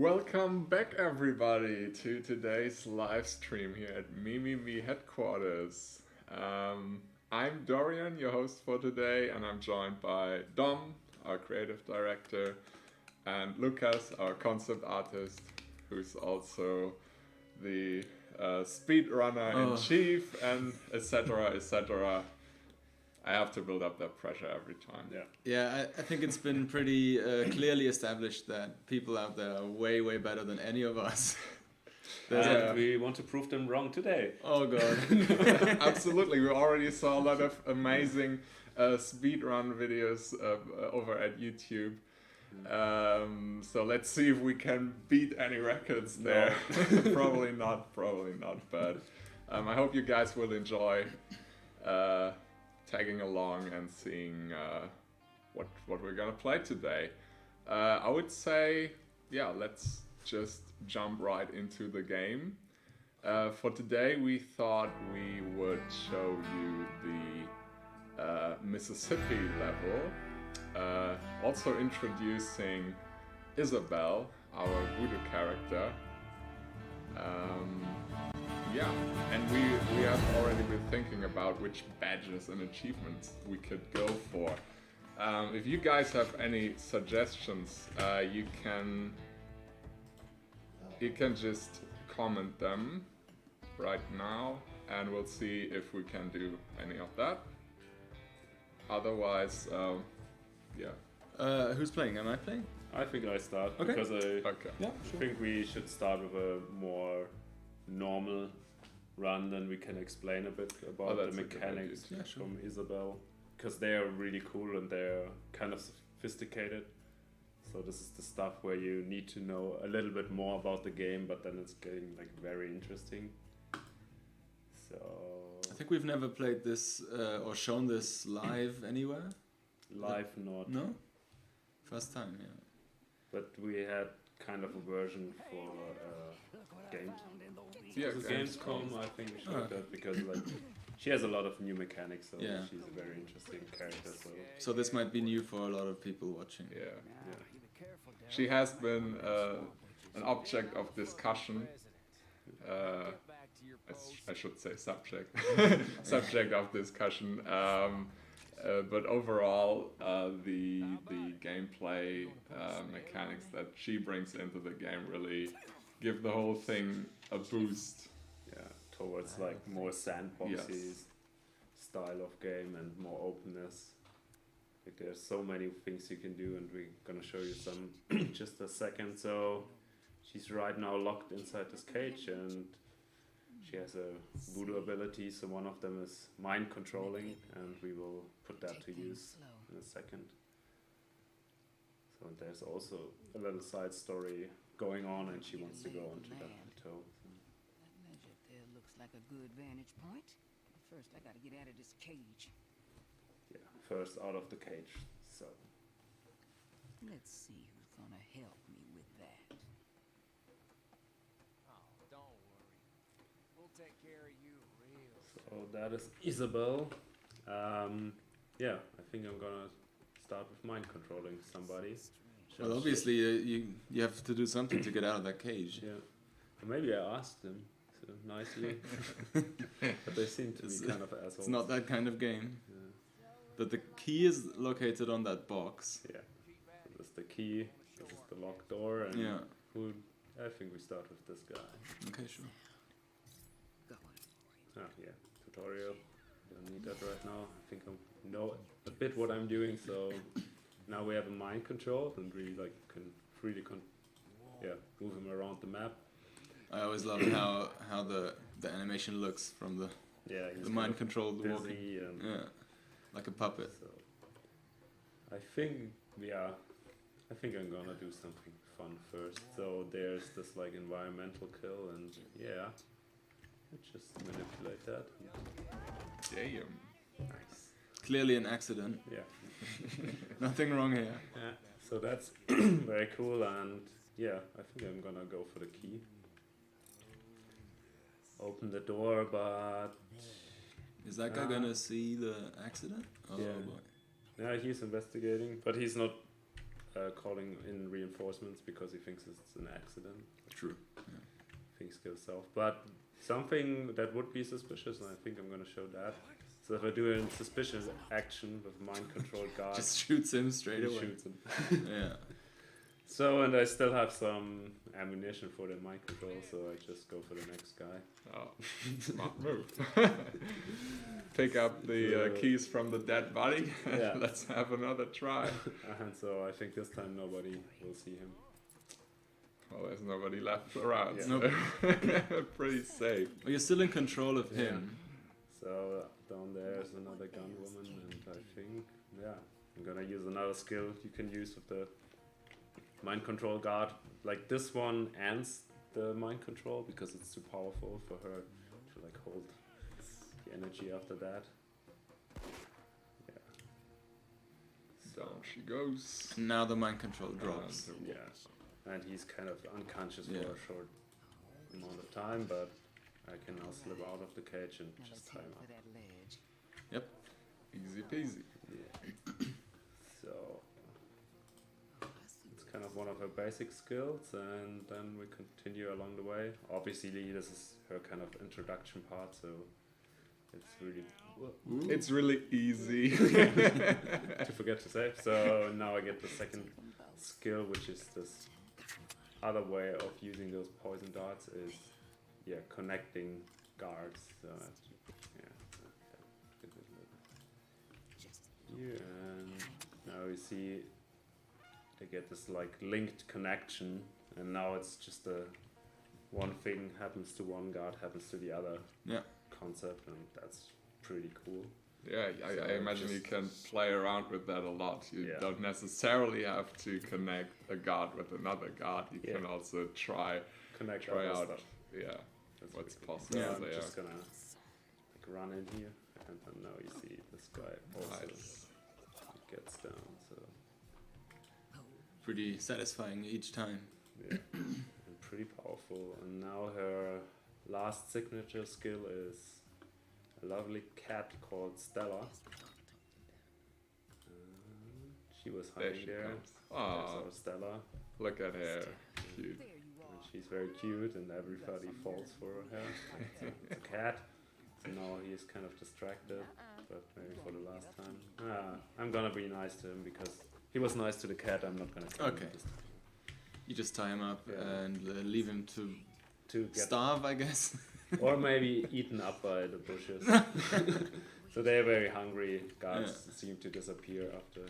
Welcome back, everybody, to today's live stream here at Mimimi headquarters. I'm Dorian, your host for today, and I'm joined by Dom, our creative director, and Lucas, our concept artist, who's also the speedrunner in chief, and etc. etc. I have to build up that pressure every time. Yeah, I think it's been pretty clearly established that people out there are way, way better than any of us. And we want to prove them wrong today. Oh god. Absolutely, we already saw a lot of amazing speedrun videos over at YouTube. So let's see if we can beat any records there. Probably not, but I hope you guys will enjoy tagging along and seeing what we're gonna play today. I would say, let's just jump right into the game. For today, we thought we would show you the Mississippi level. Also introducing Isabel, our voodoo character. And we have already been thinking about which badges and achievements we could go for. If you guys have any suggestions, you can just comment them right now, and we'll see if we can do any of that. Otherwise, Who's playing? Am I playing? I think I start Okay. because I Yeah, sure. think we should start with a more normal run, then we can explain a bit about the that's a good mechanics idea. Yeah, sure. from Isabel, because they are really cool and they're kind of sophisticated. So this is the stuff where you need to know a little bit more about the game, but then it's getting like very interesting. So I think we've never played this or shown this live anywhere. live not, No? First time, yeah. but we had kind of a version for games. yeah, Gamescom, I think we should Oh, have that because like she has a lot of new mechanics, so Yeah. she's a very interesting character. So So this might be new for a lot of people watching. Yeah. yeah, She has been an object of discussion. I should say subject. Subject of discussion. But overall, the gameplay mechanics that she brings into the game really give the whole thing a boost. yeah, towards like more sandboxy Yes. style of game and more openness. Like there's so many things you can do, and we're gonna show you some just a second. So she's right now locked inside this cage, and she has a voodoo ability. So one of them is mind controlling, and we will put that to use in a second. So there's also a little side story going on, and she wants to go onto that plateau. That ledge up there looks like a good vantage point. But first, I gotta get out of this cage. Yeah, first out of the cage. So Let's see who's gonna help me with that. Oh, don't worry. We'll take care of you real soon. so that is Isabel. I think I'm gonna start with mind controlling somebody. Well, obviously you have to do something to get out of that cage. Yeah. Or maybe I asked them so nicely, but they seem to be kind of assholes. It's not that kind of game. Yeah. But the key is located on that box. Yeah. So this is the key. This is the locked door, and Yeah. I think we start with this guy. Okay, sure. Going. Yeah. Tutorial. Don't need that right now. I think I know a bit what I'm doing. So now we have a mind control, and we like can freely move him around the map. I always love how the animation looks from the Yeah. the mind controlled walking. busy and Yeah, like a puppet. so. I think I'm gonna do something fun first. So there's this like environmental kill, and let's just manipulate that. Damn. Nice. Clearly an accident. Yeah. Nothing wrong here. Yeah. So that's very cool, and I think I'm gonna go for the key. Open the door, but Is that guy gonna see the accident? Oh Yeah. boy. yeah, he's investigating, but he's not calling in reinforcements because he thinks it's an accident. True. Things go south. But something that would be suspicious, and I think I'm going to show that. So if I do a suspicious action with mind control guard, Just shoots him straight he away. shoots him. Yeah. So, and I still have some ammunition for the mind control, so I just go for the next guy. Oh, smart move. Pick up the keys from the dead body. Yeah. Let's have another try. And so I think this time nobody will see him. Well, there's nobody left around. Yeah. So pretty safe. Well, you're still in control of him. So down there is another gun woman, and I think, yeah, I'm gonna use another skill you can use with the mind control guard. Like this one ends the mind control because it's too powerful for her to like hold the energy after that. Yeah. Down she goes. And now the mind control drops. And Yeah. And he's kind of unconscious Yeah. for a short amount of time, but I can now slip out of the cage and Now just let's tie head him for up. that ledge. easy peasy. Yeah. So it's kind of one of her basic skills, and then we continue along the way. Obviously, this is her kind of introduction part, so it's really It's really easy. to forget to say. So now I get the second skill, which is this other way of using those poison darts is, yeah, connecting guards. So here, and now we see they get this like linked connection, and now it's just a one thing happens to one guard happens to the other Yeah. concept, and that's pretty cool. Yeah, I imagine you can play around with that a lot. You Yeah. don't necessarily have to connect a guard with another guard. You can Yeah. also try Connect out other stuff. yeah, That's what's pretty cool. possible Yeah, I'm there. just gonna like run in here, and then now you see this guy also Nice. gets down. So Pretty satisfying each time. yeah, and pretty powerful. And now her last signature skill is a lovely cat called Stella. She was There hiding she there. comes. There's Oh, our Stella. look at her. Cute. There you And are. she's very cute, and everybody falls for her. It's a cat. So now he's kind of distracted, but maybe for the last time. I'm gonna be nice to him because he was nice to the cat. I'm not gonna kill him Okay. this time. You just tie him up Yeah. and leave him to To get starve, I guess. or maybe eaten up by the bushes. So they're very hungry. Guards seem to disappear after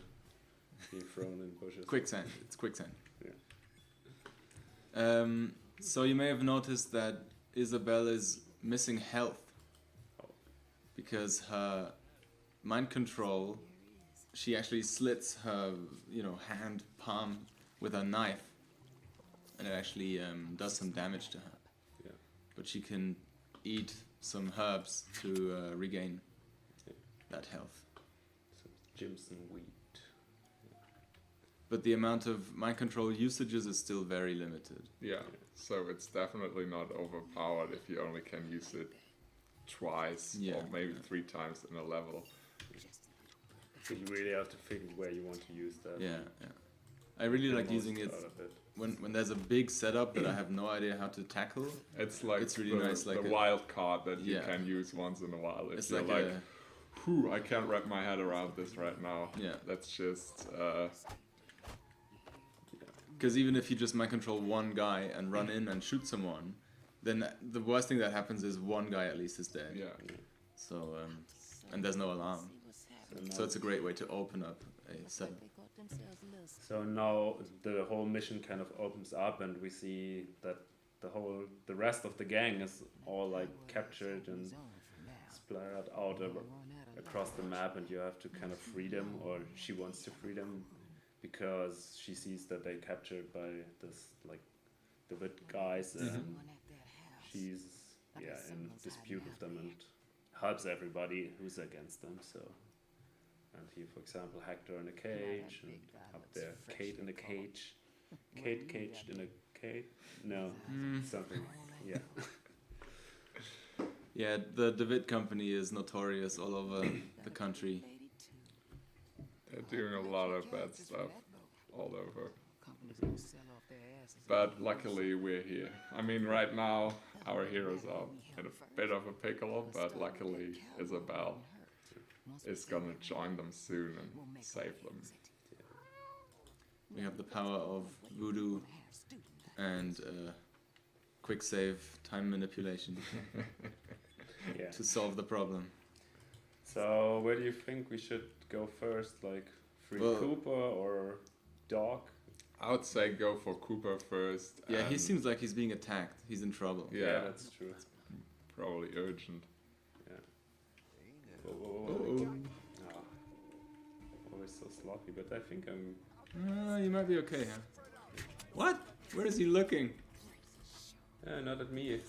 being thrown in bushes. Quicksand. It's quicksand. Yeah. So you may have noticed that Isabel is missing health Oh. because her mind control, she actually slits her, hand palm with a knife, and it actually does some damage to her. Yeah. But she can eat some herbs to regain that health. So Jimson wheat. But the amount of mind control usages is still very limited. Yeah, so it's definitely not overpowered if you only can use it twice Yeah, or maybe yeah. 3 times in a level. So you really have to figure where you want to use that. Yeah, yeah. I really Get like the using most it out of it. when there's a big setup that I have no idea how to tackle. It's like It's really nice, like the a- wild card that you Yeah. can use once in a while. If It's you're like, like, whew, I can't wrap my head around this right now. Yeah. Let's just because even if you just mind control one guy and run in and shoot someone, then the worst thing that happens is one guy at least is dead. yeah. So and there's no alarm. So it's a great way to open up a setup. So now the whole mission kind of opens up, and we see that the rest of the gang is all like captured and splattered out across the map, and you have to kind of free them, or she wants to free them because she sees that they captured by this like the Wit guys, and she's in dispute with them and helps everybody who's against them. So. And here, for example, Hector in a cage, and up there, Kate in a cage. Kate caged in a cage? No, something. Yeah. Yeah, the DeWitt company is notorious all over the country. They're doing a lot of bad stuff all over. Companies gonna sell off their asses. But luckily we're here. I mean, right now our heroes are in a bit of a pickle, but luckily Isabel is gonna join them soon and save them. We have the power of voodoo and quick save time manipulation Yeah. to solve the problem. So where do you think we should go first? Like free Well- Cooper or dog? I would say go for Cooper first. Yeah, he and seems like he's being attacked. He's in trouble. Yeah. That's true. probably urgent. Yeah. Whoa, whoa, whoa, whoa. Oh. Ah. Always so sloppy, but I think I'm. You might be okay, huh? What? Where is he looking? Not at me.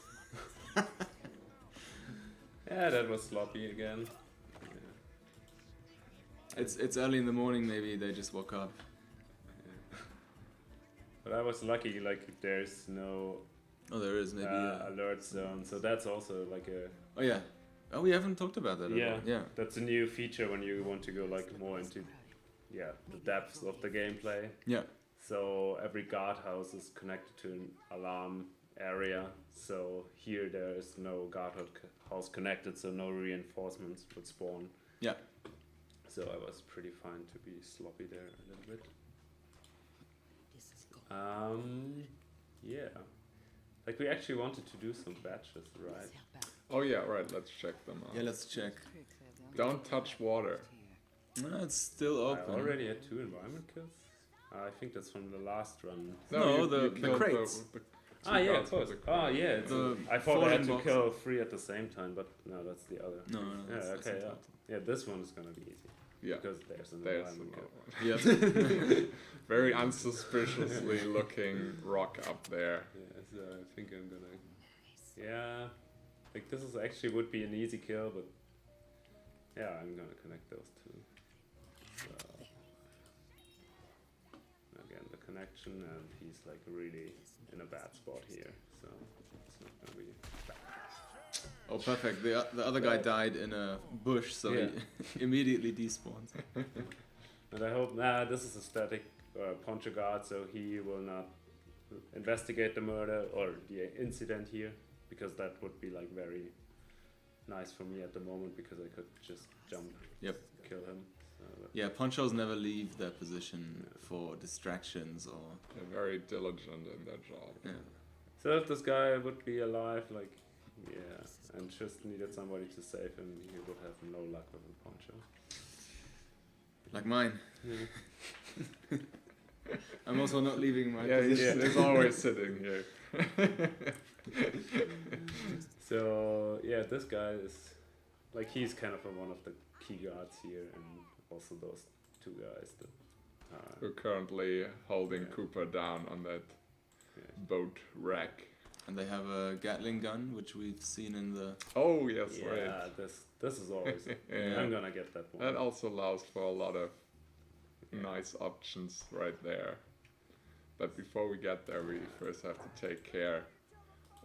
Yeah, that was sloppy again. Yeah. It's early in the morning. Maybe they just woke up. Yeah. But I was lucky. Like there's no Oh, there is maybe. alert zone, so that's also like a. Oh yeah. Oh, we haven't talked about that. Yeah. At all. Yeah. That's a new feature when you want to go like more into, the depths of the gameplay. Yeah. So every guardhouse is connected to an alarm area. So here there is no guardhouse connected, so no reinforcements would spawn. Yeah. So I was pretty fine to be sloppy there a little bit. This is gold. Yeah. Like we actually wanted to do some batches, right? Oh yeah, right. Let's check them out. Yeah. Let's check. Don't touch water. No, it's still I open. already had 2 environment kills. I think that's from the last run. No, the killed crates. the Ah, yeah, guards of with course. the Ah, crate. yeah. It's The I thought I had fallen to box. kill 3 at the same time, but no, that's the other. No, Yeah, that's okay, in yeah. total. Yeah, this one is gonna be easy. Yeah, Because there's an there's environment another kill. one. Yep. Very unsuspiciously looking rock up there. Yeah, so I think I'm gonna. Yeah. Like, this is actually would be an easy kill, but. Yeah, I'm gonna connect those 2. So. Again, the connection, and he's like really in a bad spot here, so it's not gonna be. Oh, perfect. The other guy died in a bush, so Yeah. he immediately despawns. And I hope, this is a static poncho guard, so he will not investigate the murder or the incident here, because that would be like very nice for me at the moment, because I could just jump, Yep. kill him. So Yeah, ponchos never leave their position for distractions or. They're very diligent in their job. Yeah. so if this guy would be alive, like, and just needed somebody to save him, he would have no luck with a poncho. Like mine. I'm also not leaving my Yeah, position. he's always sitting here. So yeah, this guy is like he's kind of one of the key guards here, and also those 2 guys that. We're currently holding Yeah. Cooper down on that Yeah. boat wreck. And they have a Gatling gun, which we've seen in the. Oh yes, Yeah, right. this is always. Yeah. I'm gonna get that one. That also allows for a lot of nice options right there. But before we get there, we first have to take care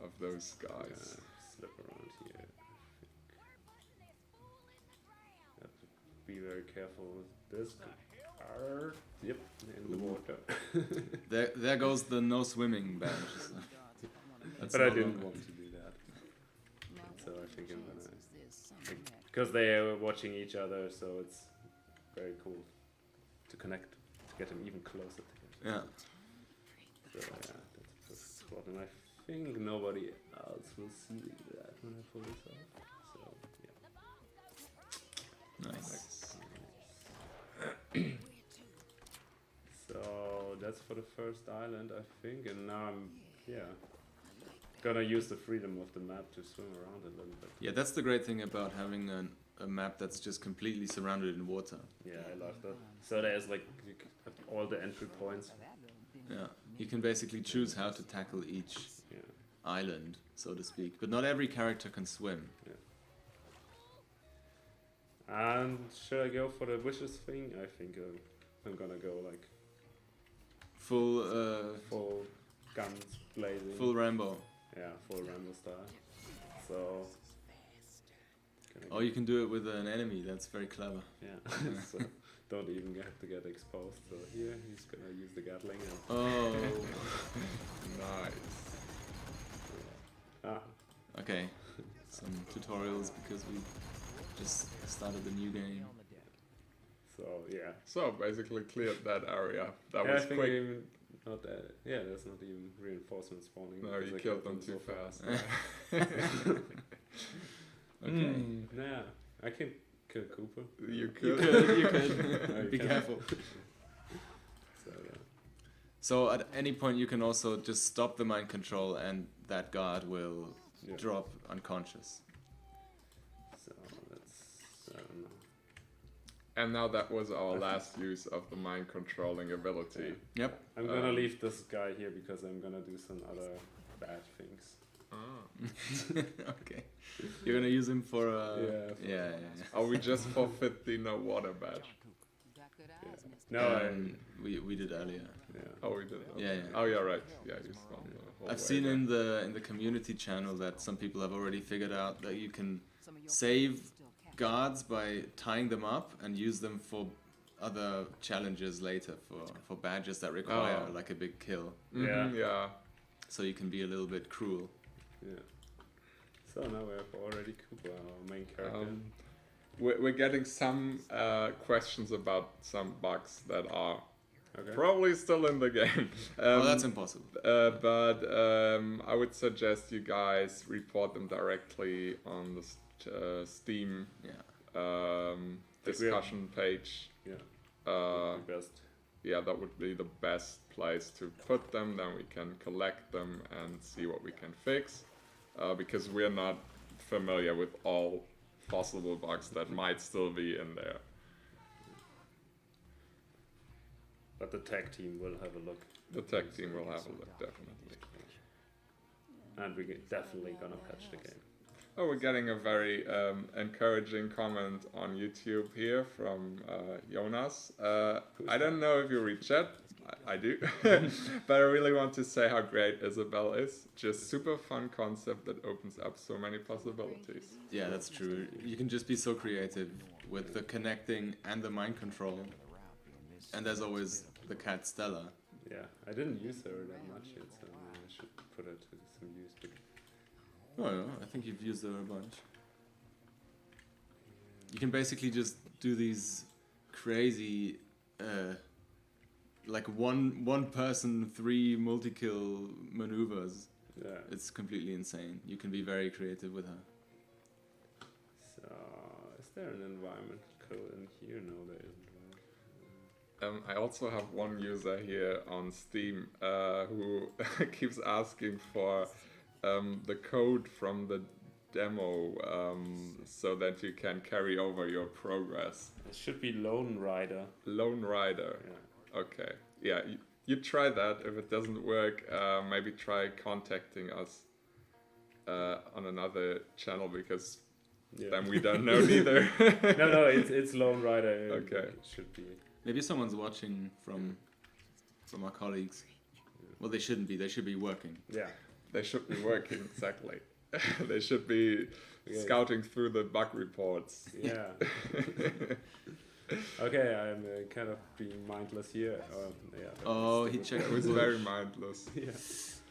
of those guys. Slip around here. Have to be very careful with this. Yep, in the Ooh. water. There goes the no swimming badge. That's But I no didn't longer- want to do that. So I think I'm gonna. Because they are watching each other, so it's very cool to connect, to get them even closer together. Yeah. So yeah, that's a perfect spot, and I think nobody else will see that when I pull this off. So yeah. Nice. So that's for the first island, I think, and now I'm gonna use the freedom of the map to swim around a little bit. Yeah, that's the great thing about having a map that's just completely surrounded in water. Yeah, I love that. So there's like you have all the entry points. Yeah. You can basically choose how to tackle each Yeah. island, so to speak. But not every character can swim. And should I go for the wishes thing? I think I'm gonna go like full guns blazing. Full Rambo. Yeah, full Rambo style. So. Oh, you can do it with an enemy. That's very clever. Yeah. So don't even have to get exposed. So here he's gonna use the Gatling. And Oh, Nice. ah, okay. Some tutorials because we just started the new game. so yeah. So basically cleared that area. That Yeah, was I think quick. even not. Yeah, there's not even reinforcement spawning. No, because you I killed them so too fast. Okay. Nah, I can kill Cooper. You You could. could, you No, could. you Be can't. careful. So yeah. So at any point you can also just stop the mind control and that guard will Yeah. drop unconscious. So let's. I don't know. And now that was our last use of the mind controlling ability. Yep. I'm gonna leave this guy here because I'm gonna do some other bad things. Okay. You're gonna use him for Yeah, for- Oh, we just forfeit the no water badge. You got good eyes, mister. No, we did earlier. yeah. Oh, we did. Okay. Yeah, yeah. Oh, yeah, right. Yeah, you spawned the whole I've way seen there. in the community channel that some people have already figured out that you can Some of your save friends still captured. guards by tying them up and use them for other challenges later for badges that require Oh. like a big kill. Mhm, yeah. So you can be a little bit cruel. Yeah. So now we have already Cooper, our main character. We're getting some questions about some bugs that are Okay. probably still in the game. Oh, that's impossible. But I would suggest you guys report them directly on the Steam Yeah. discussion page. Yeah. Uh, Best. yeah, that would be the best place to put them. Then we can collect them and see what we can fix. Because we're not familiar with all possible bugs that might still be in there. But the tech team will have a look. The tech team will have a look, definitely. And we're definitely gonna patch the game. Oh, we're getting a very encouraging comment on YouTube here from Jonas. I don't know if you read chat. I do. But I really want to say how great Isabel is. Just super fun concept that opens up so many possibilities. Yeah, that's true. You can just be so creative with the connecting and the mind control. And there's always the cat Stella. Yeah, I didn't use her that much yet, so I should put her to some use. Oh, yeah, I think you've used her a bunch. You can basically just do these crazy, like one person 3 multi-kill maneuvers. Yeah. It's completely insane. You can be very creative with her. So, is there an environment code in here? No, there isn't. Right? I also have one user here on Steam who keeps asking for the code from the demo so that you can carry over your progress. It should be Lone Rider. Lone Rider. Yeah. Okay. Yeah, you try that. If it doesn't work, maybe try contacting us on another channel because Yeah. then we don't know neither. no, it's Lone Rider. Okay. It should be. Maybe someone's watching from our colleagues. Well, they shouldn't be. They should be working. Yeah. They should be working, exactly. They should be scouting through the bug reports. Yeah. Okay, I'm kind of being mindless here. Yeah. Oh, he checked. It was very mindless. Yeah.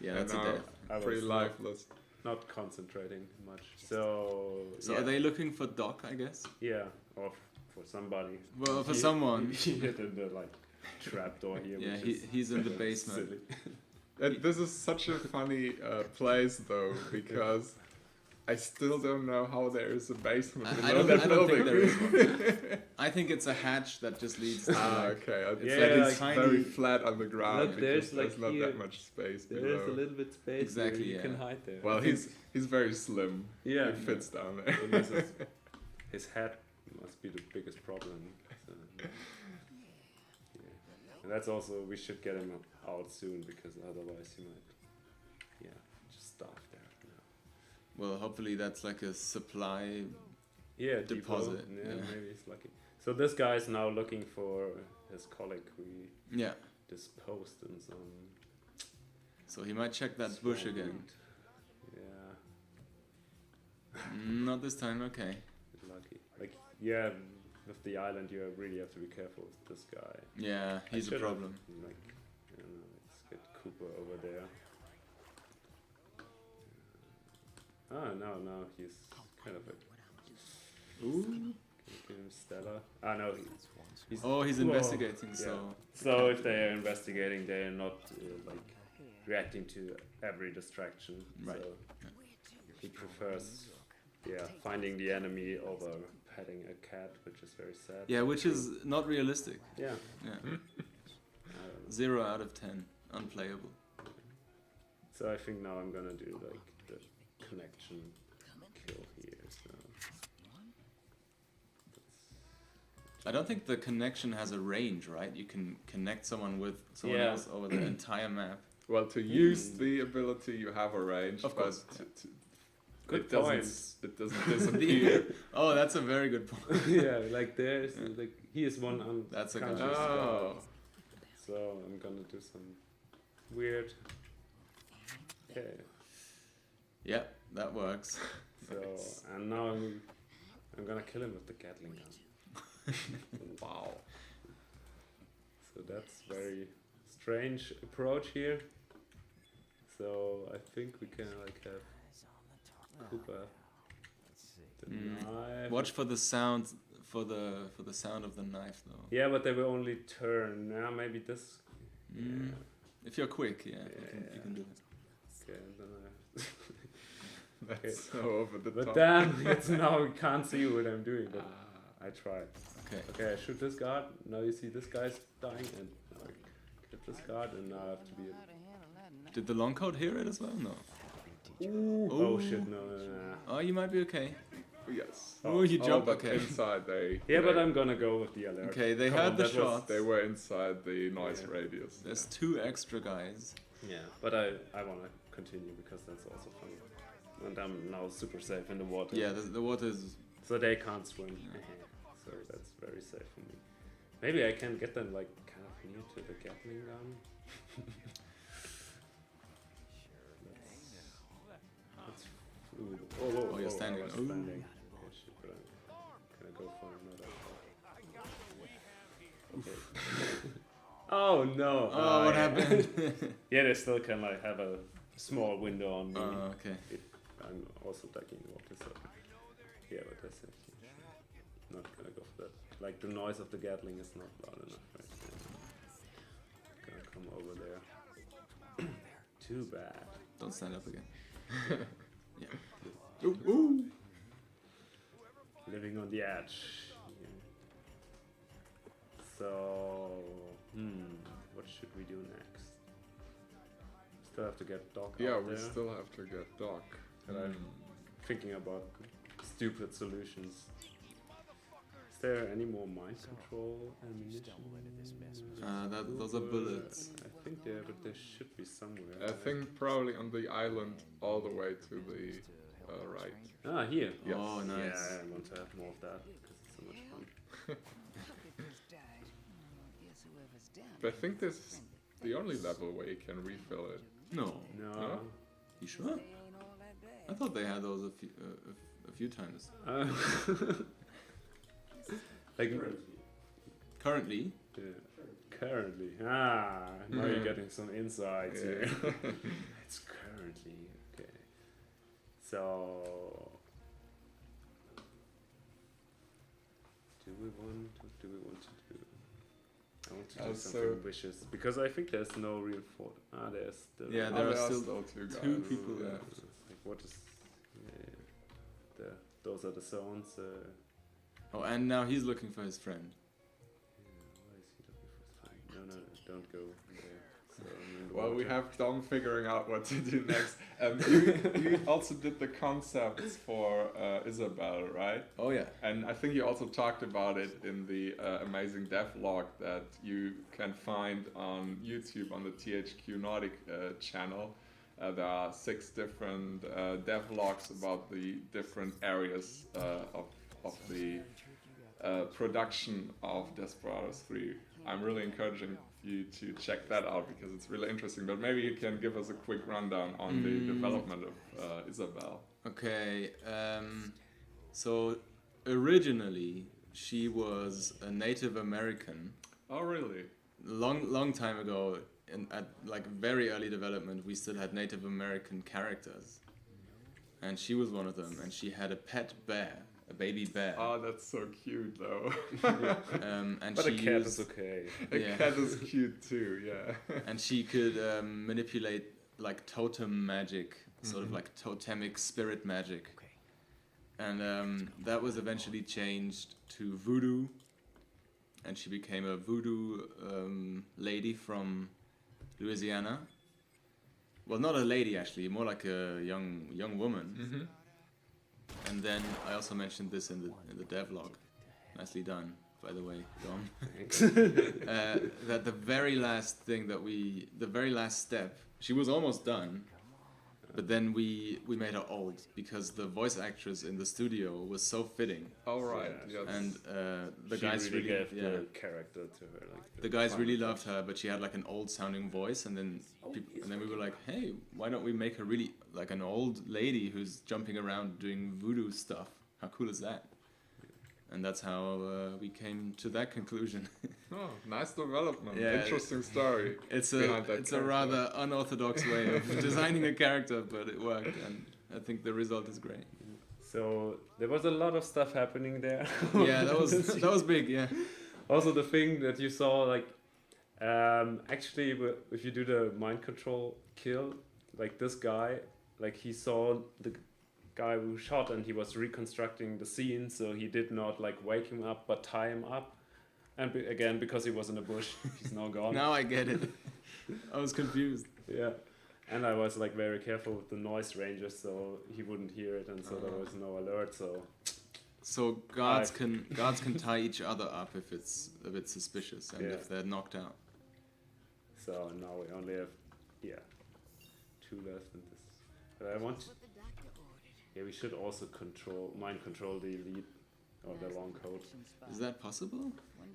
Yeah, And that's a now death. I was pretty not- lifeless. Not concentrating much. So. So yeah. are they looking for Doc, I guess? Yeah, or for somebody. Well, for He- someone. He hit in the like trap door here. Yeah, which is he's in the basement. silly. And this is such a funny place, though, because I still don't know how there is a basement I below don't- that I don't building. think there is I think it's a hatch that just leads to like, Okay. It's Yeah, like like it's tiny- very flat on the ground Look, there's, because there's like, not here- that much space There below. is a little bit space. Exactly, where you yeah. can hide there. Well, he's very slim. Yeah. He fits down there. So this is, his head must be the biggest problem. So, yeah. And that's also we should get him out soon because otherwise he might, just starve there. well, hopefully that's like a supply. Yeah, Deposit, depot. Yeah, yeah. maybe he's lucky. So this guy is now looking for his colleague we Yeah. disposed in some. So he might check that bush again. Yeah, Not this time, okay. lucky. Like yeah, with the island, you really have to be careful with this guy. Yeah, he's a should've, problem. Like, I don't know, let's get Cooper over there. No, he's kind of a. Ooh. Give him Stella. Ah, no, he's. Oh, he's Whoa. investigating, Yeah. so... So if they are investigating, they are not like reacting to every distraction. Right. So he prefers, finding the enemy over petting a cat, which is very sad. Yeah, which is not realistic. Yeah. Yeah. I don't know. 0 out of 10. Unplayable. So I think now I'm gonna do like the connection kill here. So I don't think the connection has a range, right? You can connect someone with someone Yeah. else over the entire map. Well, to use the ability, you have a range, Of course, but Good it doesn't. point. It doesn't disappear. Oh, that's a very good point. yeah, like there's like he is one on. That's a good conscious point. Oh, guy. So I'm gonna do some weird. Okay. Yeah, that works. So and now I'm gonna kill him with the Gatling gun. wow. So that's very strange approach here. So I think we can like have Cooper the knife. Watch for the sound, for the sound of the knife, though. Yeah, but they will only turn. Now maybe this. Mm. If you're quick, you can do it. Okay, and then That's so over the but top. then it's now we can't see what I'm doing. But I tried. Okay. Okay, I shoot this guard. Now you see this guy's dying, and now I get this guard, and now I have to be. Did the long coat hear it as well? No. Oh shit! No. Oh, you might be okay. Yes. Oh, you jump. but Okay. inside they. Yeah, but they- I'm gonna go with the alert. Okay, they Come heard on, the that was- shot. They were inside the noise Yeah. radius. There's 2 extra guys. Yeah, but I wanna continue because that's also fun. And I'm now super safe in the water. Yeah, the water is... So they can't swim. So that's very safe for me. Maybe I can get them like kind of near to the Gatling gun. Let's- Oh, you're standing. I was Ooh. standing. Okay, shit, but can I go for another? Okay. Oh no! Oh, what yeah. happened? Yeah, they still can like have a small window on me. Okay. I'm also ducking the water, so yeah, but that's it. Not gonna go for that. Like the noise of the Gatling is not loud enough, right? Yeah. Gonna come over there. Too bad. Don't stand up again. Yeah. Living on the edge. Yeah. So, what should we do next? Still have to get Doc Yeah, out we there. still have to get Doc. And I'm thinking about stupid solutions. Is there any more mind control ammunition? Those are bullets. I think there, but there should be somewhere. I think probably on the island all the way to the right. Ah, here. Yes. Oh, nice. Yeah, I want to have more of that because it's so much fun. But I think this is the only level where you can refill it. No. No. No? You sure? I thought they had those a few times. Like Currently, currently. Ah, now you're getting some insights Yeah. here. It's currently okay. So, do we want to do? I want to do Also- something vicious because I think there's no real fault. Ah, there's still. Yeah, Oh, there are there still 2 guys. two people yeah. left. Like what is? Those are the zones. Oh, and now he's looking for his friend. Why is he looking for his friend? No, don't go there. So I'm in the Well, we water. have Dom figuring out what to do next. You also did the concepts for Isabel, right? Oh yeah. And I think you also talked about it in the amazing devlog that you can find on YouTube on the THQ Nordic channel. There are 6 different devlogs about the different areas of the production of Desperados 3. I'm really encouraging you to check that out because it's really interesting. But maybe you can give us a quick rundown on the development of Isabel. Okay. So originally she was a Native American. Oh, really? Long time ago, at like very early development, we still had Native American characters, and she was one of them. And she had a pet bear, a baby bear. Oh, that's so cute, though. And But she a cat used, is okay. A Yeah. cat is cute too, yeah. and she could manipulate like totem magic, sort of like totemic spirit magic. And that was eventually changed to voodoo, and she became a voodoo lady from Louisiana. Well, not a lady actually, more like a young woman. And then I also mentioned this in the devlog. Nicely done, by the way, Dom. Thanks. That the very last step, she was almost done, but then we made her old because the voice actress in the studio was so fitting, All right. Yeah, Yes. and the She guys really really, gave the character to her. Like the guys really final loved her, but she had like an old sounding voice, and then and then we were like, hey, why don't we make her really like an old lady who's jumping around doing voodoo stuff? How cool is that? And that's how we came to that conclusion. Oh, nice development. Yeah. Interesting story. It's Behind that a character. rather unorthodox way of designing a character, but it worked, and I think the result is great. So there was a lot of stuff happening there. Yeah, that was big. Yeah. Also, the thing that you saw, like, actually, if you do the mind control kill, like this guy, like he saw the guy who shot and he was reconstructing the scene, so he did not like wake him up but tie him up. And again, because he was in a bush, he's now gone. Now I get it. I was confused. Yeah. And I was like very careful with the noise ranges so he wouldn't hear it, and so there was no alert. So guards can tie each other up if it's a bit suspicious and Yeah. if they're knocked out. So now we only have 2 left in this. But I want. What the doctor ordered. Yeah, we should also mind control the elite or the long coat. Is that possible?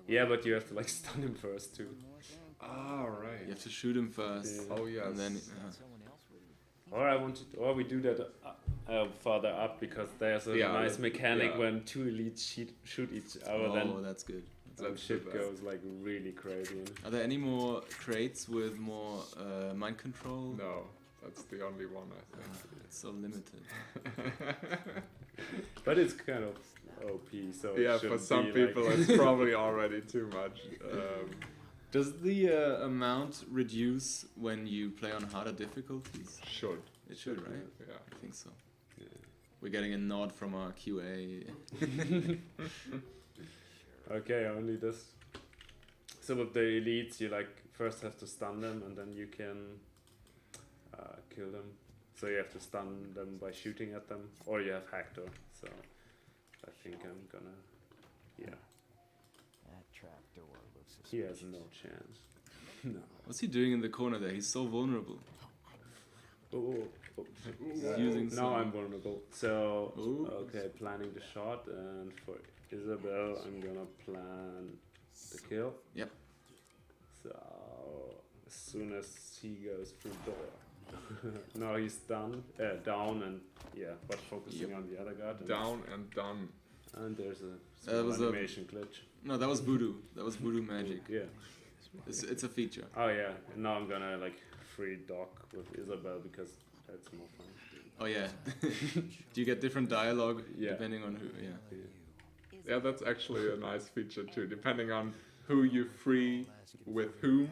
Yeah, but you have to like stun him first too. Ah, right. You have to shoot him first, Yeah. Oh, yes. and then Or we do that farther up because there's a Yeah, nice mechanic yeah. when 2 elites shoot each other. oh, Then that's good. some Let's do shit that. goes like really crazy. Are there any more crates with more mind control? No, that's the only one, I think. It's so limited. But it's kind of OP, so it Yeah, for shouldn't some be, people like it's probably already too much. Does the amount reduce when you play on harder difficulties? Should. It should, right? Yeah. I think so. Yeah. We're getting a nod from our QA. Okay, only this. So with the elites, you like first have to stun them, and then you can kill them. So you have to stun them by shooting at them, or you have Hector. So I think I'm gonna, That trapdoor looks suspicious. he has no chance. No. What's he doing in the corner there? He's so vulnerable. Oh, He's using now some- I'm vulnerable. So Ooh. okay, planning the shot, and for Isabel, I'm gonna plan the kill. Yep. So as soon as he goes through door, now he's down, and but focusing Yep. on the other guard. And, Down and done. and there's a That small was a- animation glitch. No, that was voodoo. That was voodoo magic. Yeah. It's a feature. Oh yeah. And now I'm gonna like free dock with Isabel because that's more fun. Oh yeah. Do you get different dialogue Yeah. depending on who? Yeah. Yeah, that's actually a nice feature too. Depending on who you free with whom,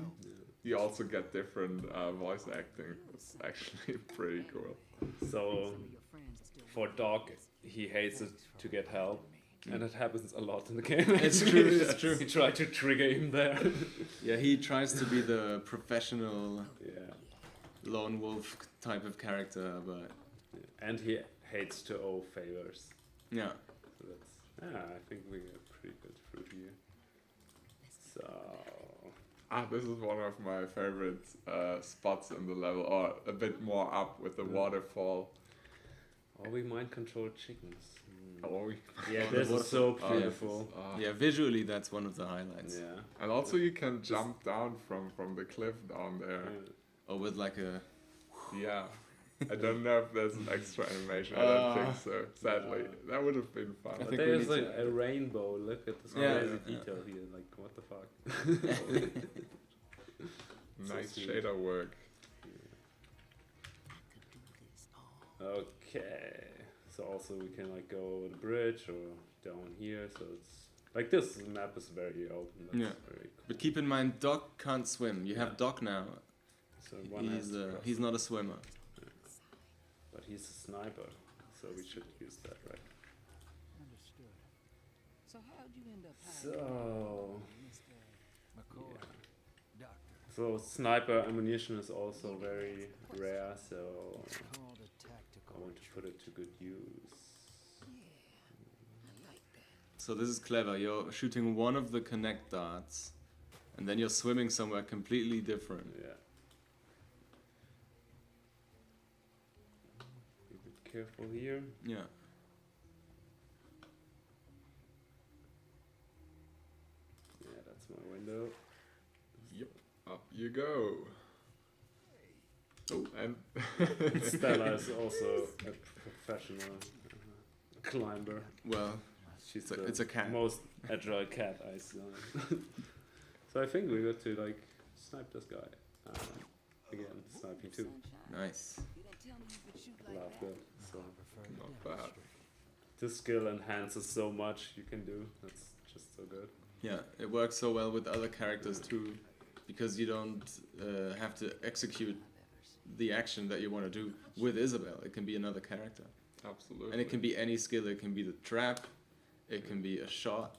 you also get different voice acting. It's actually pretty cool. So for Doc, he hates it to get help. And it happens a lot in the game. It's true, it's true. He tried to trigger him there. Yeah, he tries to be the professional Yeah. lone wolf type of character, but And he hates to owe favors. yeah. So that's, I think we are pretty good through here. So, This is one of my favorite spots in the level, or a bit more up with the waterfall. we mind control chickens. Oh, Yeah, Oh, this the is so waterfall. Oh, yeah. beautiful. Yeah, visually that's one of the highlights. Yeah. And also you can jump down from the cliff down there. Or with like a Yeah. I don't know if there's an extra animation. I don't think so. Sadly, that would have been fun. I But think we there's need like to- a rainbow. Look at this Yeah, crazy yeah. detail here. Like, what the fuck? Nice sweet. shader work. Okay. So also we can like go over the bridge or down here. So it's like this map is very open. That's Yeah. very cool. But keep in mind, Doc can't swim. You have Yeah. Doc now. So one has to cross. He's not a swimmer. But he's a sniper, so we should use that, right? Understood. So how'd you end up So, Mr. McCoy, doctor. so sniper ammunition is also very rare, so Called a I tactical. want to put it to good use. I like that. So this is clever. You're shooting one of the connect darts, and then you're swimming somewhere completely different. Yeah. Be a bit careful here. Yeah. Yeah, that's my window. Yep. Up you go. Oh, and Stella is also a professional climber. Well, She's It's a- the it's a cat. most agile cat I saw. So I think we got to like snipe this guy. Again, sniping too. Sunshine. nice. You didn't tell me you could shoot like Love that. that. So not bad. this skill enhances so much you can do. That's just so good. Yeah, it works so well with other characters too, because you don't have to execute the action that you want to do with Isabel. It can be another character, Absolutely. and it can be any skill. It can be the trap, it can be a shot,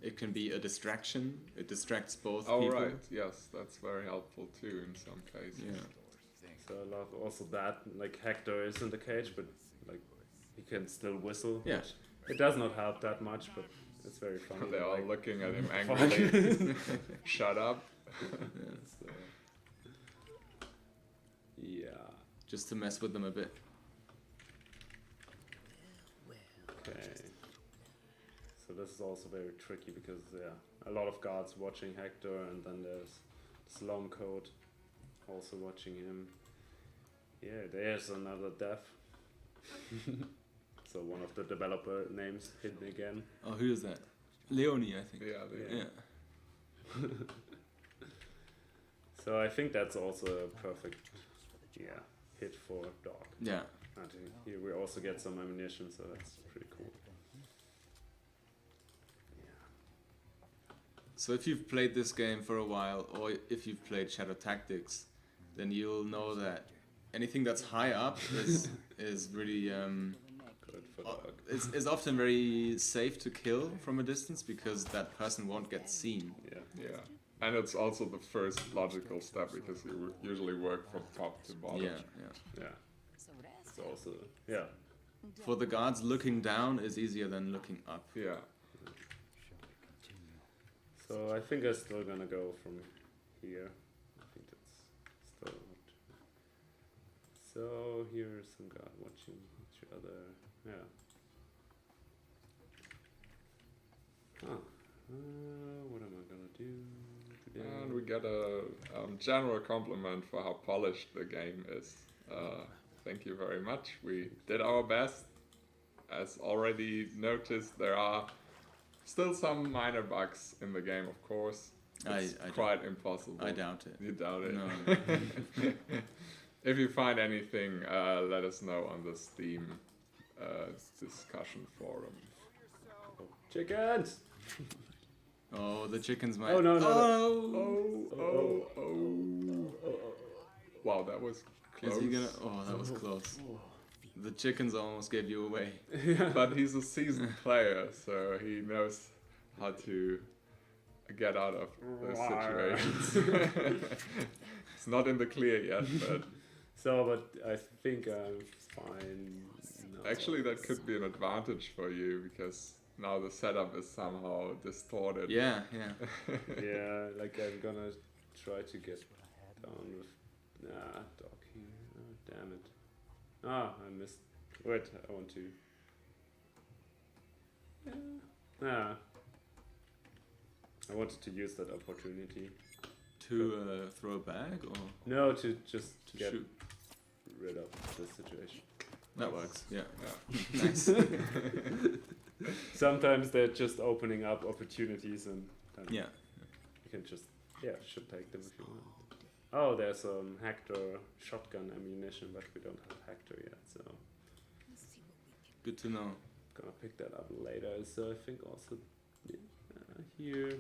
it can be a distraction. It distracts both Oh people. right, yes, that's very helpful too in some cases. Yeah. So I love also that like Hector is in the cage, but like he can still whistle. Yeah. which it does not help that much, but it's very funny. They're all like, looking at him fuck. angrily. Shut up. so, yeah. Just to mess with them a bit. Okay. So this is also very tricky because a lot of guards watching Hector, and then there's this long coat also watching him. Yeah, there's another death. So one of the developer names hidden again. Oh, who is that? Leonie, I think. Yeah, they, Yeah. So I think that's also a perfect hit for Dog. Yeah. And here we also get some ammunition, so that's pretty cool. So if you've played this game for a while, or if you've played Shadow Tactics, then you'll know that anything that's high up is really Good for Dog. is often very safe to kill from a distance because that person won't get seen. Yeah. yeah. And it's also the first logical step because you usually work from top to bottom. Yeah, yeah. Yeah. So that's It's also For the guards, looking down is easier than looking up. Yeah. So I think I'm still gonna go from here. I think that's still not. So here's some guard watching each other. Yeah. What am I gonna do today? And we get a general compliment for how polished the game is. Thank you very much. We did our best. As already noticed, there are still some minor bugs in the game, of course. It's I quite impossible. I doubt it. You doubt it? No. If you find anything, let us know on the Steam discussion forum. Chickens! Oh, the chickens might. Oh, no, no, no. Oh. Wow, that was close. Is he gonna? Oh, that was close. The chickens almost gave you away. But he's a seasoned player, so he knows how to get out of those situations. It's not in the clear yet, but So, but I think I'm fine now. actually that could be an advantage for you because now the setup is somehow distorted. Yeah, yeah. Yeah, like I'm gonna try to get down with Dog here. Oh, damn it. Ah, I missed. Wait, I want to. Yeah. I wanted to use that opportunity. To throw a bag or No, to just to get shoot. rid of this situation. That works. Yeah. Yeah. Nice. Sometimes they're just opening up opportunities, and then Yeah. you can just should take them if you want. Oh, there's some Hector shotgun ammunition, but we don't have Hector yet, so Good to know. gonna pick that up later. So I think also here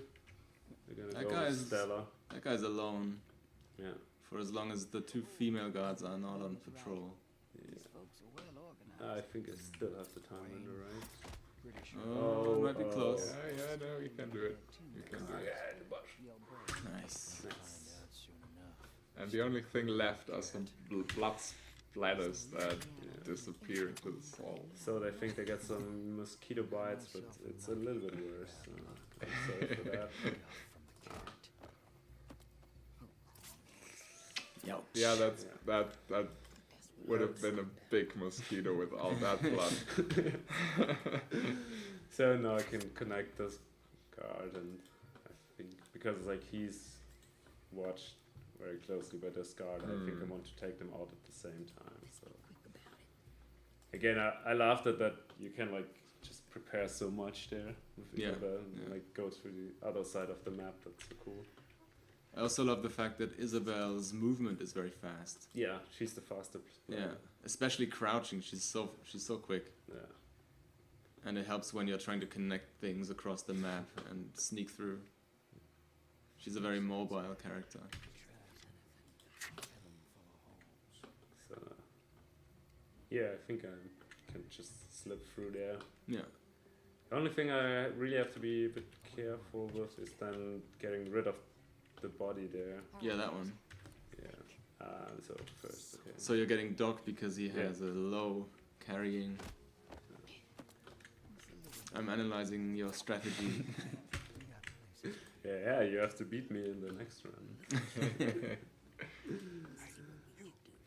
we're gonna That go guy with is- Stella. That guy's alone Yeah. for as long as the 2 female guards are not on patrol. These folks are well organized. I think I still have the time window, right? Pretty sure. Oh, it might be close. Yeah, no, you can do it. You can do it. Yeah, in the bush. Yo, bro. Nice. Nice. Soon enough. And the only thing left are some blood splatters that disappear into the soil. So they think they get some mosquito bites, but it's a little bit worse. I'm sorry for that. Ouch. Yeah, that would have been a big mosquito with all that blood. So now I can connect this guard, and I think because like he's watched very closely by this guard, I think I want to take them out at the same time. So again, I laughed at that. You can like just prepare so much there with Yeah, Isabel and yeah. like go through the other side of the map. That's so cool. I also love the fact that Isabel's movement is very fast. Yeah, she's the fastest. Yeah, especially crouching. She's so quick, Yeah. and it helps when you're trying to connect things across the map and sneak through. She's a very mobile character. So yeah, I think I can just slip through there. Yeah, The only thing I really have to be a bit careful with is then getting rid of the body there. yeah, that one. Yeah. So first, okay. So you're getting Doc because he Yeah. has a low carrying. I'm analyzing your strategy. Yeah, you have to beat me in the next run.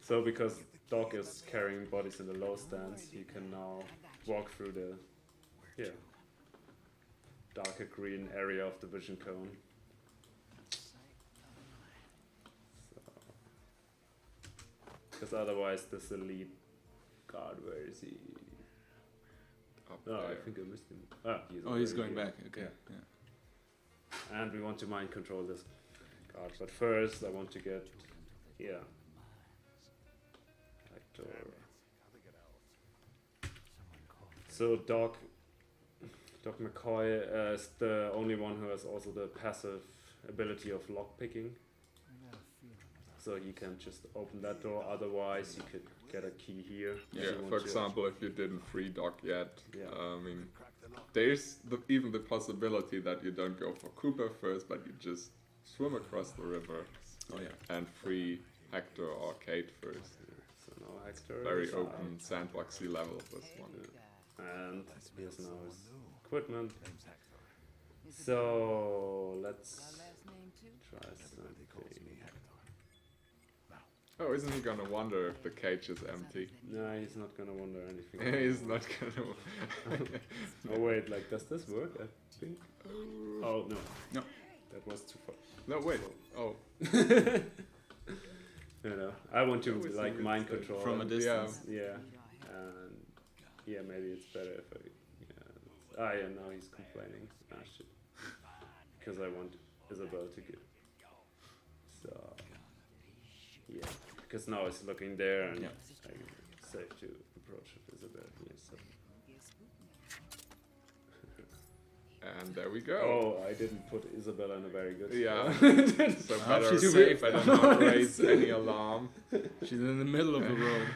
So because Doc is carrying bodies in the low stance, he can now walk through the darker green area of the vision cone. Because otherwise this elite guard, where is he? Up No, I there. think I missed him. He's Oh, he's already going here. back. Okay. Yeah. Yeah. And we want to mind control this guard. But first I want to get Hector. So Doc McCoy is the only one who has also the passive ability of lockpicking. So he can just open that door, otherwise you could get a key here. if Yeah, you want for to. example, if you didn't free Doc yet, Yeah. I mean, there's even the possibility that you don't go for Cooper first, but you just swim across the river Oh yeah. and free Hector or Kate first. So now Hector Very is open sandboxy level, this one. out. And here's now his equipment. So let's My last name too? try something. Oh, isn't he gonna wonder if the cage is empty? No, he's not gonna wonder anything. He's not gonna. Oh wait, like does this work? I think. Oh no. No. That was too far. No, wait. Oh, No. I want to Always like think mind it's control. From a him. distance. Yeah. And yeah, maybe it's better if I. Yeah. Ah, yeah. Now he's complaining. Ah, shit. Because I want Isabel to get. So. Yeah. Because now it's looking there, and Yeah. I'm safe to approach with Isabel here. So. and there we go. Oh, I didn't put Isabella in a very good Yeah. spot. So I hope better, she's safe. better not raise any alarm. She's in the middle of the road.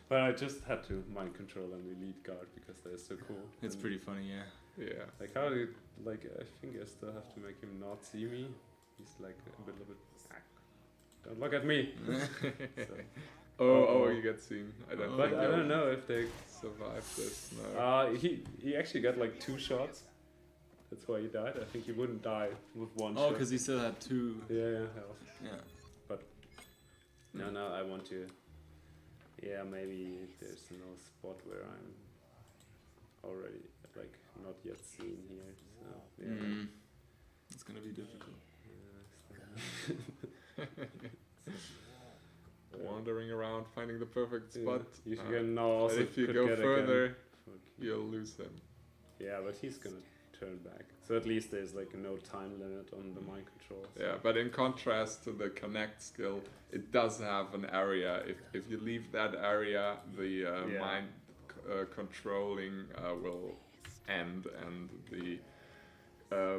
But I just had to mind control an elite guard because they're so cool. It's And, pretty funny, yeah. Yeah. like how do you, like I think I still have to make him not see me. He's like a little bit. Don't look at me. So, Oh, you get seen. I don't but think I you'll don't know if they. survive this. No. He actually got like 2 shots. That's why he died. I think he wouldn't die with 1 Oh, shot. because he still had 2. Yeah, health. Yeah. No, I want to. Yeah, maybe there's no spot where I'm already like not yet seen here. So yeah. Mm. It's gonna be difficult. wandering around, finding the perfect Yeah. spot. You can now also If you could go get further, again. Fuck. you'll lose him. Yeah, but he's gonna turn back. So at least there's like no time limit on the mind control. So. Yeah, but in contrast to the connect skill, it does have an area. If you leave that area, the Yeah. mind controlling will end, and the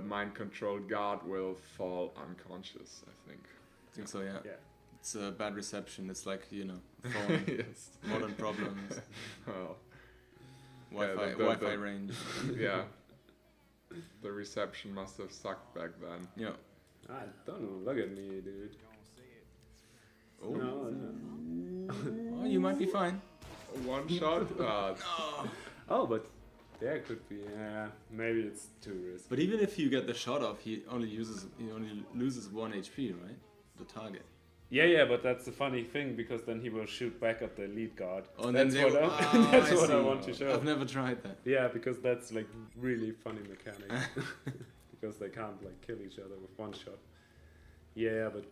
mind controlled guard will fall unconscious, I think. I think so, yeah. Yeah. It's a bad reception. It's like, phone, Yes. modern problems, Well, Wi-Fi, the- Wi-Fi range. yeah. The reception must have sucked back then. Yeah. I don't look at me, dude. Oh. No. Oh, you might be fine. One shot? Oh, but yeah, it could be. Yeah, maybe it's too risky. But even if you get the shot off, he only loses 1 HP, right? The target. Yeah, but that's the funny thing because then he will shoot back at the lead guard. Oh, and that's then what, that's what I want to show. I've never tried that. Yeah, because that's like really funny mechanic. Because they can't like kill each other with one shot. Yeah, but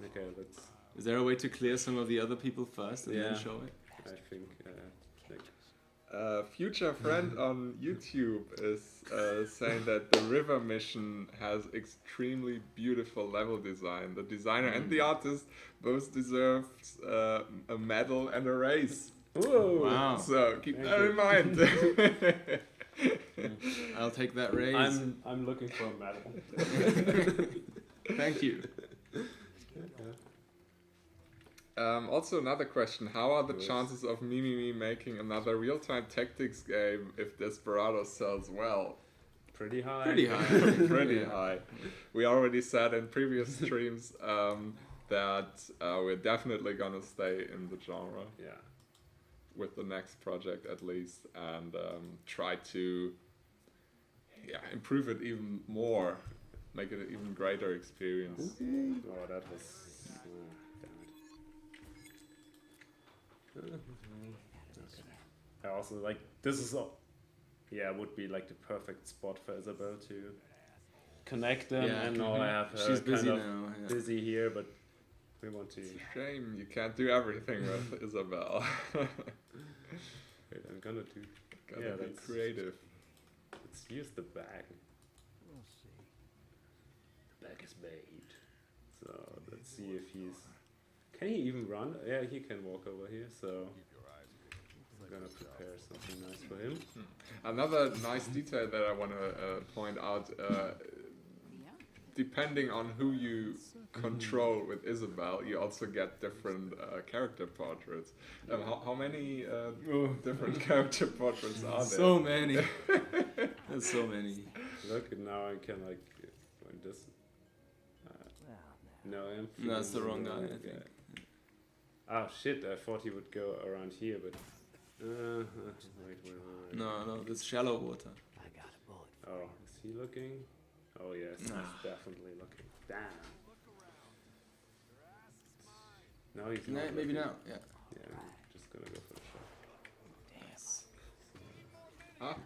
okay, that's. Is there a way to clear some of the other people first and then Yeah. show it? I think. Future friend on YouTube is saying that the river mission has extremely beautiful level design. The designer and the artist both deserve a medal and a raise. Whoa! Wow. So keep Thank that you. in mind. I'll take that raise. I'm looking for a medal. Thank you. Also another question, how are the Yes. chances of Mimimi making another real-time tactics game if Desperados sells well? Pretty high. Pretty high. Pretty high. We already said in previous streams that we're definitely gonna stay in the genre Yeah. with the next project at least, and try to improve it even more, make it an even greater experience. Oh, that was. Damn it. I also like this is would be like the perfect spot for Isabel to connect them, Yeah. and now I have her She's busy kind of now. Yeah. busy here, but we want to. It's a shame you can't do everything with Isabel. Wait, I'm gonna do. Gotta Yeah, be that's- creative. Let's use the bag. We'll see. The bag is made. So let's see if he's. Can he even run? Yeah, he can walk over here. So I'm gonna prepare something nice for him. Another nice detail that I want to point out, depending on who you control with Isabel, you also get different character portraits. How many different character portraits are there? So many. There's so many. Look, and now I can like this. No, I'm. No, that's the feeling wrong guy, I wrong think. guy. Oh shit! I thought he would go around here, but. Wait. No, there's shallow water. I got a bullet. Oh, is he looking? Oh yes, he's Nah. definitely looking. Damn. No, he's No, not. maybe looking. now. Yeah. Yeah, I'm just gonna go for the shot. Yes. Ah,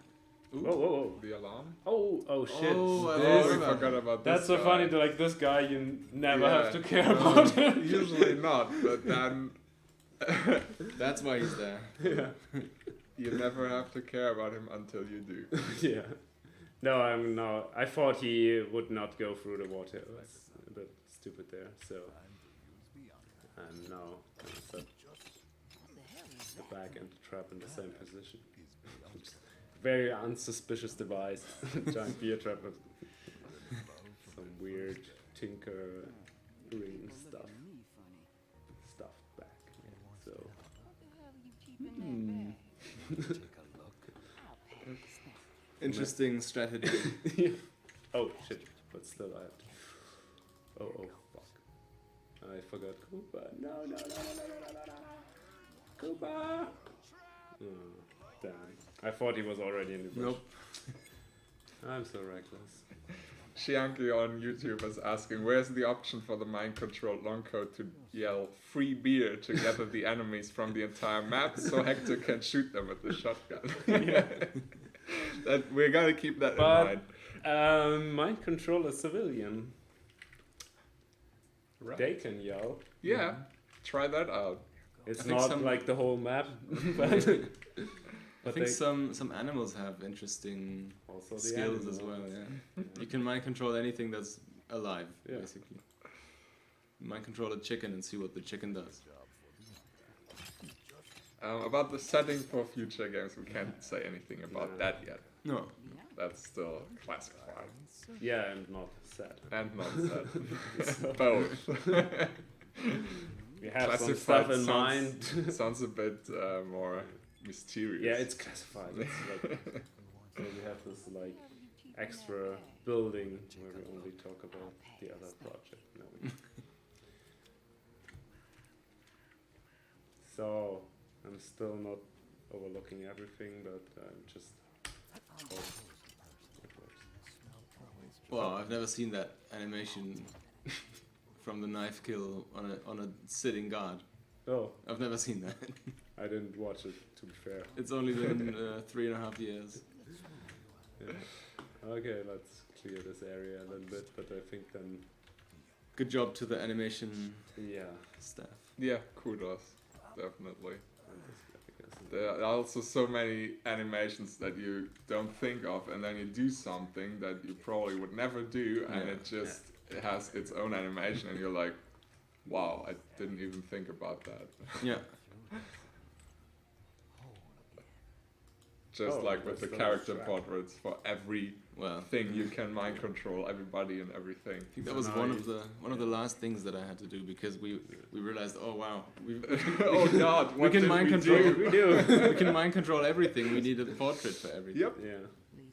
Whoa. the alarm. Oh shit! Oh, I Oh, This- we forgot about this. that's so guy. funny. To, like this guy, you never Yeah. have to care No, about him. Usually not, but then That's why he's there. Yeah. you never have to care about him until you do. Yeah. No, I thought he would not go through the water. It was a bit stupid there. So I'm now gonna set the bag and the trap in the same position. Very unsuspicious device. Giant beer trap with some weird tinker green stuff stuffed back. So What the hell are you keeping in that bag? Take a look. I'll pass that. Interesting strategy. oh shit! But still, I have to. Oh fuck! I forgot Koopa. No! Koopa! Oh, damn! I thought he was already in the bush. Nope. I'm so reckless. Shianki on YouTube is asking, where's the option for the mind-controlled longcoat to yell free beer to gather the enemies from the entire map so Hector can shoot them with the shotgun? That we're gonna keep that But- in mind. Mind control is civilian. Right. They can yell. Yeah, try that out. It's I think not some- like the whole map, but, I but think they some animals have interesting also the skills as animals. well. Yeah, you can mind control anything that's alive, Yeah. basically. Mind control a chicken and see what the chicken does. About the setting for future games, we can't say anything about No. that yet. No, That's still classified Yeah, and not sad. and not set. Both. We have some Classified stuff in sounds- mind. Sounds a bit more mysterious. Yeah, it's classified. It's like, so we have this like extra building where we only talk about the other project. No, so I'm still not overlooking everything, but I'm just hope it works. well, I've never seen that animation from the knife kill on a sitting guard. Oh, I've never seen that. I didn't watch it, to be fair. It's only been 3.5 years. Yeah. Okay, let's clear this area a little bit, but I think then, Good job to the animation yeah. staff. Yeah, kudos. Definitely. and this, I guess, There are also so many animations that you don't think of, and then you do something that you probably would never do, and Yeah. it just it has its own animation, and you're like, wow, I didn't even think about that. Yeah. Just Oh, like with the that's character right. portraits for every Well, thing you can mind control everybody and everything. I think that So was now one of the last things that I had to do because we realized, oh wow, Oh God, we what can did mind we control. do? We can mind control everything. We need a portrait for everything. Yep. Yeah,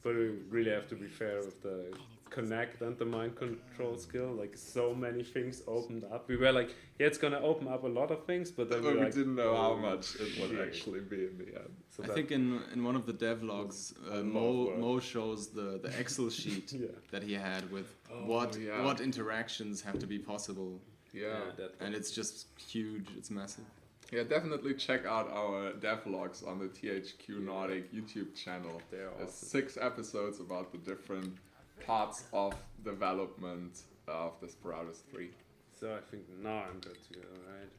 but we really have to be fair with the connect and the mind control skill. Like so many things opened up. We were like, yeah, it's gonna open up a lot of things, but then But we we like, didn't know how oh, much it would shit. actually be in the end. So I that- think in one of the devlogs, A lot of Mo work. shows the Excel sheet yeah, that he had with Oh, yeah. what interactions have to be possible, Yeah. that and it's just huge. It's massive. Yeah, definitely check out our devlogs on the THQ Nordic YouTube channel. they're There's awesome. 6 episodes about the different parts of development of Desperados 3. So I think now I'm good to go, right?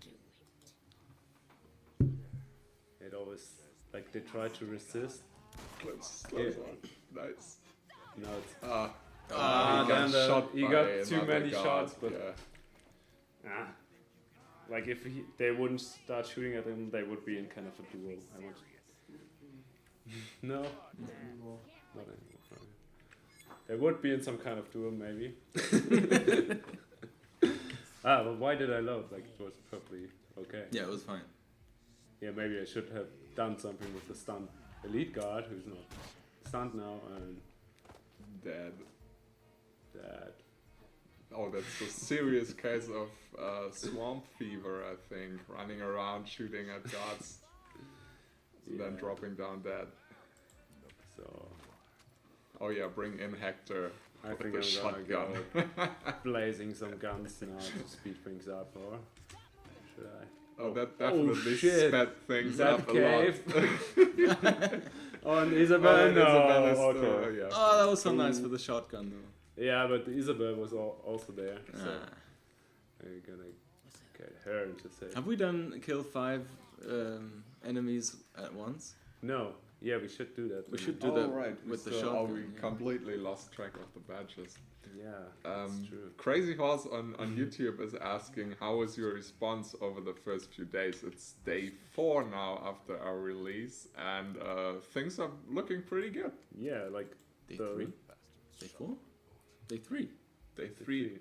It always like they try to resist. Close Yeah. one. Nice. Now it's Ah, Ah, he then got shot he by got too another many guard, shots, but yeah. like if they wouldn't start shooting at him, they would be in kind of a duel. I want. No, not anymore. They would be in some kind of duel, maybe. But why did I love? Like it was probably okay. Yeah, it was fine. Yeah, maybe I should have done something with the stunt elite guard, who's not stunned now, and Dead. that. Oh, that's a serious case of swamp fever, I think. Running around, shooting at guards, and then Yeah. dropping down dead. So Oh yeah, bring in Hector I with think the I'm gonna shotgun. go blazing some guns now to speed things up, or should I? Oh, that Oh, definitely shit. sped things That up cave. a lot. Oh, and Oh, Isabel, and no. Isabel is Okay. still, yeah. Oh, that was so nice with the shotgun though. Yeah, but Isabel was also there, so Ah. I'm gonna get her into save. Have we done kill 5 enemies at once? No, yeah, we should do that. We should do Oh, that right. with the Oh, shotgun. we yeah. completely lost track of the badges. Yeah, that's true. Crazy Horse on YouTube is asking, how was your response over the first few days? It's day 4 now after our release, and things are looking pretty good. Yeah, like Day the- 3? Day 4? Day 3? Day 3.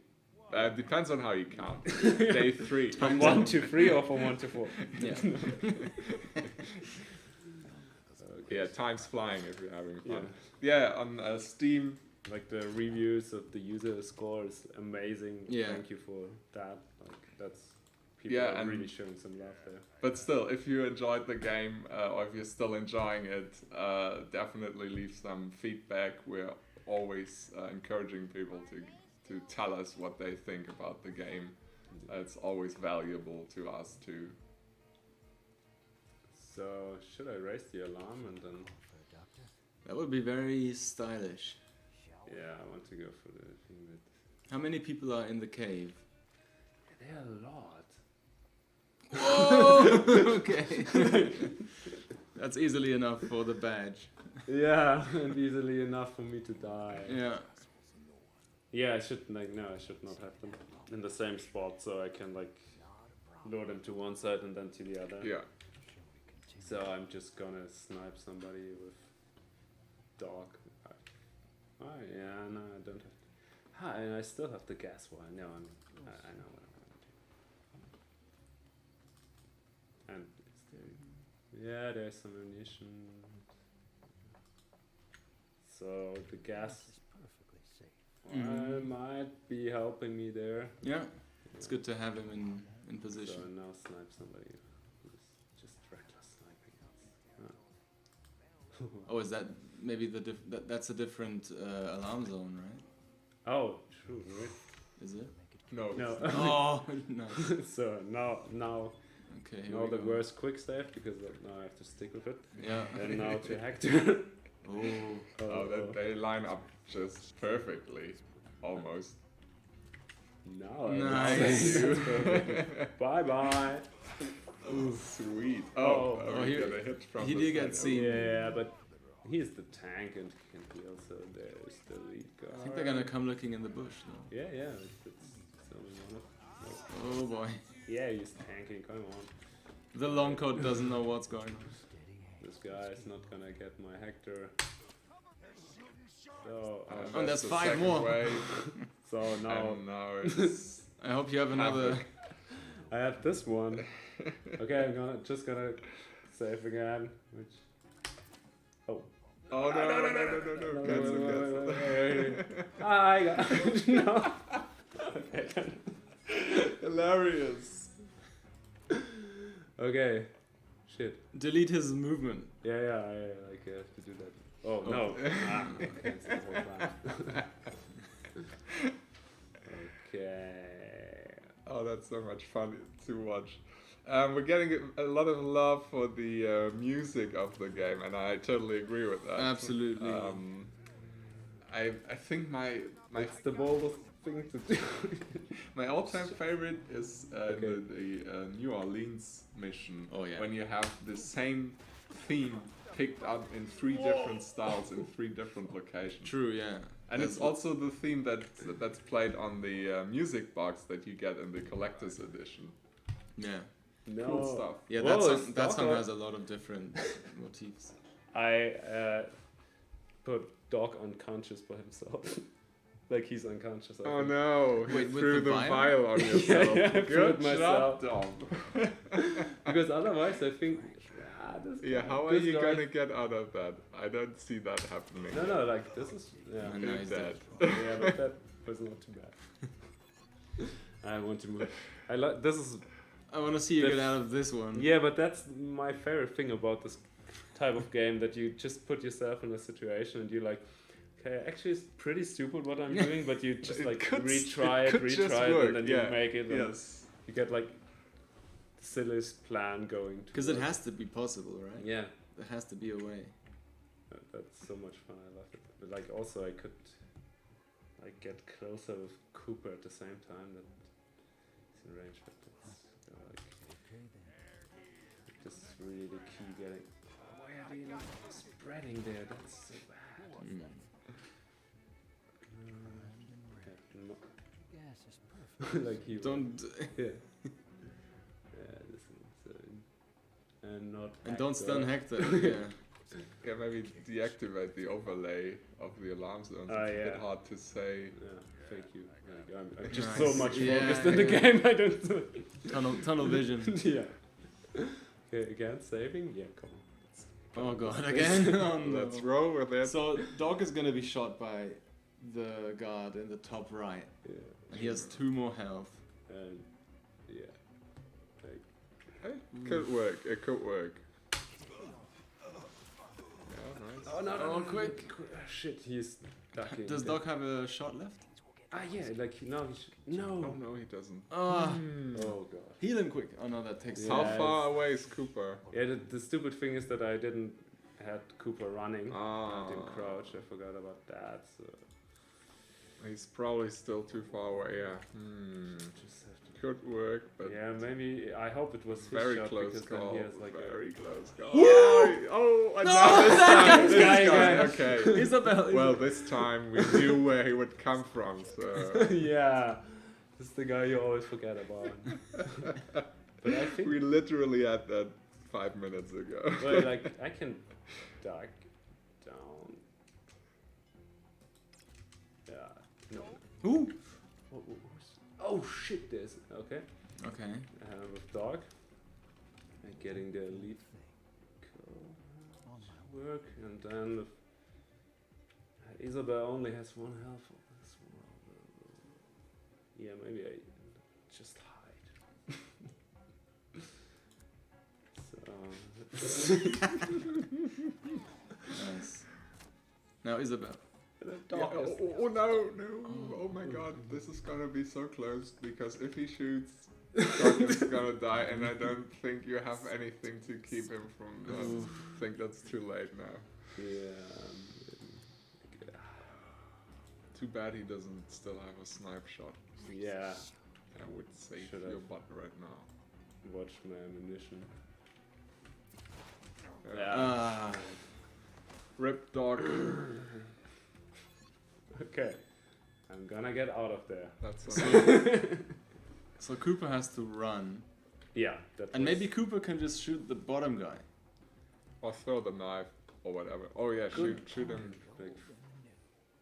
Depends on how you count. Day 3. from 1 to 3 or from 1 to 4. Yeah. Yeah, time's flying if you're having Yeah. fun. Yeah, on Steam, Like the reviews of the user score is amazing. Yeah. Thank you for that. Like that's people Yeah, are and- really showing some love there. but still, if you enjoyed the game or if you're still enjoying it, definitely leave some feedback. We're always encouraging people to tell us what they think about the game. It's always valuable to us too. So should I raise the alarm and then? That would be very stylish. Yeah, I want to go for the thing that. How many people are in the cave? There are a lot. Whoa! Okay. That's easily enough for the badge. Yeah, and easily enough for me to die. Yeah. Yeah, I should not have them in the same spot, so I can like lure them to one side and then to the other. Yeah. So I'm just gonna snipe somebody with dog. Oh yeah, no, I don't have. And I still have the gas wire. No, I know what I'm gonna do. And is there? Yeah, there's some ammunition. So the gas might be helping me there. Yeah. It's good to have him in So position. now snipe somebody who's just reckless sniping us. Oh, is that maybe that's a different alarm zone, right? Oh, true, right? Is it? No. No. Oh, nice. So now Okay, here now we the go. worst quick save because now I have to stick with it. Yeah. And now to Hector. Oh. They line up just perfectly, almost. Now Nice. Bye bye. Sweet. Oh, We he- get a hit from he the did get side. seen. Yeah, but he's the tank and he can heal, so there's the lead guard. I think they're gonna come looking in the bush though. Yeah, it's only one of. Oh boy. Yeah, he's tanking. Come on. The long coat doesn't know what's going on. This guy is not gonna get my Hector. So, And there's the 5 second more. wave, so now and now it's I hope you have another. I have this one. Okay, I'm just gonna save again. Which? Oh. oh no, cancel. I got no. Okay. Hilarious. Okay. Shit. Delete his movement. Yeah, I like have to do that. Oh no. Cancel the whole plan. Okay. Oh, that's so much fun to watch. We're getting a lot of love for the music of the game, and I totally agree with that. Absolutely. I think my It's the boldest thing to do. my all-time favorite is Okay. the New Orleans mission. Oh, yeah. When you have the same theme picked up in 3 different styles in 3 different locations. True, yeah. And it's also the theme that's played on the music box that you get in the collector's edition. Yeah. No. Cool stuff. Yeah, Whoa, that song Stalker. has a lot of different motifs. I put Dog unconscious by himself. Like he's unconscious. I Oh think. no! Wait, He with threw the the vial? vial on yourself. Yeah, I threw it Good myself. job, Dom. Because otherwise, I think. Yeah, how are this you guy- gonna get out of that? I don't see that happening. No, like this is. Yeah, And now he's dead. yeah, but that was not too bad. I want to move. I like this is. I want to see you The get out of this one. Yeah, but that's my favorite thing about this type of game, that you just put yourself in a situation and you're like, okay, actually it's pretty stupid what I'm doing, but you just It like could- retry it could just it, work, and then yeah. you make it. And Yes. you get like the silliest plan going. Because it has to be possible, right? Yeah, There has to be a way. that's so much fun. I love it. But like also I could like get closer with Cooper at the same time. That is in range, but it's like this is really the key. Getting why are they not spreading there? That's so bad. Mm. Gas is perfect. Like he Don't yeah. This is and not and don't Hector. stun Hector. Yeah. Yeah, maybe deactivate the overlay of the alarm zones. Ah, It's a bit yeah. hard to say. Yeah, thank you. Like, I'm just Nice. so much Yeah, focused in the yeah. game. I don't. Tunnel vision. Yeah. Okay, again saving. Yeah, come on. Oh god, again. Oh, no. Let's roll with it. So Dog is gonna be shot by the guard in the top right. Yeah. And he has 2 more health. And yeah. Like, It could work. It could work. Yeah, nice. oh no! Oh, quick. Shit, he's ducking. Does Dog have a shot left? Ah, yeah. Like now he should. Oh No. no, he doesn't. Ah, Oh god. heal him quick. Oh no, that takes. Yeah. How Yes. far away is Cooper? Yeah. The stupid thing is that I didn't had Cooper running. Ah. I didn't crouch. I forgot about that. So. He's probably still too far away. Yeah. Just have to. Could work, but Yeah, maybe. I hope it was his very shot close because call. then he has like Very close call. Yeah! Oh, and now this time. This This guy guy. again. Okay. Isabel. Well, this time we knew where he would come from, so yeah, this is the guy you always forget about. But I think we literally had that 5 minutes ago. well, like I can duck down. Yeah. No. Ooh. Oh shit! There's okay. Okay. With dog. And getting the elite kill work, and then Isabel only has 1 health of this one. Yeah, maybe I just hide. So Nice. Now Isabel. the Yeah, dog is oh no, no! Oh my god, this is gonna be so close because if he shoots, Doc is gonna die, and I don't think you have anything to keep him from. I think that's too late now. Too bad he doesn't still have a snipe shot. yeah. I would save Should your have. butt right now. Watch my ammunition. Ah. Rip dog. Okay, I'm gonna get out of there. That's So Cooper has to run. Yeah, that And was maybe Cooper can just shoot the bottom guy. or throw the knife or whatever. Oh yeah, shoot him. like,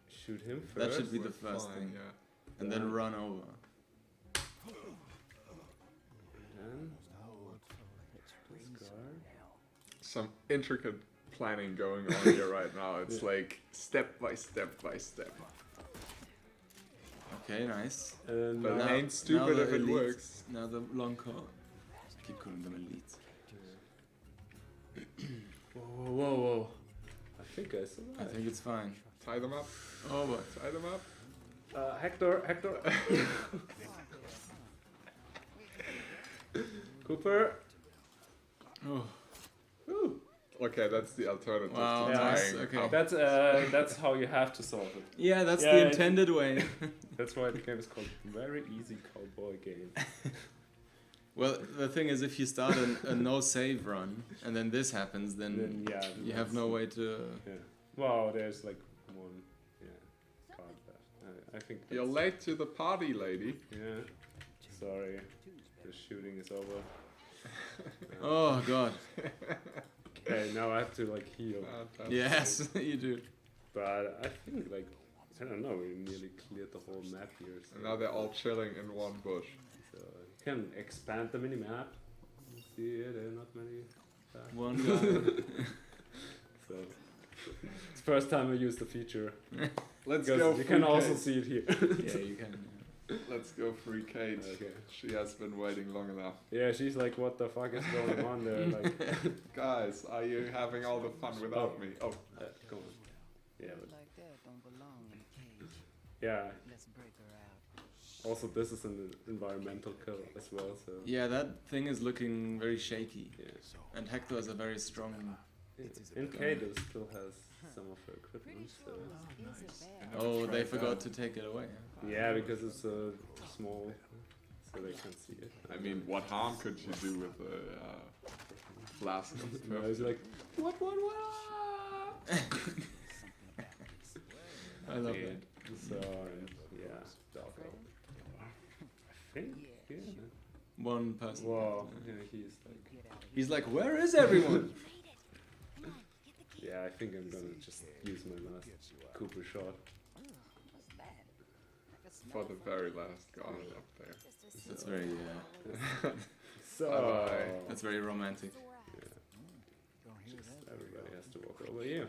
shoot him first. That should be the We're first fine, thing. Yeah. And then run over. And this guard. Some intricate planning going on here right now. It's like step by step by step. Okay, nice. And But now- it ain't stupid the if it elite- works. Now the long call. I keep calling them elites. Whoa, whoa, whoa! I think I I survived. think it's fine. Tie them up. Oh boy. Tie them up. Hector. Cooper. Oh. Woo. Okay, that's the alternative Wow, to nice, tying okay. up. That's how you have to solve it. Yeah, that's Yeah, the it's- intended way. That's why the game is called Very Easy Cowboy Game. Well, the thing is, if you start a no save run and then this happens, then yeah, you have no way to. Yeah. Well, there's like one. Yeah. Card left. I think. You're that's- late to the party, lady. Yeah. Sorry. The shooting is over. Oh god. Okay, now I have to like heal. Fantastic. Yes, you do. But I think like I don't know, we nearly cleared the whole map here. So, And now they're all chilling in one bush. so you can expand the mini map. See, there are not many. One guy. So it's the first time I used the feature. Let's Because go. you can free also Kate. see it here. Yeah, you can. Let's go free Kate. Okay. She has been waiting long enough. Yeah, she's like, what the fuck is going on there? Like, Guys, are you having all the fun without me? Oh, come on. Yeah, but Like that don't belong in a cage. yeah. Let's break her out. Also, this is an environmental kill as well. So Yeah, that thing is looking very shaky. yeah. And Hector is a very strong. And Kate still has some of her equipment. So Oh, they forgot to take it away. yeah, because it's small, so they can't see it. I mean, what harm could she do with a flask of No, it's perfume? like what? I love Yeah. that. So yeah, doggo. I think yeah. One person. Wow, yeah, he's like He's like, where is everyone? yeah. I think I'm gonna just use my last Cooper shot. For the very last guy up there. That's very, So Bye-bye. that's very romantic. everybody has to walk over here.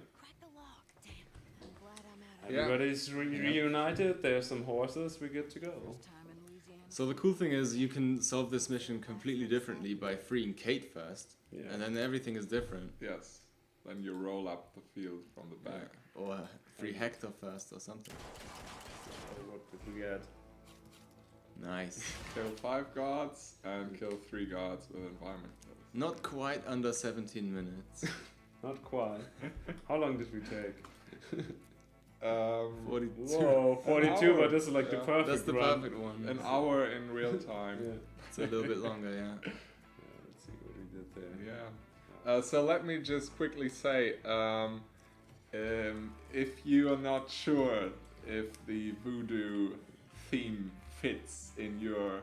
Yeah. Everybody's reunited. There's some horses. We're good to go. So the cool thing is you can solve this mission completely differently by freeing Kate first, Yeah. and then everything is different. Yes. Then you roll up the field from the back. Or free Hector first or something. So what did we get? Nice. Kill 5 guards and kill 3 guards with environment kills. Not quite under 17 minutes. Not quite. How long did we take? 42. Whoa, 42, hour. but this is like the Yeah. perfect That's the run. perfect one. An hour in real time. Yeah. It's a little bit longer, yeah. Yeah, let's see what we did there. Yeah. So let me just quickly say, if you are not sure if the voodoo theme fits in your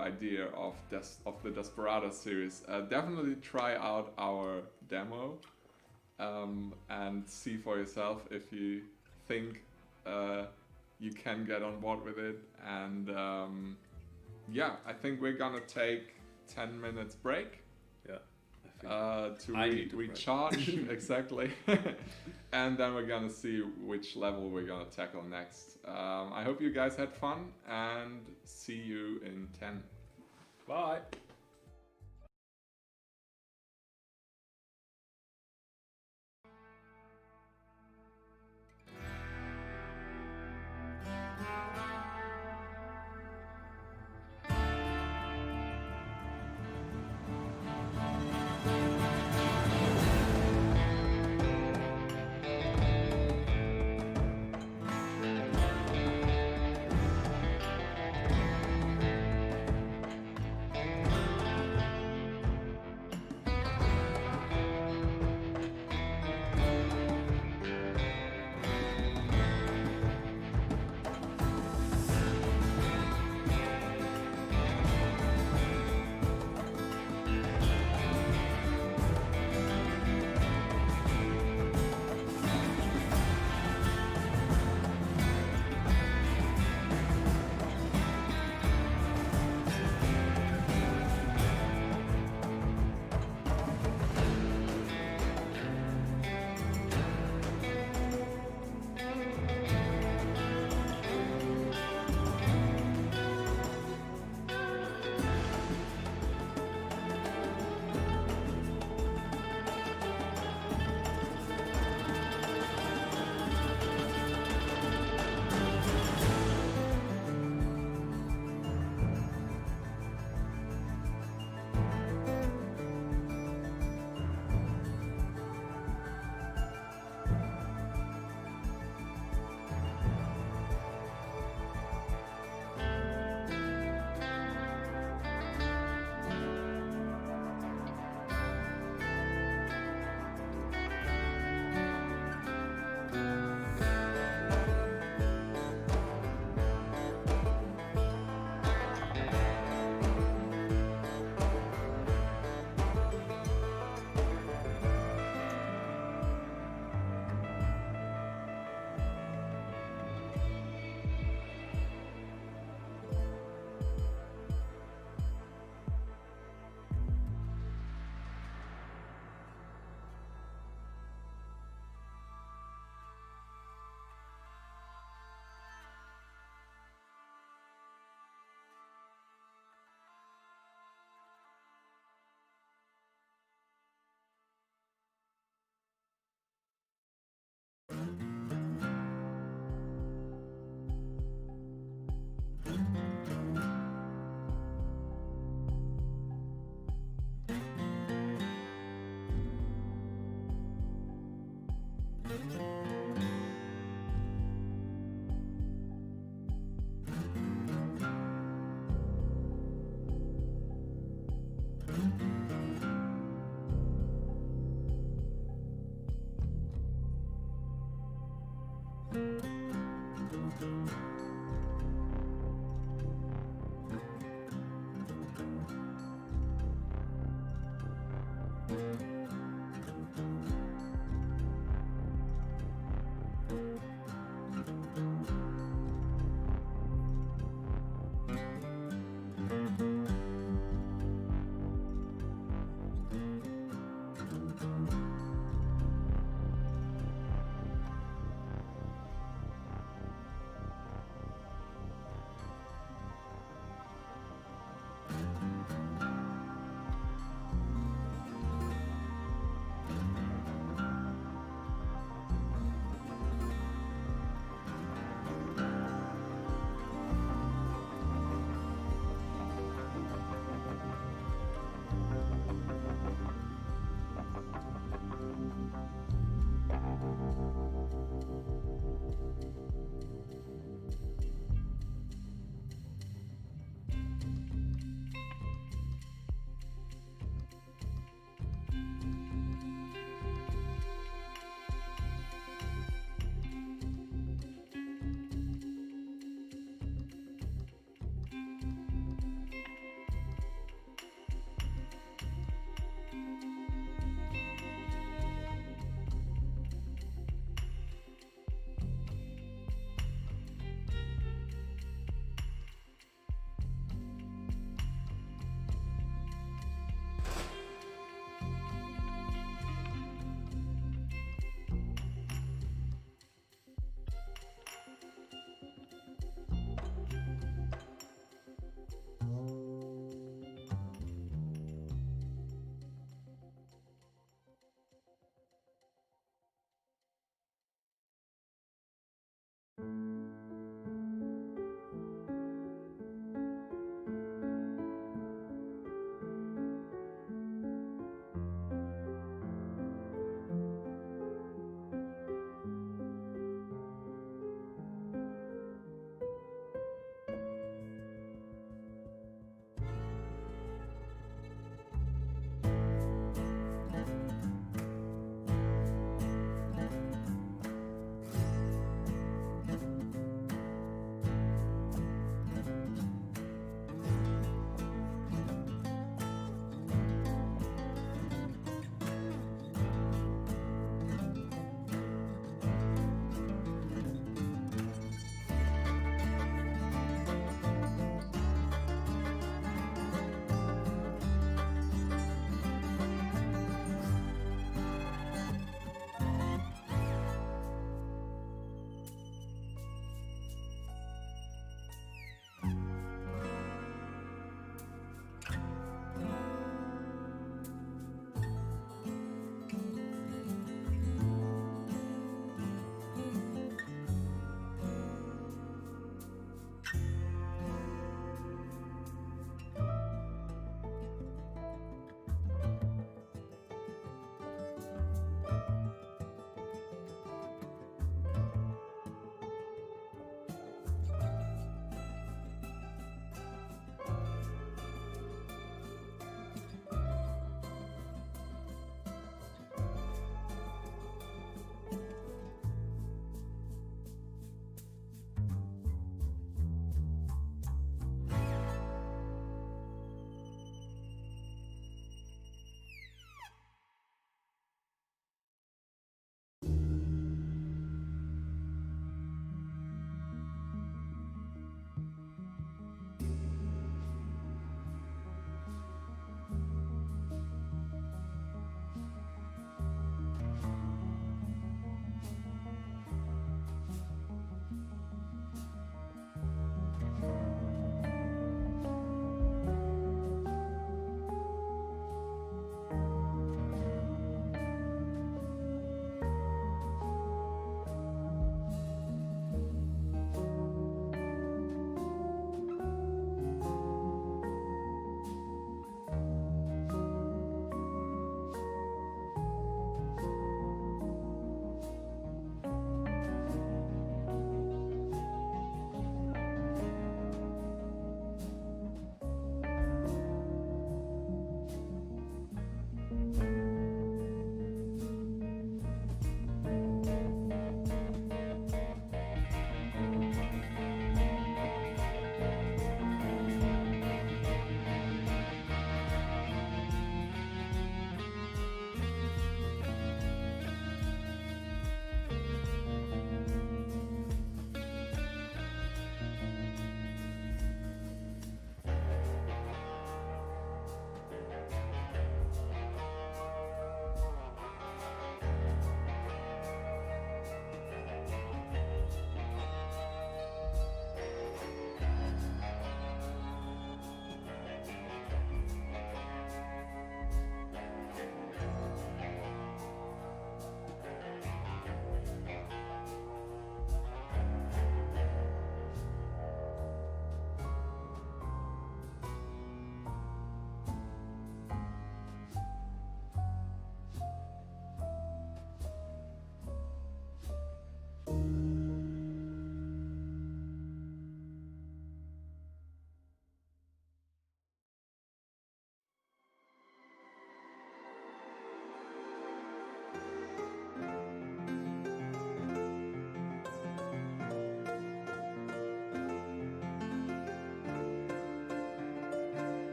idea of the Desperados series, definitely try out our demo and see for yourself if you think you can get on board with it. And yeah, I think we're gonna take 10 minutes break. Yeah. I think To I need to recharge. Exactly. And then we're gonna see which level we're gonna tackle next. I hope you guys had fun and see you in 10. Bye.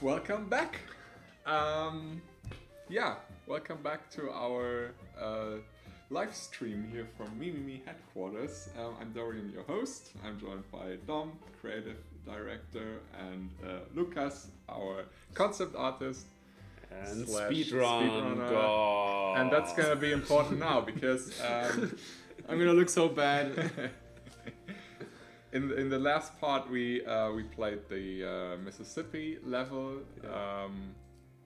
welcome back. Yeah, welcome back to our live stream here from Mimimi headquarters. I'm Dorian, your host. I'm joined by Dom, creative director, and Lucas, our concept artist. And Slash speedrun speedrunner. god. And that's gonna be important now because I'm gonna look so bad. in the last part we played the Mississippi level,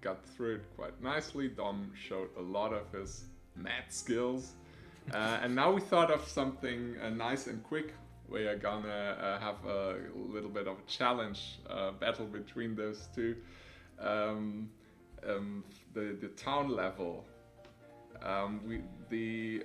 got through it quite nicely. Dom showed a lot of his mad skills, and now we thought of something nice and quick. We are gonna have a little bit of a challenge battle between those two. The town level. The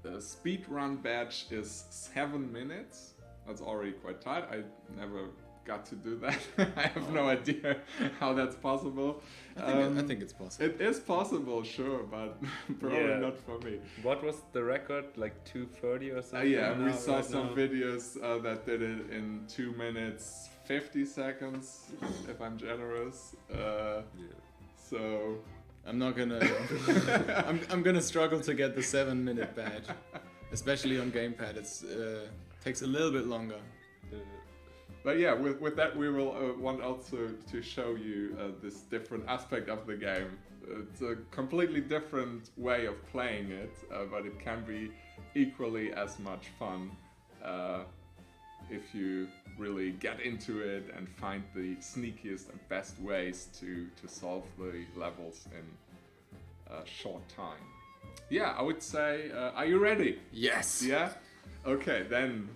speedrun badge is 7 minutes. That's already quite tight. I never got to do that. I have no idea how that's possible. I think it's possible. It is possible, sure, but probably Yeah. not for me. What was the record? Like 2:30 or something? Yeah, we now, saw right some now? videos that did it in 2 minutes 50 seconds, if I'm generous. So I'm not gonna. I'm gonna struggle to get the 7-minute badge, especially on gamepad. It's takes a little bit longer. But yeah, with that we will want also to show you this different aspect of the game. It's a completely different way of playing it, but it can be equally as much fun if you really get into it and find the sneakiest and best ways to solve the levels in a short time. Yeah, I would say, are you ready? Yes. Yeah? Okay, then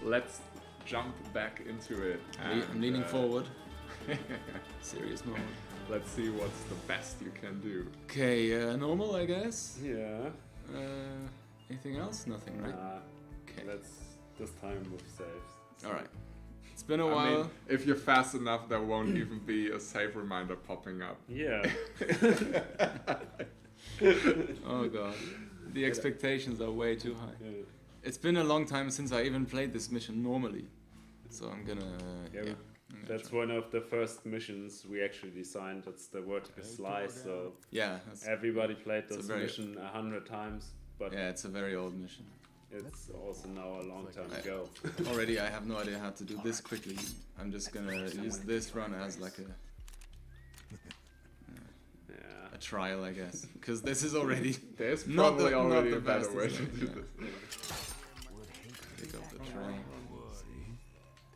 let's jump back into it. I'm leaning forward. Serious mode. Let's see what's the best you can do. Okay, normal, I guess. Yeah. Anything else? Nothing, right? Okay. Let's this time with saves. All right. It's been a I while. mean, if you're fast enough, there won't even be a save reminder popping up. Yeah. Oh god. The expectations are way too high. Yeah. It's been a long time since I even played this mission normally. So I'm gonna... Yeah, I'm gonna That's try. one of the first missions we actually designed. That's the vertical slice. So Yeah, that's, everybody played It's a this very- mission 100 times, but yeah, it's a very old mission. it's also now a long time ago. Already I have no idea how to do this quickly. I'm just gonna use this run as like Yeah. a trial, I guess. Because this is already... There's Not probably the- not already the a better way to fastest, do yeah. this. Pick up the train.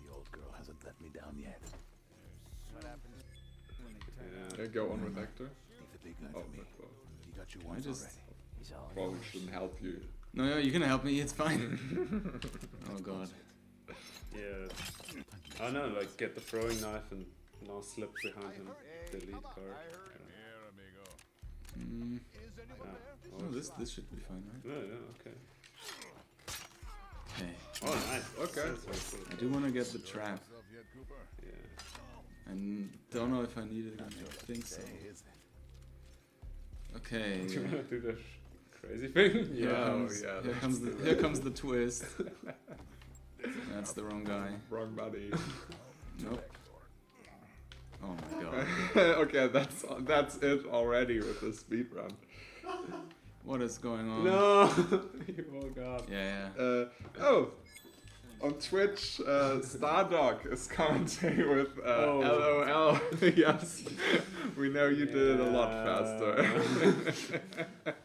The old girl hasn't let me down yet. What happens when they turn Yeah. Yeah, go on with Hector. Leave the big guy Oh, for me. that well, He got you I once just... already. He's all probably shouldn't help you. No, you can help me, it's fine. Oh god. Yeah. Oh no, like get the throwing knife and now slip behind him. Delete card. Mm, Yeah. oh, this should be fine, right? Yeah, yeah, okay. Okay. Oh, nice. Okay. That's very cool. I do want to get the trap. Yeah. I don't know if I need it. I think so. Okay. Do you wanna do the crazy thing? Here Yeah, comes, yeah, here comes the twist. That's the wrong guy. Wrong buddy. Nope. Oh my god. Okay, that's it already with the speedrun. What is going on? No! You woke up. Yeah, yeah. Oh, on Twitch, Stardog is commenting with Oh. LOL. Yes, we know you did it a lot faster.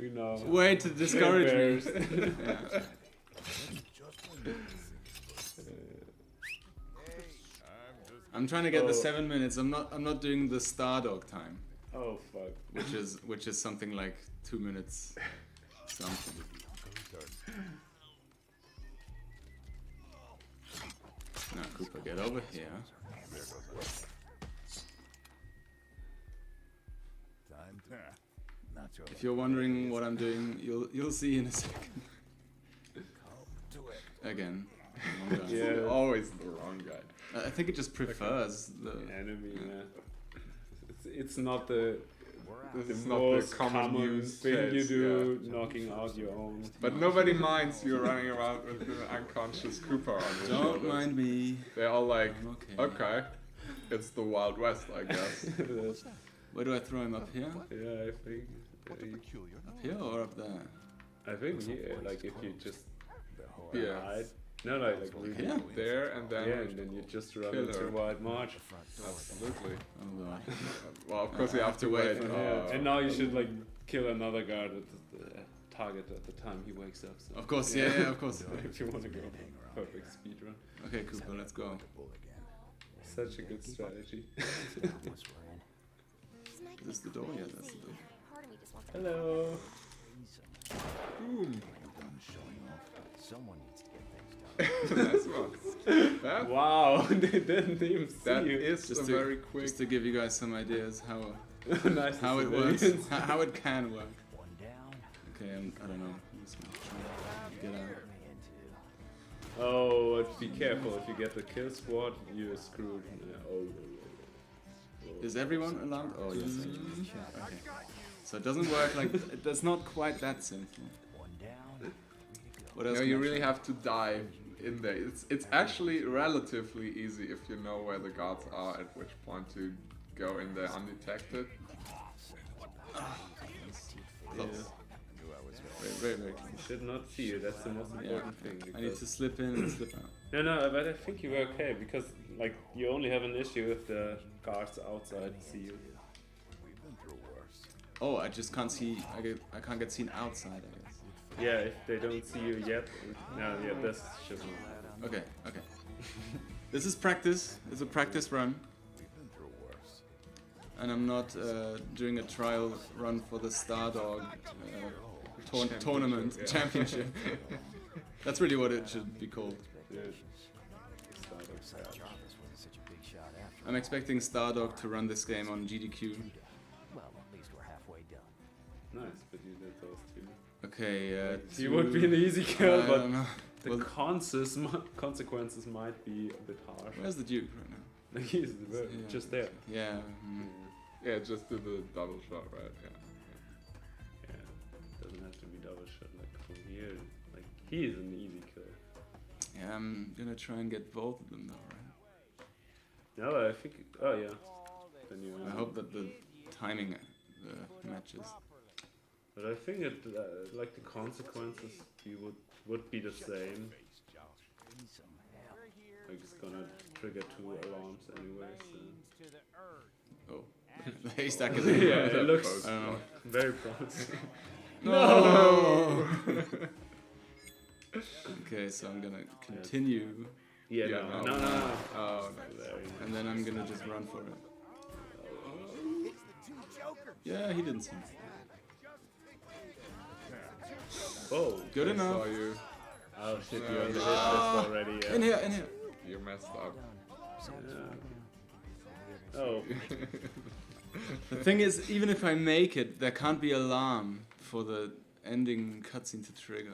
You know. Way to discourage me. Embarrassed. Yeah. I'm trying to get the Oh. 7 minutes. I'm not doing the Stardog time, Oh fuck. which is something like 2 minutes something. Now Cooper, get over here. Time to... Not your... If you're wondering what I'm doing, you'll see in a second. Do it. Again. Wrong guy. Yeah. Always the wrong guy. I think it just prefers the... Enemy, yeah. It's not the This is the not most the common use thing you case, do, knocking out your own. But nobody minds you running around with an unconscious Cooper on your Don't shoulders. mind me. They're all like, I'm okay. okay, It's the Wild West, I guess. Where do I throw him, up here? Yeah, I think. What a peculiar Up here or up there? I think yeah, like if you just Yeah. hide. No, like really Here? There and then. Yeah, and then you just run kill into her. Wild March. Absolutely. Oh god. Well, of course you have to wait. Yeah. And now you should like kill another guard at the target at the time he wakes up. So. Of course, yeah, of course. If you want to go for perfect speedrun. Okay, Cooper, let's go. Such a good strategy. Is this the door? Yeah, that's the door. Hello. Boom. showing off. Someone needs to get things done. Nice one. That, Wow, they didn't even see that you. is Just a to, very quick. just to give you guys some ideas how Nice to how see it that. works, how it can work. One down. Okay, I don't know. I'm just gonna try to get out. Oh, but be careful. If you get the kill squad, you're screwed. Oh. Is everyone alarmed? Oh yes. Okay. So it doesn't work like that's not quite that simple. One down. What else? No, can you I really try? have to dive in there. It's actually relatively easy if you know where the guards are, at which point to go in there undetected. Close. Very, very close. You should not see you. That's the most important thing. I need because- to slip in and slip out. No, but I think you were okay because like you only have an issue if the guards outside see you. We've been through worse. Oh, I just can't see. I can't get seen outside. I guess. Yeah, if they don't see you yet. No, yeah, this should not happen. Okay. Okay. This is practice. It's a practice run, We've been through worse. and I'm not doing a trial run for the Stardog tournament yeah. championship. That's really what it should be called. Yeah. That job wasn't such a big shot after. I'm expecting Stardog to run this game on GDQ. Well, at least we're halfway done. Nice, but you did those two. Okay. You would be an easy kill, I but don't know. the Well, consequences might be a bit harsh. where's the Duke right now? He's just there. Yeah. Yeah, just do the double shot, right? Yeah. Yeah, doesn't have to be double shot like from here. Like he is an easy kill. Yeah, I'm gonna try and get both of them though, right? No, I think. Oh yeah. Then you. I hope that the timing matches. But I think it like the consequences would be the same. Like it's gonna trigger 2 alarms anyway. So. Oh, the haystack is Yeah, it looks I don't know. very promising. No. Okay, so I'm gonna continue, Yeah, Yeah, no. Oh, nice. Very nice. and then I'm gonna just run for it. Yeah, he didn't see me. Oh, Good I enough. saw you. oh shit! No, You already did no. this already. Yeah. In here, in here. You messed up. Yeah. Oh, The thing is, even if I make it, there can't be alarm for the ending cutscene to trigger.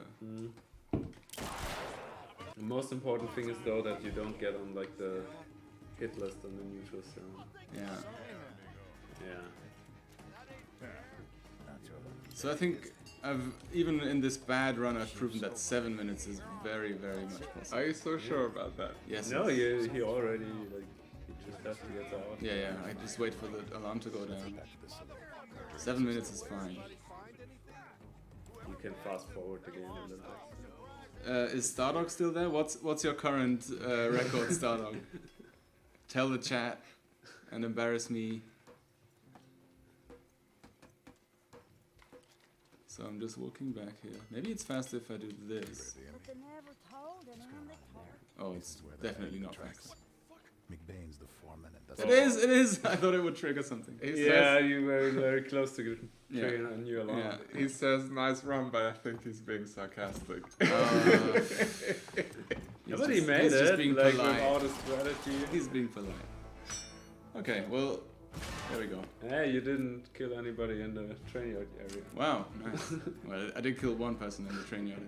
the most important thing is though that you don't get on like the hit list on the neutral zone. Yeah. Yeah. So I think even in this bad run, I've proven that 7 minutes is very, very much possible. Are you so sure about that? Yes. No, yes. he already like he just has to get out. Yeah. I just wait for the alarm to go down. 7 minutes is fine. You can fast forward the game a little bit. Is Stardog still there? What's your current record, Stardog? Tell the chat and embarrass me. So I'm just walking back here. Maybe it's faster if I do this. Oh, it's definitely not faster. McBain's the foreman, and that's It is! I thought it would trigger something. He Yeah, says, you were very close to get Yeah. triggering a new alarm. Yeah. he says nice run, but I think he's being sarcastic. Yeah, but he made he's it just being like polite. without a strategy. He's being polite. Okay, well, there we go. Hey, you didn't kill anybody in the train yard area. Wow, nice. Well, I did kill one person in the train yard.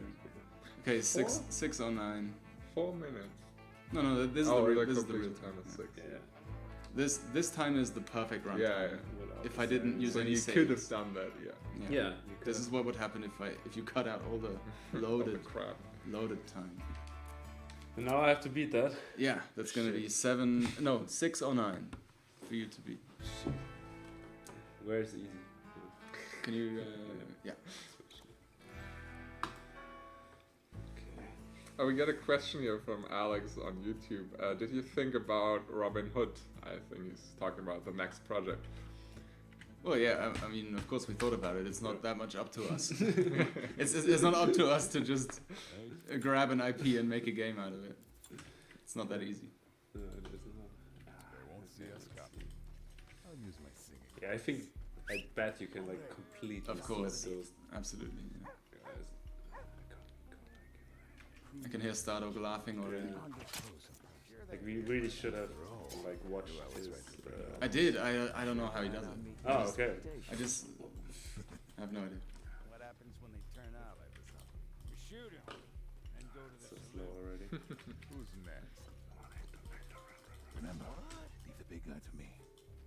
Okay, 6 or 9. 4 minutes. No, this is Oh, the the this is the completion real time is 6. Yeah. This time is the perfect run. Yeah, yeah. without If the I didn't same- use So any you saves. could have done that, yeah. Yeah, you could. This is what would happen if you cut out all the Oh, loaded crap. loaded time. And now I have to beat that. Yeah, that's gonna be 6 or 9 for you to beat. Where's easy? Can you? Yeah. We got a question here from Alex on YouTube. Did you think about Robin Hood? I think he's talking about the next project. Well, yeah. I mean, of course, we thought about it. It's not that much up to us. it's not up to us to just grab an IP and make a game out of it. It's not that easy. No, it is not. They won't see us coming. I'll use my singing. Yeah, I bet you can like completely Of course. slip those Absolutely. Yeah. guys. I can hear Stardog laughing already. Like we really should have like watched his. I did. I don't know how he does it. Oh, okay. I just have no idea. What happens when they turn out like this? You shoot him and go to So the slow already. Who's next? Remember, leave the big guy to me.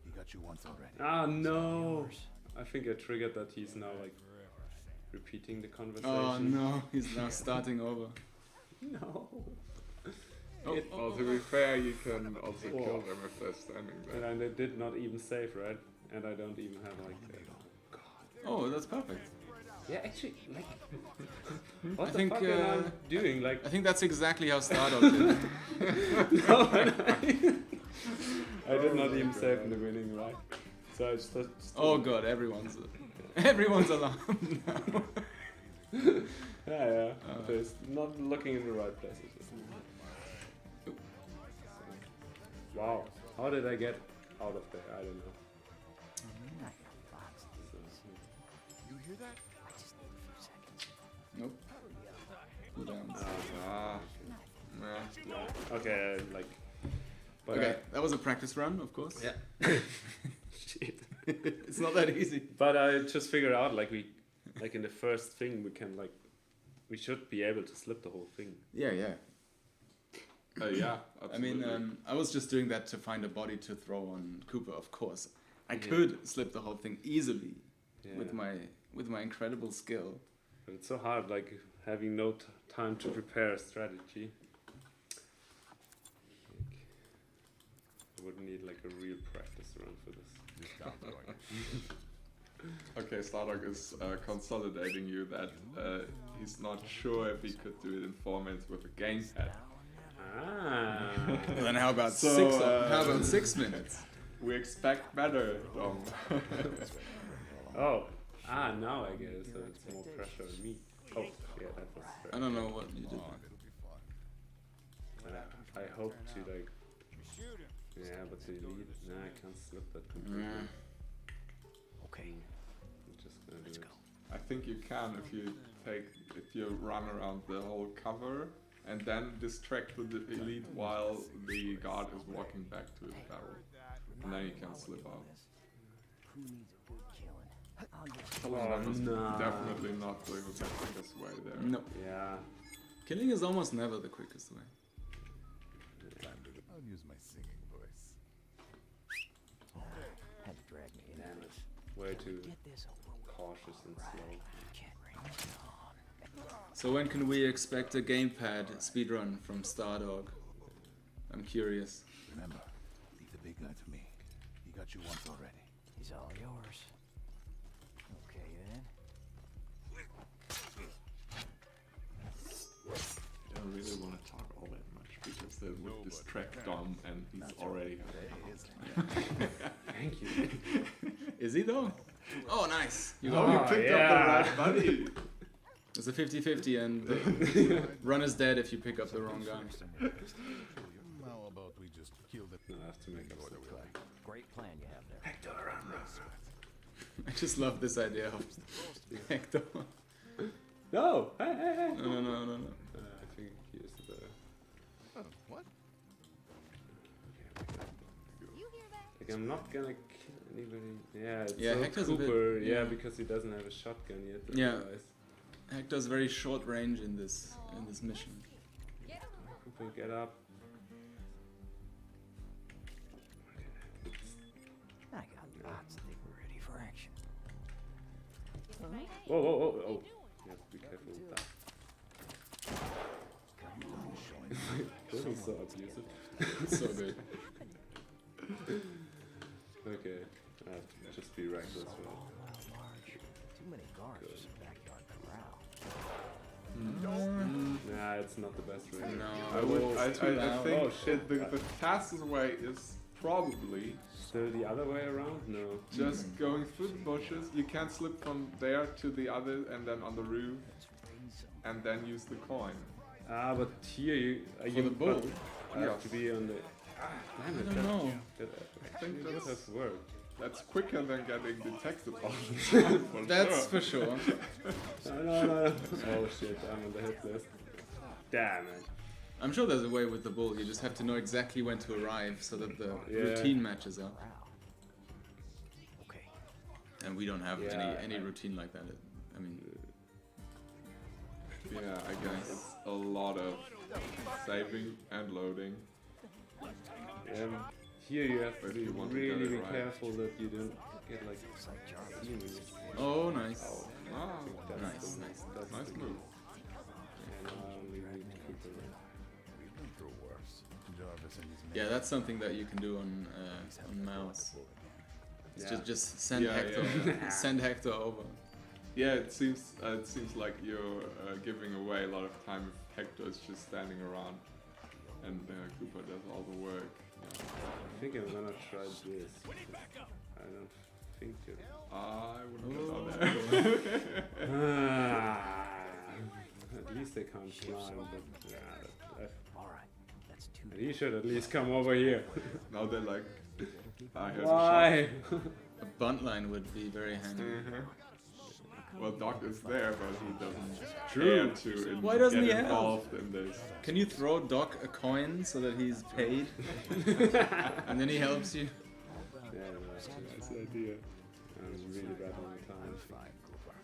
He got you once already. Ah no! I think I triggered that he's now like repeating the conversation. Oh no, he's now starting over. No. Well, to be fair, you can also kill them if they're standing there. And I did not even save, right? And I don't even have like. Oh, that's perfect. Yeah, actually, like. What I the think, fuck am I doing? Like. I think that's exactly how Stardog did it. No, I did not even save in the winning, right? So I just. Oh god, everyone's alarmed now. Yeah. Just not looking in the right places. Wow. How did I get out of there? I don't know. You hear that? Nope. Cooldowns. Yeah. Okay, like. But Okay, that was a practice run, of course. Yeah. Shit. It's not that easy. But I just figured out like in the first thing we should be able to slip the whole thing. Yeah. Yeah, I mean, absolutely. I was just doing that to find a body to throw on Cooper, of course. I could slip the whole thing easily with my incredible skill. But it's so hard, like having no time to prepare a strategy. I would need like a real practice run for this. Okay, Stardog is consolidating you that he's not sure if he could do it in 4 minutes with a gamepad. Ah. Well, then how about So, how about 6 minutes? We expect better, Dom. Oh. Now I get it, so it's more pressure on me. Oh, yeah, that was I don't know what you did. I hope to like. Shoot him. Yeah, but to lead. Nah, I can't slip that completely. Okay, I'm just gonna do it. I think you can if you run around the whole cover and then distract with the elite while the guard is walking back to his barrel. And then you can slip out. Who needs a good killing? Definitely not the quickest way there. No. Yeah. Killing is almost never the quickest way. I'll use my singing voice. Had to drag me in. Damn it. Way too Get this over with. cautious and slow. Can't bring it on. So when can we expect a gamepad speedrun from Stardog? I'm curious. Remember, leave the big guy to me. He got you once already. He's all yours. Okay then. I don't really want to talk all that much because that would distract Dom and he's already. Thank you. Is he though? Oh, nice. You Oh, got you it. picked up the right buddy. It's a 50-50 and the run is dead if you pick up the wrong guy. How about we just kill the No, I have to make up the play. Great plan you have there. Hector, run. I just love this idea of Hector. No! Hey! No. I think he is the. what? Like, I'm not gonna kill anybody. Yeah, it's Yeah, so Hector's a bit- Cooper. yeah. Because he doesn't have a shotgun yet. I Yeah. realize. Hector's very short range in this mission. Cooper, get up. I got lots of things ready for action. Whoa. You have to be careful with that. This is so abusive. So good. Okay, I have to just be reckless, right? Too many guards in the backyard corral. Nah, it's not the best way. No. I too loud. think Oh, shit. the fastest way is probably Still the other way around? No. just going through the bushes. You can slip from there to the other and then on the roof and then use the coin. Ah, but here you... For the bull? I have to be on the... Damn it, I don't know. I think that has worked. That's quicker than getting detected all the time. For That's sure. for sure. No. Oh shit, I'm on the hit list. Damn it. I'm sure there's a way with the bull. You just have to know exactly when to arrive so that the Yeah. routine matches up. Okay. And we don't have Yeah, any routine like that. I mean, Yeah, I guess it's a lot of saving and loading. Here you have to If be you want to really get it be right. careful that you don't get like scenery. oh, nice. Ah, Nice, nice. That's nice the move. key. And I only need to keep it right. We've been through worse. Jarvis and his men. Yeah, that's something that you can do on mouse. It's Yeah. just send Yeah, Hector, yeah. send Hector over. Yeah, it seems like you're giving away a lot of time if Hector is just standing around and Cooper does all the work. I think I'm gonna try this. I don't think it. I wouldn't go there. At least they can't climb, but yeah, All right. That's too. he should at least come over here. Now they're like, I heard Why? A bunt line would be very handy. a shot. Well, Doc is there, but he doesn't True. care to Why doesn't get he help? involved in this. Can you throw Doc a coin so that he's paid? And then he helps you? Yeah, no, that's a nice idea. I'm really bad on the time. Fine, Cooper.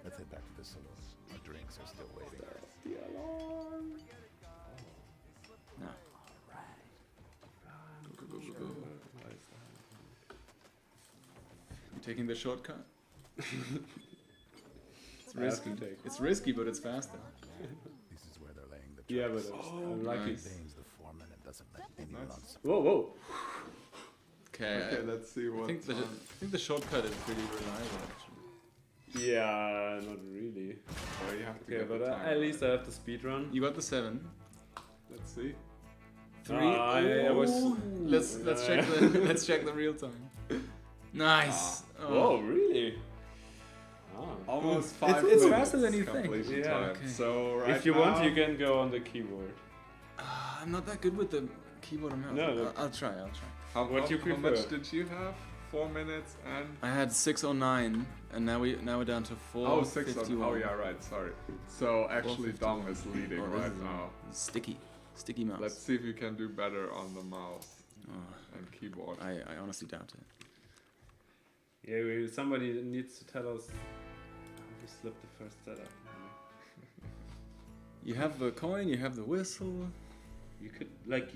Let's head back to the saloon. Our drinks are still waiting. The alarm. No. Go, go, go, go. You taking the shortcut? It's I have risky. to take. It's risky, but it's faster. This is where they're laying the Yeah, traps. but I'm lucky. nice. Bane's the foreman and doesn't let anyone Nice. else. Whoa, whoa. Okay, Okay, let's see I what. think the shortcut is pretty reliable actually. Yeah, not really. Oh, you have to Okay, get but the time at least I right. have the speed run. You got the 7. Let's see. 3. I was. Let's check the let's check the real time. Nice. Oh. Whoa, really? Ah. Almost It's- 5 it's minutes faster than you think. completion Yeah, time. okay. So right If you now, want, you can go on the keyboard. I'm not that good with the keyboard and mouse. No, no. I'll try. What you how much prefer? did you have? 4 minutes and. I had 609, and now we're down to 4. Oh, 6 on. Oh, yeah, right. Sorry. So actually, 4:51. Dom is leading Oh, this right is now. sticky mouse. Let's see if you can do better on the mouse Oh, and keyboard. I honestly doubt it. Yeah, somebody needs to tell us how we slipped the first setup. You have the coin, you have the whistle. You could, like,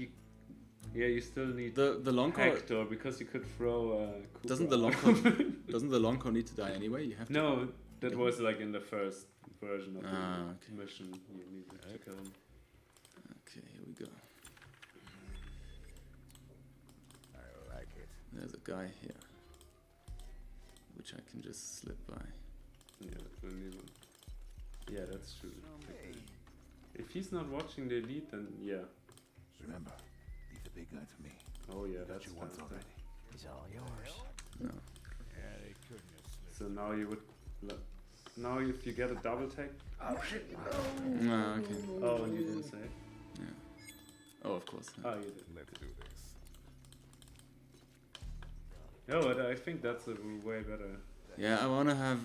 you still need The long cord Hector because you could throw Cooper doesn't the out. long cord doesn't the long cord need to die anyway? You have to. No, that was like in the first version of the Okay. mission. You needed to kill him. Okay, here we go. I like it. There's a guy here, which I can just slip by. Yeah, that's when you. Yeah, that's true. If he's not watching the elite, then yeah. Remember, leave the big guy to me. Oh yeah, Got that's you once faster. already. He's all yours. No. Yeah, they couldn't have slipped. So now you would. Now if you get a double tag. Oh shit! No, okay. Oh, and you didn't say. Oh, of course. Oh, you did. Let's do this. No, but I think that's a way better. Yeah, I wanna have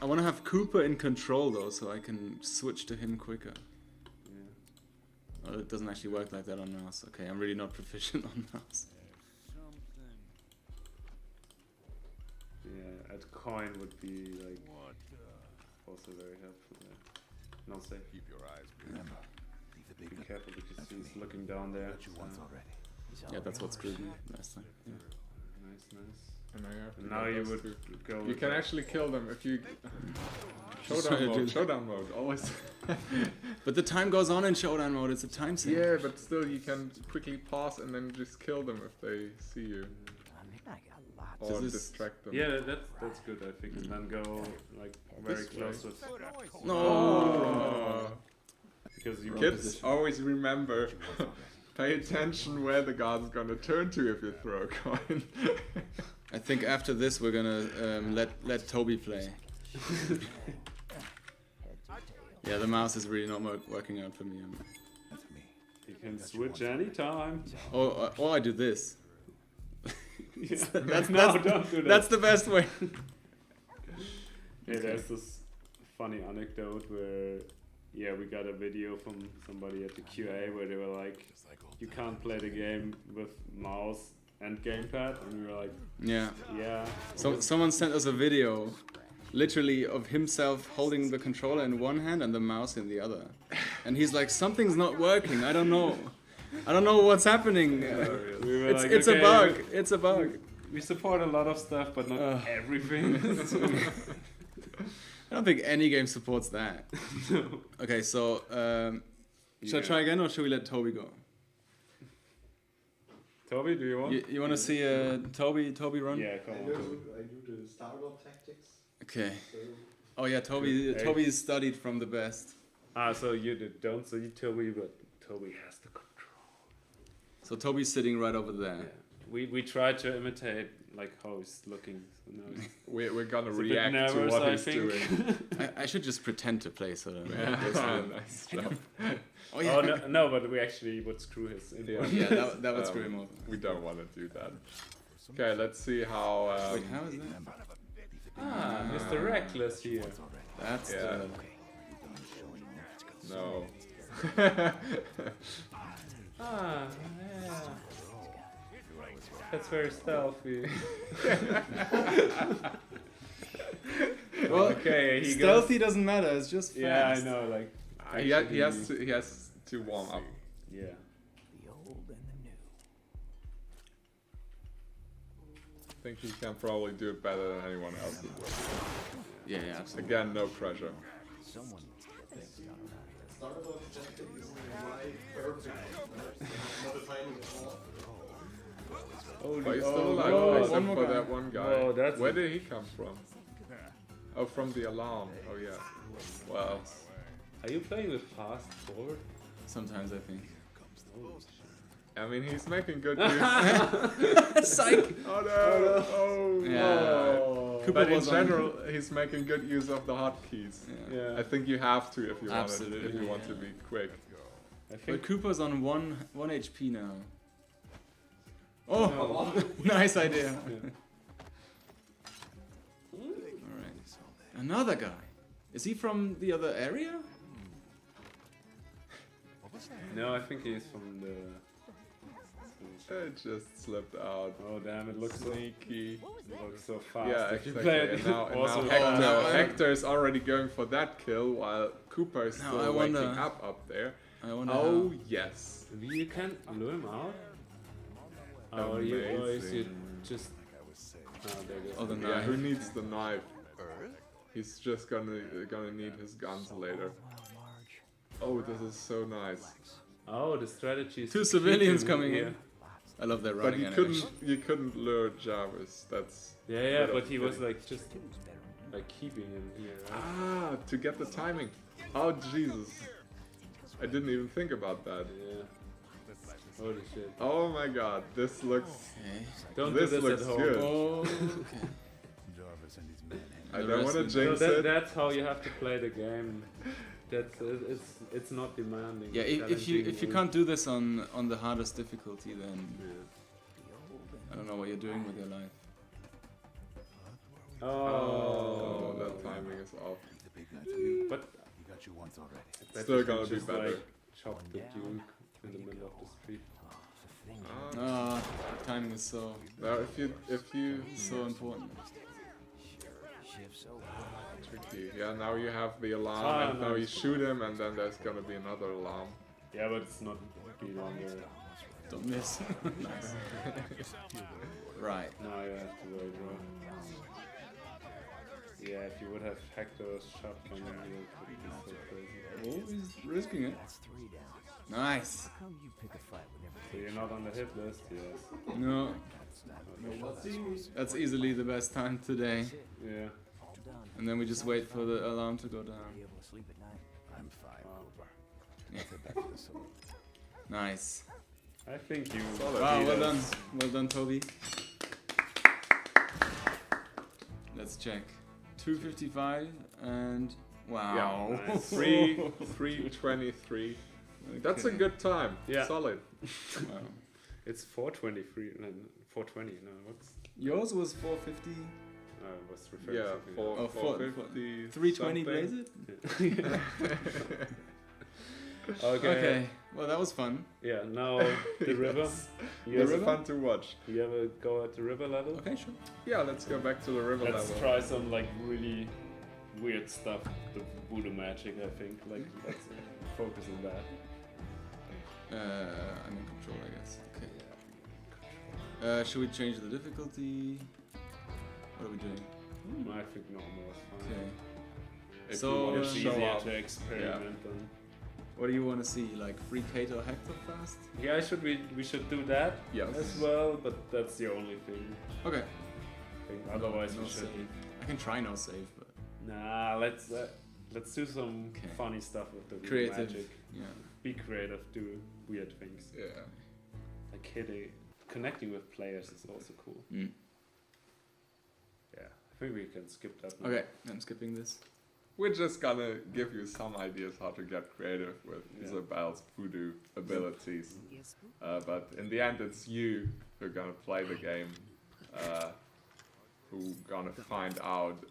I wanna have Cooper in control though, so I can switch to him quicker. Yeah. Well, it doesn't actually work like that on mouse. Okay, I'm really not proficient on mouse. Something. Yeah, at coin would be like What the? also very helpful. Yeah. No say. Keep your eyes peeled. Remember, leave the big Be guy. careful because That's he's me. looking down there. Got you once already. He's all Yeah, that's what yours. screwed me last time. Yeah. Nice, nice. And now you have to And now get you those would two. go. You with can that. actually kill them if you. Just try to do that. Showdown mode, always. But the time goes on in showdown mode. It's a time save. Yeah, but still you can quickly pause and then just kill them if they see you. Or Does this- distract them. Yeah, that's good, I think. And then go like very This close way. with No. Oh. because you Kids, position. always remember, pay attention where the guard's gonna turn to if you throw a coin. I think after this we're gonna let Toby play. Yeah, the mouse is really not working out for me. That's me. You can switch anytime. Or I do this. Don't do that. That's the best way. Yeah, there's this funny anecdote where, yeah, we got a video from somebody at the QA where they were like, you can't play the game with mouse and gamepad, and we were like, Yeah. yeah. So someone sent us a video, literally of himself holding the controller in one hand and the mouse in the other, and he's like, something's not working. I don't know. I don't know what's happening. We were It's like, it's okay, a bug. It's a bug. We support a lot of stuff, but not everything. I don't think any game supports that. Okay, so should I try again or should we let Toby go? Toby, do you want? You want to see Toby run? Yeah, come on. Toby. I do the startup tactics. Okay. So Oh yeah, Toby. Hey. Toby studied from the best. Ah, so you don't see Toby, but Toby has the control. So Toby's sitting right over there. Yeah. We tried to imitate like how he's looking. So now he's We're gonna He's a bit react to nervous, what I he's think. doing. I should just pretend to play so that. Nice job. Oh yeah. Oh no, but we actually would screw his input. Yeah, that would screw him over. We don't want to do that. Okay, let's see how. Wait, how is that? Ah, Mr. Reckless here. That's Yeah. the. No. Ah, yeah. That's very stealthy. Well, okay, he stealthy doesn't matter. It's just fast. Yeah, I know. Like He has to warm up. Yeah. the old and the new. I think he can probably do it better than anyone else would. Yeah, yeah, absolutely. Again, no pressure. Someone thinks not around here. Startup tactics why perfect. Not a timing at all. But he's still alive, whoa, except one more for guy. that one guy. Whoa, that's Where did he come from? Oh, from the alarm. Oh yeah. Well, Are you playing with fast forward? Sometimes I think. I mean, he's making good use. Psych. Oh no! Oh, Yeah. Cooper But in was on- general, he's making good use of the hotkeys. Yeah. Yeah. I think you have to if you want Absolutely, if you want yeah. to be quick. I But think Cooper's on one HP now. Oh, nice idea. Alright. Another guy. Is he from the other area? no, I think he's from the. It just slipped out. Oh damn! It looks Sneaky. it looks so fast. Yeah, if you exactly. play it And now also Hector, now- Hector is already going for that kill while Cooper is Now still I waking wonder- up there. I wonder Oh yes. You can lure him out. Or is it Amazing. just? Oh, there goes. Oh, the Yeah, knife. who needs the knife? He's just gonna need his guns later. Oh, this is so nice. Oh, the strategy is Two to civilians keep him coming here. in. I love that But running animation. you couldn't lure Jarvis. That's Yeah, yeah, bit but of he was kidding. like just like keeping him here. Right? Ah, to get the timing. Oh Jesus! I didn't even think about that. Yeah. Holy shit! Oh my God, this looks. Okay. Don't This do this looks at home. good. Oh, okay. Jarvis and his men. I The don't rest want to is- So jinx that, it. that's how you have to play the game. That's it's not demanding. Yeah, it's if you challenging. can't do this on the hardest difficulty, then Yeah. I don't know what you're doing with your life. Oh, Oh, that timing is off. The big guy to you. But He got you once already. that Still you can gonna be just, better. Like, chop the Duke in the middle of the street. Ah, Ah, timing is so now if you important. Shifts over. tricky. Yeah, now you have the alarm Ah, and now you nice. shoot him and then there's gonna be another alarm. Yeah, but it's not be longer. Don't miss. Nice. Right. Now you have to wait, right? Yeah, if you would have Hector's shotgun, it would be so crazy. Oh, he's risking it. That's 3 down. Nice. How come you pick a fight with everything? So you're not on the hit list, yes. No, Okay. that's easily the best time today. Yeah. All done. And then we just wait for the alarm to go down. Be able to sleep at night? I'm fine, Cooper. Yeah. Let's head back to the saloon. Nice. I think you. Wow, well beat done. us. Well done, Toby. Let's check. 255 and wow. Yeah, Nice. 3:23. That's a Okay. good time. Yeah. Solid. Wow. It's 4:23. No, 4:20. No, what's? Yours was 450. I was referring Yeah, to something for Oh, 450. 320 blaze something. it? else. Okay. Okay. Well, that was fun. Yeah. Now the river. Yes. You It's ever, fun to watch. you ever go at the river level? Okay, sure. Yeah, let's go back to the river Let's level. try some like really weird stuff. The voodoo magic, I think. Like let's focus on that. I'm in control, I guess. Okay. Should we change the difficulty? What are we doing? I think normal is fine. Okay. If So, you want It's to easier show up. to experiment than. What do you want to see? Like free Kate or Hector fast? Yeah, we should do that Yes. as well, but that's the only thing. Okay. I think. Otherwise, no we should. save. I can try no save, but Nah, let's do some Okay. funny stuff with the voodoo creative. magic. Yeah. Be creative, do weird things. Yeah. Like hitting, connecting with players is also cool. Mm. Yeah, I think we can skip that. now. Okay, I'm skipping this. We're just gonna give you some ideas how to get creative with Yeah. Isabel's voodoo abilities. Yes, boo. But in the end, it's you who're gonna play the game, who gonna find out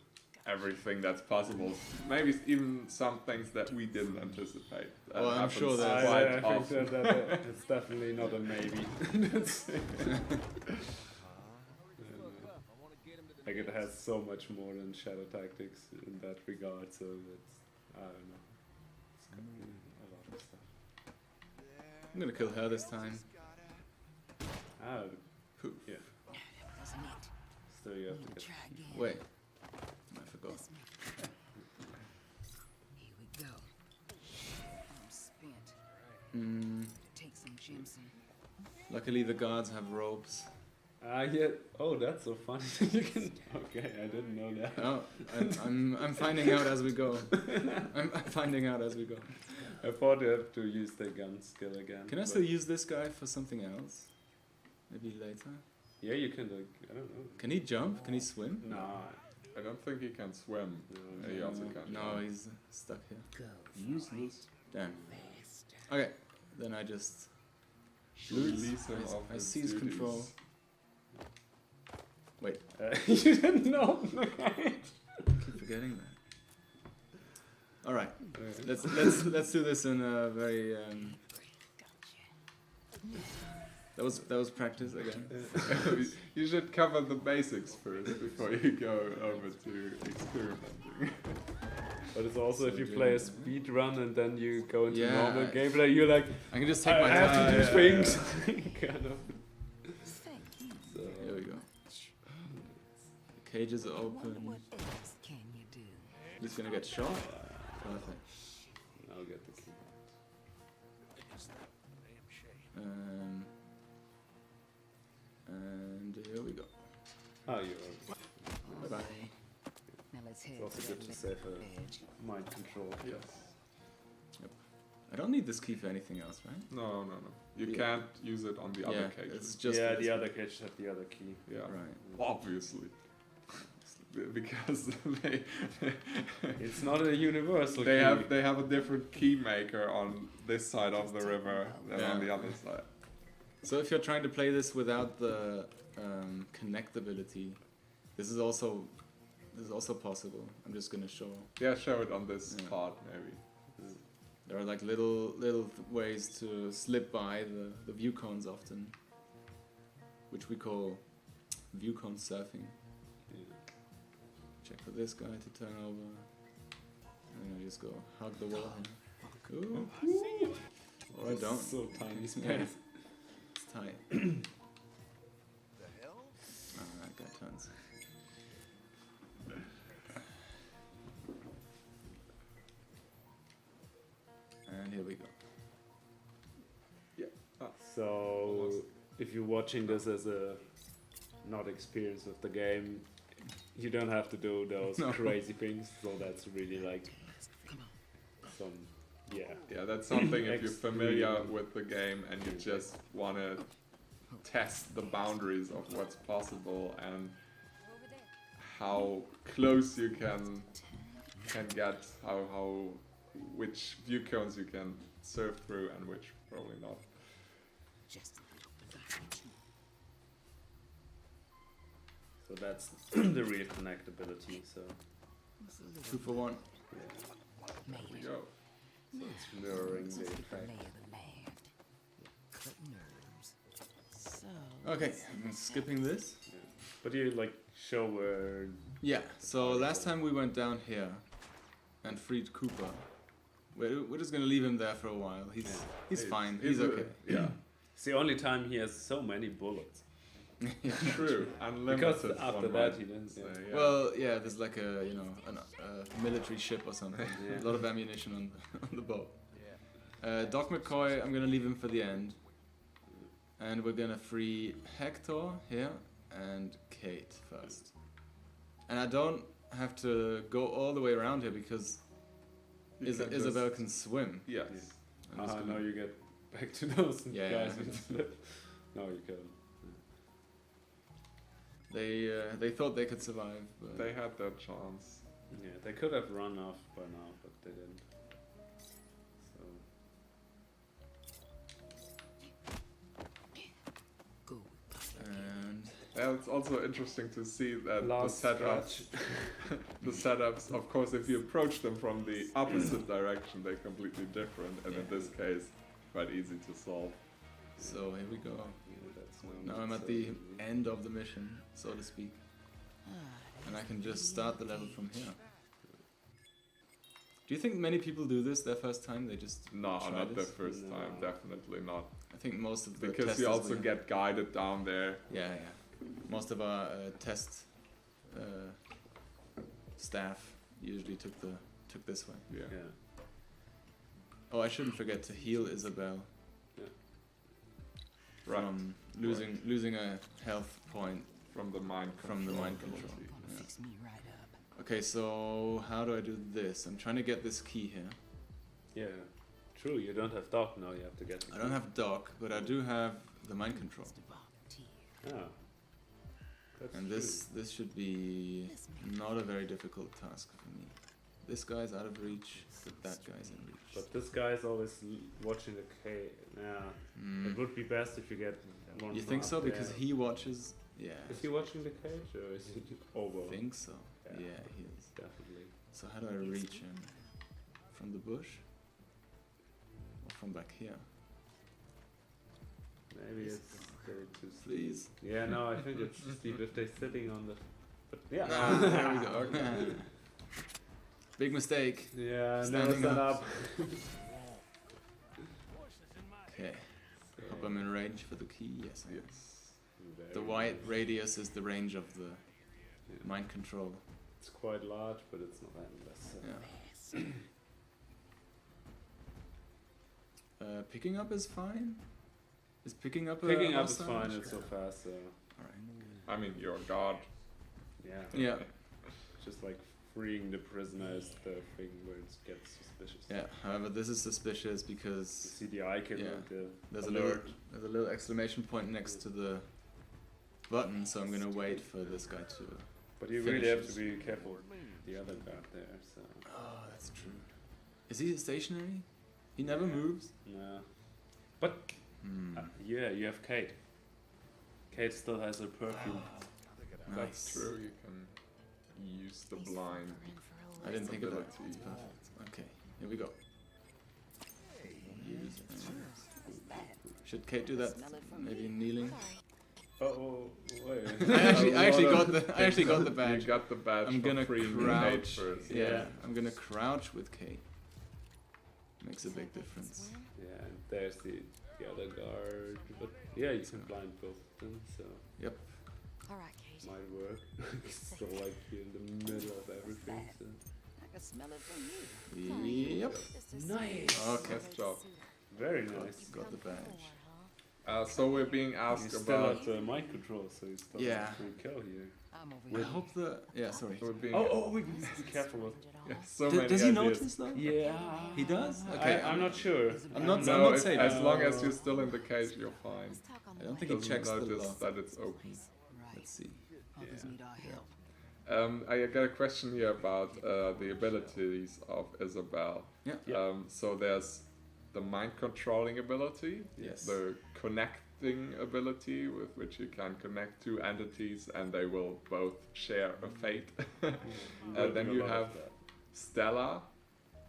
everything that's possible. Maybe even some things that we didn't anticipate. That Well, I'm happens sure there's- quite I think often. that it's definitely not a maybe. Like it has so much more than shadow tactics in that regard, so it's I don't know. It's got a lot of stuff. I'm gonna kill her this time. Ah, Poof. yeah. Wasn't it? Still you have to We'll get. try again. Wait. I forgot. This way. Here we go. I'm spent. Mm, Take some ginseng. luckily the guards have ropes. Yeah. Oh, that's so funny. You can. Okay, I didn't know that. Oh, I'm finding out as we go. I'm finding out as we go. I thought you have to use the gun skill again. Can I but- still use this guy for something else? Maybe later. Yeah, you can. Like, I don't know. Can he jump? Can he swim? Nah. I don't think he can swim. No, He also can't. No, he's stuck here. Go. Useless. Damn. Faster. Okay, then I just Release him of I his seize duties. control. Wait, You didn't know. keep forgetting that. All right, let's do this in a very. Gotcha. That was practice again. You should cover the basics first before you go over to experimenting. But it's also So if you doing play a that. speed run and then you go into Yeah, normal I- gameplay, you're like, I can just take I my have time. to do things. kind of. Thank you. So, Here we go. The cage is Wonder open. what else can you do? He's gonna get shot. Perfect. I'll get the key. And here we go. Oh, you're. Bye bye. Now let's head It's also to good that to save little a edge. mind control. Yes. I don't need this key for anything else, right? No. You Yeah. can't use it on the Yeah, other cages. it's just yeah, for this the one. other cage had the other key. Yeah. Right. Obviously. Because It's not a universal they key. have a different key maker on this side of the river than on Yeah. the other side. So if you're trying to play this without the connectability, this is also possible. I'm just gonna show. Yeah, show it on this Yeah. part maybe. There are like little ways to slip by the view cones often, which we call view cone surfing. Yeah. Check for this guy to turn over, and then I just go hug the wall. Ooh. Or I don't. So tiny Yeah. space. It's tight. The hell? That guy turns. So Almost. if you're watching this as a not experience with the game, you don't have to do those No. crazy things. So that's really like some Yeah, that's something if you're familiar Extreme. with the game and you just want to test the boundaries of what's possible and how close you can get, how which view cones you can surf through and which probably not. Just So that's the real connectability. So 2 for 1. There we go. so it's mirroring the lay effect. of the land. Cut nerves. So Okay, I'm skipping this. But you like show where Yeah, so last time we went down here and freed Cooper. We're just gonna leave him there for a while. He's fine. He's okay. Yeah, it's the only time he has so many bullets. true. Unlimited. Because after one that might he didn't. say, Yeah. yeah. Well, yeah, there's like a a military ship or something. Yeah. A lot of ammunition on the boat. Doc McCoy, I'm gonna leave him for the end, and we're gonna free Hector here and Kate first. And I don't have to go all the way around here because You can Isabel just- can swim. Yes. I'm just gonna- Now you get back to those Yeah. guys with flip. No, you can. They thought they could survive, but They had their chance. Yeah, they could have run off by now, but they didn't. So go. and Yeah, it's also interesting to see that Last the setups, the setups, of course, if you approach them from the opposite direction, they're completely different, and in this case, quite easy to solve. so here we go. yeah, that's Now I'm at the end of the mission, so to speak, and I can just start the level from here. Do you think many people do this their first time? They just No, try not the this? first No. time, definitely not. I think most of the Because testers you also will- get guided down there. Yeah. Most of our test staff usually took this way. Yeah. Yeah. Oh, I shouldn't forget to heal Isabel Right. from losing a health point. From the mind control. From the mind control. ability. Gonna fix me right up. Okay, so how do I do this? I'm trying to get this key here. Yeah. True, you don't have dog now, you have to get I don't have dock, but I do have the mind control. Just a volunteer. Yeah. That's And this should be not a very difficult task for me. This guy's out of reach, but that guy's in reach. But this guy is always watching the K. Yeah. It would be best if you get one. You think from so? up Because there. he watches. Yeah. Is he watching the cage or is he over? I think so. Yeah. Yeah, he is. Definitely. So how do I reach him? From the bush? Or from back here? Maybe it's very too steep. Please. Yeah, no, I think it's steep if they're sitting on the. But yeah. Ah, there we go. Big mistake. Yeah, never Standing stand up. up. Okay. Hope I'm in range for the key. Yes, I am. Yes. The white radius is the range of the mind control. It's quite large, but it's not endless. So. Yeah. Picking up is fine. Is picking up a Picking up is hostile? fine, it's so fast, so. Alright. I mean, you're a god. Yeah. Yeah. Just like freeing the prisoner is the thing where it gets suspicious. Yeah. However, this is suspicious You because see the icon Yeah. with the there's alert. a little exclamation point next to the button, so I'm gonna wait for this guy to. But you really have to finishes. be careful with the other guard there, so. Oh, that's true. Is he stationary? He never moves. Yeah. But yeah, you have Kate. Kate still has her perfume. Nice. True, you can use the blind. I didn't think of that. ability. It's perfect. Okay, here we go. Use should Kate do that? Maybe kneeling. Oh, wait. I actually got the You badge. got the badge. I'm for gonna freeing the crouch. maid first. Yeah, I'm gonna crouch with Kate. Makes a big difference. Yeah, and there's the other guard. But yeah, you can blind both of them, so Yep. Alright, Kate. might work. Still like you're in the middle of everything, so. I can smell it from you. Yep. Nice! Okay. Nice job. Very nice. Got the badge. So we're being You asked still about. have the mind control, so you still Yeah. have free kill here. I'm over I here. hope the... Yeah, sorry. We're being. We need to be careful with. Yeah, so many Does he ideas. notice though? Yeah. He does? Okay, I'm not sure. I'm not No, if, saying as that. long as you're still in the cage, you're fine. Let's talk on I the don't way. think he Doesn't checks the notice lock. that it's open. Right. Let's see. Others Yeah. need our help. I got a question here about the abilities of Isabel. Yeah. Yeah. So there's the mind controlling ability, Yes. the connecting ability with which you can connect two entities and they will both share a fate. Then you have Stella,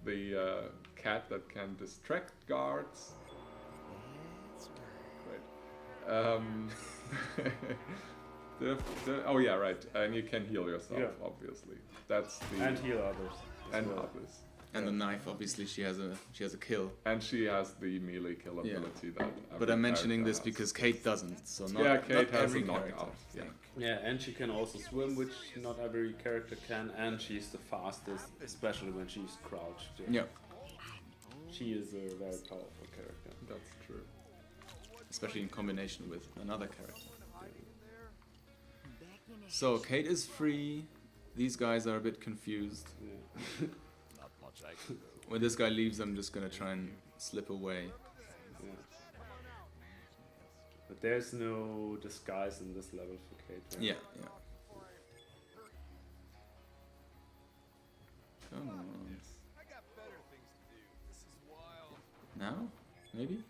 the cat that can distract guards. That's right. Right. Oh yeah, right. And you can heal yourself, Yeah. obviously. That's the And heal others. as and well. others. And the knife, obviously, she has a kill. And she has the melee kill Yeah. ability that. But every I'm mentioning character this has. because Kate doesn't. So not, Yeah, Kate not has every a character. knockout, I yeah. think. Yeah, and she can also swim, which not every character can, and she's the fastest, especially when she's crouched. Yeah, She is a very powerful character. That's true. especially in combination with another character. Back in it. So Kate is free. These guys are a bit confused. Yeah. When this guy leaves, I'm just gonna try and slip away. Yeah. But there's no disguise in this level for Kate. Right? Yeah, yeah. Come on. Now? Maybe?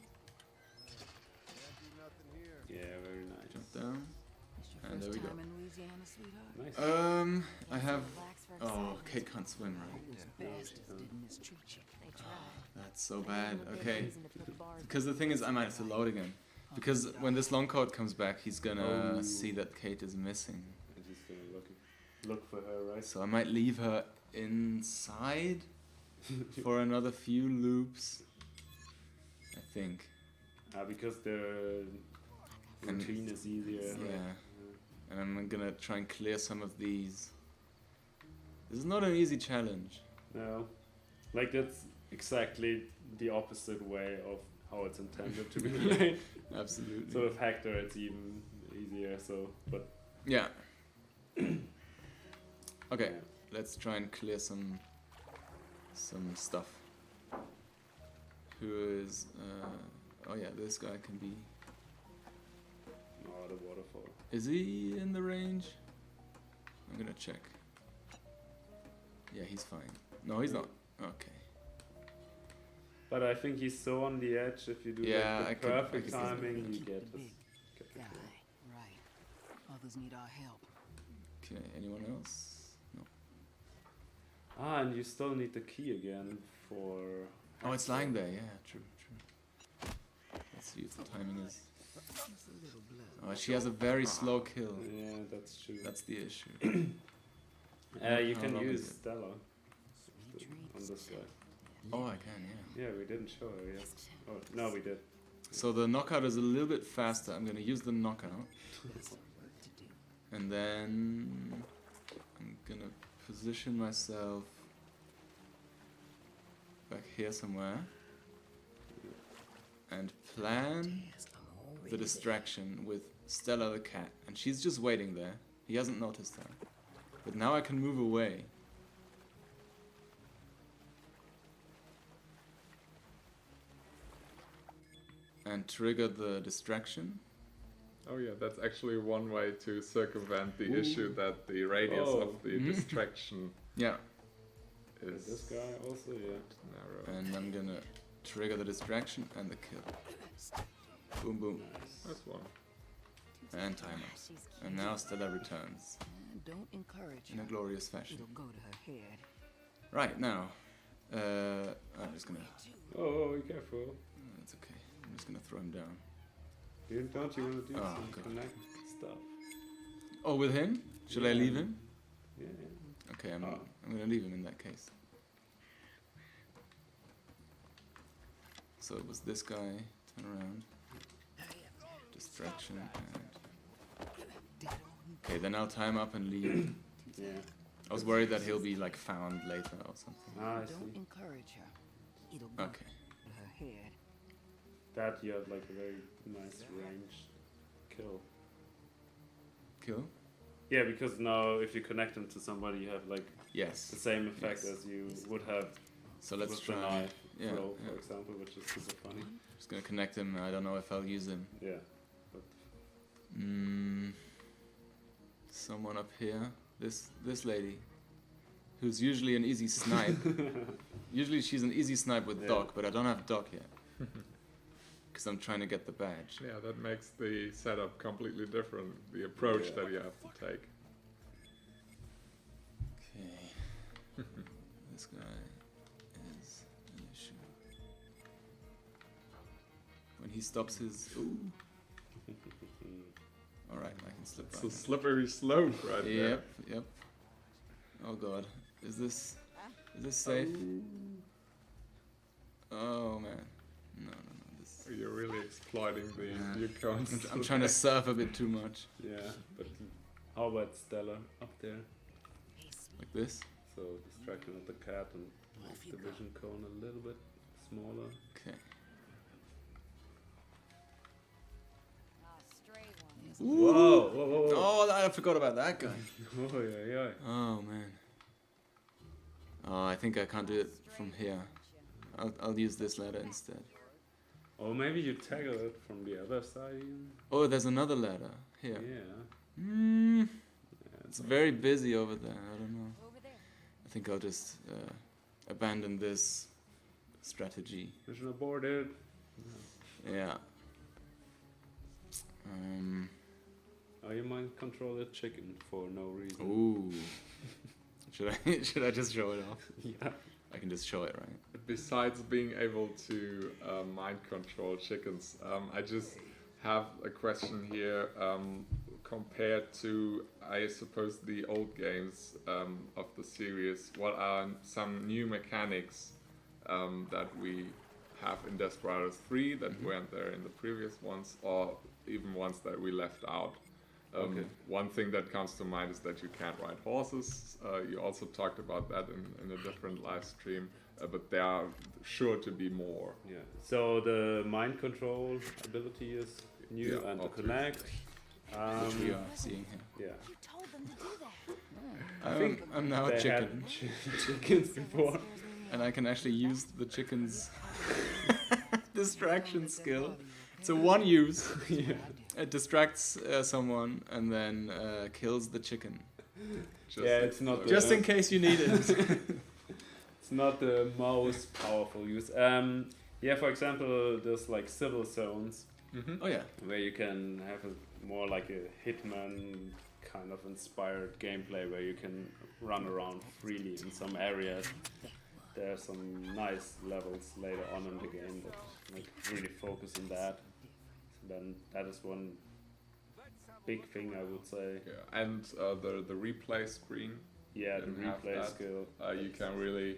Yeah, very nice. Jump down. It's your And there first we go. time in Louisiana, sweetheart? Nice. I have... Relax for a Oh, second. Kate can't swim, right? Those bastards didn't mistreat you. They tried. That's so bad. Okay. Because the thing is, I might have to load again. Because when this long coat comes back, he's gonna Oh. see that Kate is missing. And he's gonna look for her, right? So I might leave her inside for another few loops. I think. Because the And- routine is easier. Yeah. And I'm gonna try and clear some of these. This is not an easy challenge. No. Like, that's exactly the opposite way of how it's intended to be played. Absolutely. So with Hector, it's even easier, so, but... Yeah. Okay, yeah. let's try and clear some stuff. Who is oh yeah, this guy can be. Oh, the waterfall. Is he in the range? I'm gonna check. Yeah, he's fine. No, he's not. Okay. But I think he's so on the edge, if you do Yeah, like, I the could- I perfect could see timing, that. you get Big the guy. kill. Right. Others need our help. Okay, anyone else? No. Ah, and you still need the key again for... Oh, it's lying there. Yeah, true, true. Let's see if the timing is. Just a little blood. Oh, she has a very slow kill. Yeah, that's true. That's the issue. You How can long use is it? Stella Sweet on dreams. this guy. Oh, I can, yeah. Yeah, we didn't show her yet. Oh, no, we did. So the knockout is a little bit faster. I'm gonna use the knockout. There's some work to do. And then I'm gonna position myself back here somewhere and plan Yes, I'm already the distraction with Stella the cat. And she's just waiting there. He hasn't noticed her. But now I can move away. And trigger the distraction. Oh yeah, that's actually one way to circumvent the issue that the radius Oh. of the Mhm. distraction Yeah. And is this guy also, yeah. narrow. And I'm gonna trigger the distraction and the kill. Boom, boom. That's one. And time up. And now Stella returns Don't encourage in a her. glorious fashion. It'll go to her head. Right, now. I'm just gonna... Oh, be careful. It's okay. I'm just gonna throw him down. Don't you want to do Oh, some God. connect stuff? Oh, with him? Should I Yeah. leave him? Yeah. Okay, I'm Ah. gonna leave him in that case. So it was this guy. Turn around. Distraction and... Okay, then I'll tie him up and leave. Yeah. I was worried that he'll be like found later or something. Ah, I Don't see. encourage her. It'll go Okay. to her head. that you have like a very nice range kill. Kill? Yeah, because now if you connect them to somebody, you have like the Yes. same effect Yes. as you would have So let's with try. the knife Yeah, throw, yeah. for example, which is super funny. Just gonna connect him. I don't know if I'll use him. Yeah. Someone up here. This lady, who's usually an easy snipe. Usually she's an easy snipe with Yeah. Doc, but I don't have Doc yet. Because I'm trying to get the badge. Yeah, that makes the setup completely different, the approach Yeah. that you have to take. Okay. This guy is an issue. When he stops his... Ooh. Alright, I can slip It's by. a slippery slope right there. Yep, yep. Oh god. Is this safe? Oh man. No. This... You're really exploiting the Yeah. new cons. I'm trying to surf a bit too much. Yeah, but how about Stella up there? Like this? So distracting with the cat and make the vision cone a little bit smaller. Okay. Whoa, whoa, whoa, whoa. Oh, I forgot about that guy. Oh, yeah. Oh man. Oh, I think I can't do it from here. I'll use this ladder instead. Or maybe you tackle it from the other side even. Oh, there's another ladder here. Yeah. It's very busy over there. I don't know. I think I'll just abandon this strategy. Mission aborted. Yeah. Oh, you might control the chicken for no reason. Ooh. Should I just show it off? Yeah. I can just show it, right? Besides being able to mind control chickens, I just have a question here compared to, I suppose, the old games of the series. What are some new mechanics that we have in Desperados 3 that weren't there in the previous ones, or even ones that we left out? Okay. One thing that comes to mind is that you can't ride horses. You also talked about that in a different live stream, but there are sure to be more. Yeah. So the mind control ability is new Yeah, and to obviously. connect. Which we are seeing here. Yeah. You told them to do that. I think I'm now a they chicken, had chickens before. and I can actually use the chicken's distraction skill. It's a one use. Yeah. It distracts someone and then kills the chicken. Yeah, it's not the- Just in case you need it. It's not the most powerful use. Yeah, for example, there's like civil zones Oh yeah. where you can have more like a Hitman kind of inspired gameplay where you can run around freely in some areas. There are some nice levels later on in the game that like really focus on that. So then that is one big thing I would say. Yeah, and the replay screen. Yeah, the Didn't have replay that. skill. You can really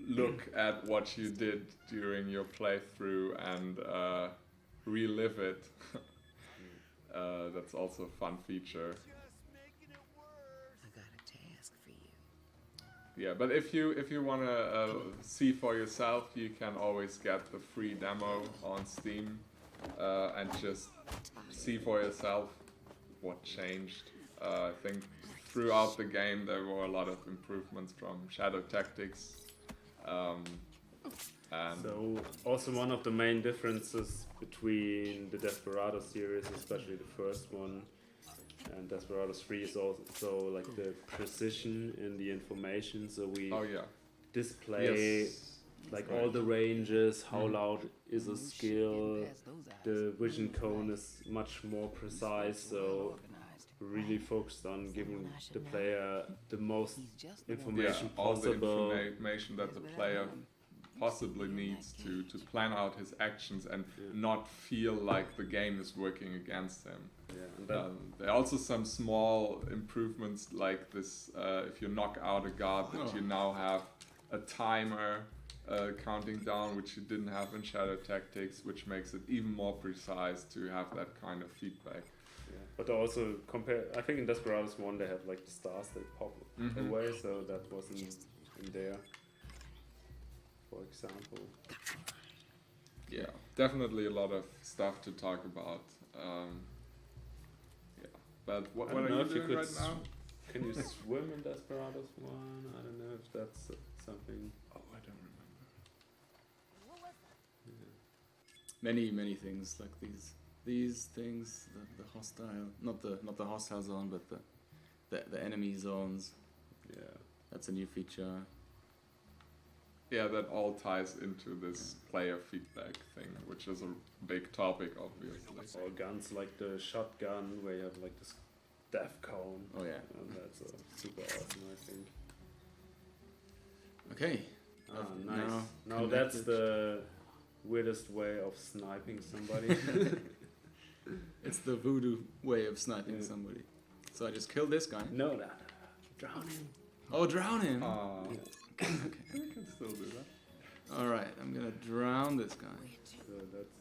look at what you did during your playthrough and relive it. That's also a fun feature. I got a task for you. Yeah, but if you wanna see for yourself, you can always get the free demo on Steam and just see for yourself what changed. I think throughout the game there were a lot of improvements from Shadow Tactics. And So also one of the main differences between the Desperados series, especially the first one, and Desperados 3 is also like the precision in the information. So we oh yeah, display yes, like right. all the ranges, how Mhm. loud is a Shit, skill, didn't pass those eyes. the vision cone is much more precise, so Organized. we're really focused on giving the player the most He's just the one. information all the possible. information that the player possibly needs to plan out his actions and Yeah. not feel like the game is working against him. Yeah, and that, There are also some small improvements like this, if you knock out a guard, that you now have a timer counting down, which you didn't have in Shadow Tactics, which makes it even more precise to have that kind of feedback. yeah. But also I think in Desperados 1 they have like the stars that pop Mhm. away, so that wasn't in there, for example. yeah, definitely a lot of stuff to talk about. Yeah, but what I are don't know you if you doing could right now? Can you swim in Desperados 1? I don't know if that's something. Oh, I don't remember. Many things like these things, the hostile, not the hostile zone, but the enemy zones. Yeah. That's a new feature. Yeah, that all ties into this player feedback thing, which is a big topic, obviously. Or guns like the shotgun, where you have like this death cone. Oh yeah. And that's super awesome, I think. Okay. Ah, I've nice. Now that's connected. the weirdest way of sniping somebody. It's the voodoo way of sniping Yeah. somebody. So I just killed this guy. No, no. Drowning. Oh, drown him. Okay. We can still do that. All right, I'm gonna drown this guy. So that's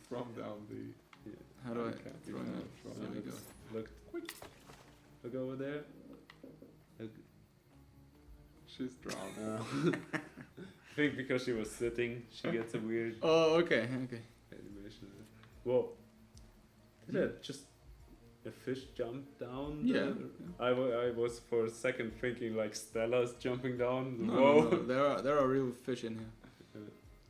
From down the... How do I Okay, throw you him? can throw There we him. go. look over there. Look. She's drowned. I think because she was sitting, she gets a weird Oh, okay. animation. Whoa. Did that just a fish jump down? Yeah. I was for a second thinking like Stella's jumping down. No, Whoa. no, there are real fish in here.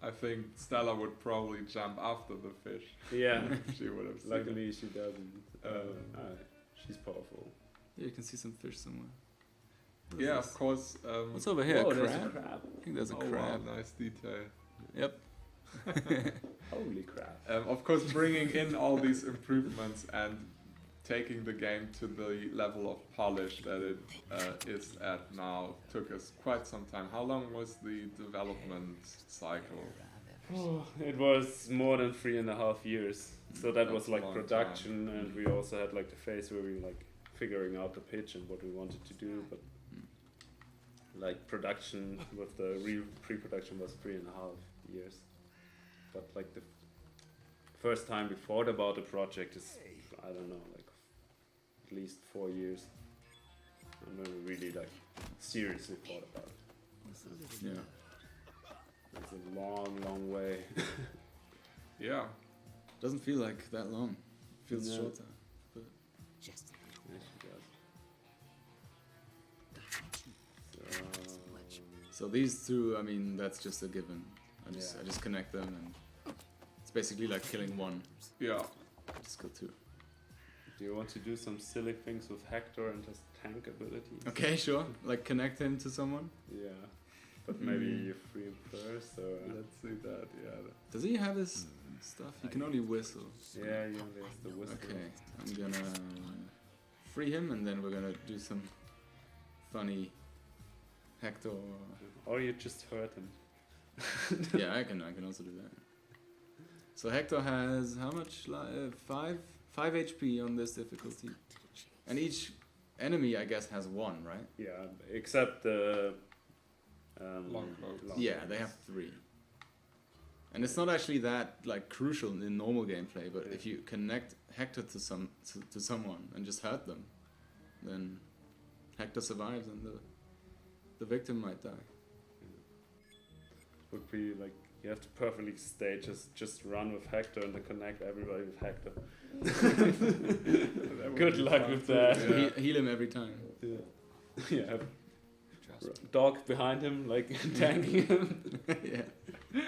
I think Stella would probably jump after the fish. Yeah. If she would have seen Luckily she doesn't. Uh, She's powerful. Yeah, you can see some fish somewhere. What is Yeah, this? of course. What's over here? Whoa, A there's crab? a crab. I think there's a Oh, crab. wow, nice detail. Yep. Holy crap. Of course, bringing in all these improvements and taking the game to the level of polish that it is at now took us quite some time. How long was the development cycle? It was more than 3.5 years. So that That's was a like long production, time. and we also had like the phase where we like figuring out the pitch and what we wanted to do. But like production with the real pre-production was 3.5 years. But like the first time we thought about the project is, I don't know, like at least 4 years. And when we really like seriously thought about it. Yeah. It's a long way. Yeah, Doesn't feel like that long. Feels No. shorter. Just Yes, it does. So these two, I mean, that's just a given. I Yeah. just connect them, and it's basically like killing one. yeah. Just kill two. Do you want to do some silly things with Hector and his tank abilities? Okay, sure. Like connect him to someone. Yeah. But maybe you free him first, or... Let's see that. Yeah. Does he have his stuff? He can only whistle. Yeah, you only have the whistle. Okay, I'm gonna free him, and then we're gonna do some funny Hector. Or you just hurt him. Yeah, I can also do that. So Hector has how much? 5 HP on this difficulty, and each enemy, I guess, has 1, right? Yeah, except the... Longbow. Yeah, they have 3. And it's not actually that like crucial in normal gameplay, but if you connect Hector to someone and just hurt them, then Hector survives and the victim might die. Would be like, you have to perfectly stage just run with Hector and then connect everybody with Hector. That would Good be luck fun with too, that. Yeah. Heal him every time. Yeah. Dog behind him, like tanking him. Yeah.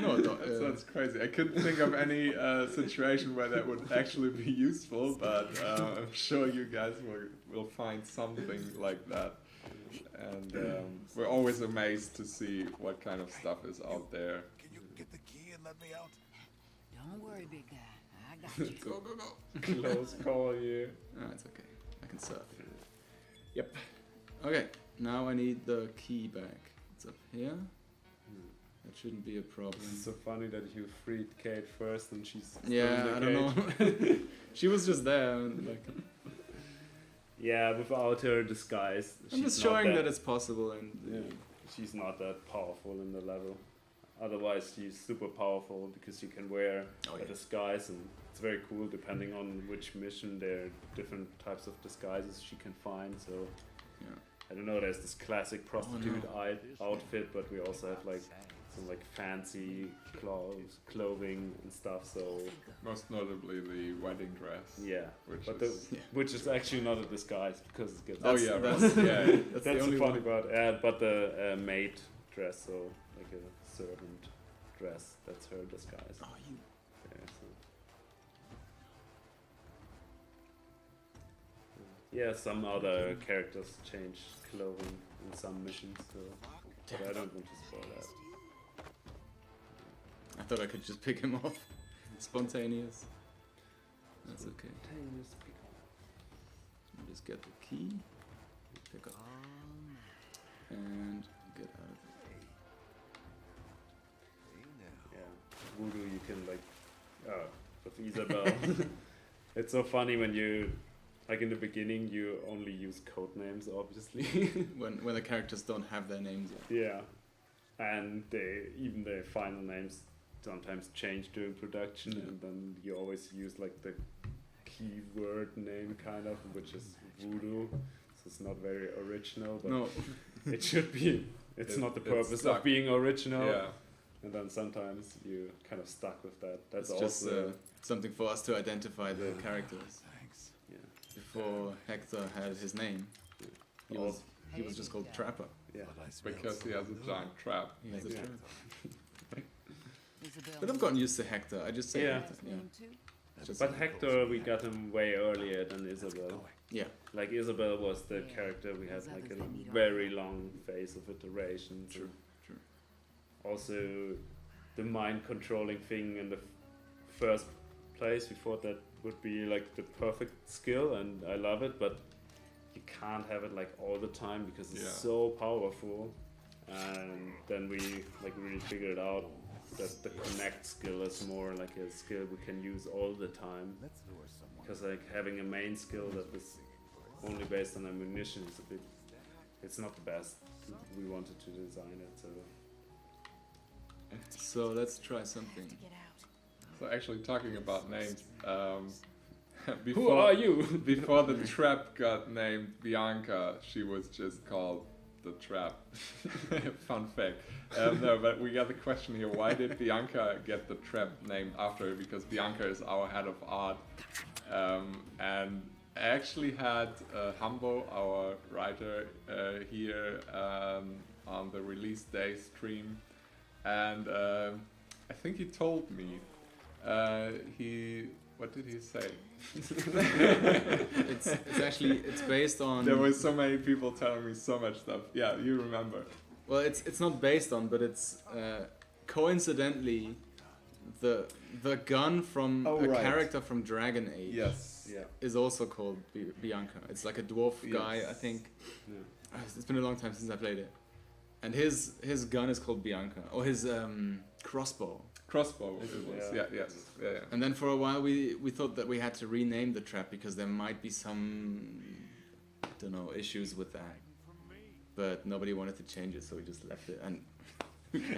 No, That sounds crazy. I couldn't think of any situation where that would actually be useful, but I'm sure you guys will find something like that. And we're always amazed to see what kind of stuff is out there. Can you get the key and let me out? don't worry, big guy. I got you. Go, go, go. Close call here. Ah, it's okay. I can surf. Yep. Okay, now I need the key back. It's up here. That shouldn't be a problem. It's so funny that you freed Kate first and she's still in Yeah, the I don't cage. know. She was just there. And, like, Yeah, without her disguise, I'm she's just not showing that it's possible, and yeah, she's not that powerful in the level. Otherwise, she's super powerful because she can wear Oh, a yeah. disguise, and it's very cool depending on which mission. There are different types of disguises she can find. So Yeah. I don't know. There's this classic prostitute outfit, but we also have like some like fancy clothing and stuff. So Most notably the wedding dress. yeah, Which but is which is actually not a disguise because it gets oh yeah, that's- right. Yeah. That's, that's the only the funny one. part. But the maid dress, so like a servant dress, that's her disguise. Oh, you. Yeah, so. Yeah, some other characters change clothing in some missions, so but I don't want to spoil that. I thought I could just pick him off. Spontaneous. That's okay. Just get the key, pick up, and get out of there. Yeah, voodoo you can like, with Isabel. It's so funny when you, like in the beginning, you only use code names, obviously. When the characters don't have their names yet. Yeah, and even their final names sometimes change during production, Yeah. and then you always use like the keyword name kind of, which is voodoo. So it's not very original, but No, it should be. It's not the it's purpose stuck. of being original. Yeah. And then sometimes you kind of stuck with that. That's it's just also something for us to identify the characters. Thanks. yeah. Before Hector had his name, he was just called Trapper. Yeah. But I smell Because he has a something giant trap. He has a Yeah. trap. Isabel But I've gotten used to Hector. I just say Yeah. Hector. Yeah. name too? Just But Hector, we got him way earlier than Isabel. yeah. Like Isabel was the Yeah. character we had Those like others a that need very long phase of iteration. True, true. Also, the mind controlling thing in the first place, we thought that would be like the perfect skill, and I love it. But you can't have it like all the time because it's Yeah. so powerful. And then we like really figured out that the connect skill is more like a skill we can use all the time. Let's lure someone. Because like having a main skill that is only based on ammunition is a bit, it's not the best. We wanted to design it so. So let's try something. To get out. So actually talking about names, Who are you? before the trap got named Bianca, she was just called the trap. Fun fact. No, but we got the question here, why did Bianca get the trap named after her? Because Bianca is our head of art. And I actually had Hambo, our writer, here on the release day stream. And I think he told me, what did he say? It's actually based on. There were so many people telling me so much stuff. Yeah, you remember. Well, it's not based on, but it's coincidentally the gun from Oh, a right. character from Dragon Age Yes. Yeah. is also called Bianca. It's like a dwarf guy, Yes. I think. Yeah. It's been a long time since I played it. And his gun is called Bianca, or his crossbow. Crossbow. It was. Yeah. Yeah. Yes. Yeah. And then for a while we thought that we had to rename the trap because there might be some, I don't know, issues with that. But nobody wanted to change it, so we just left it. And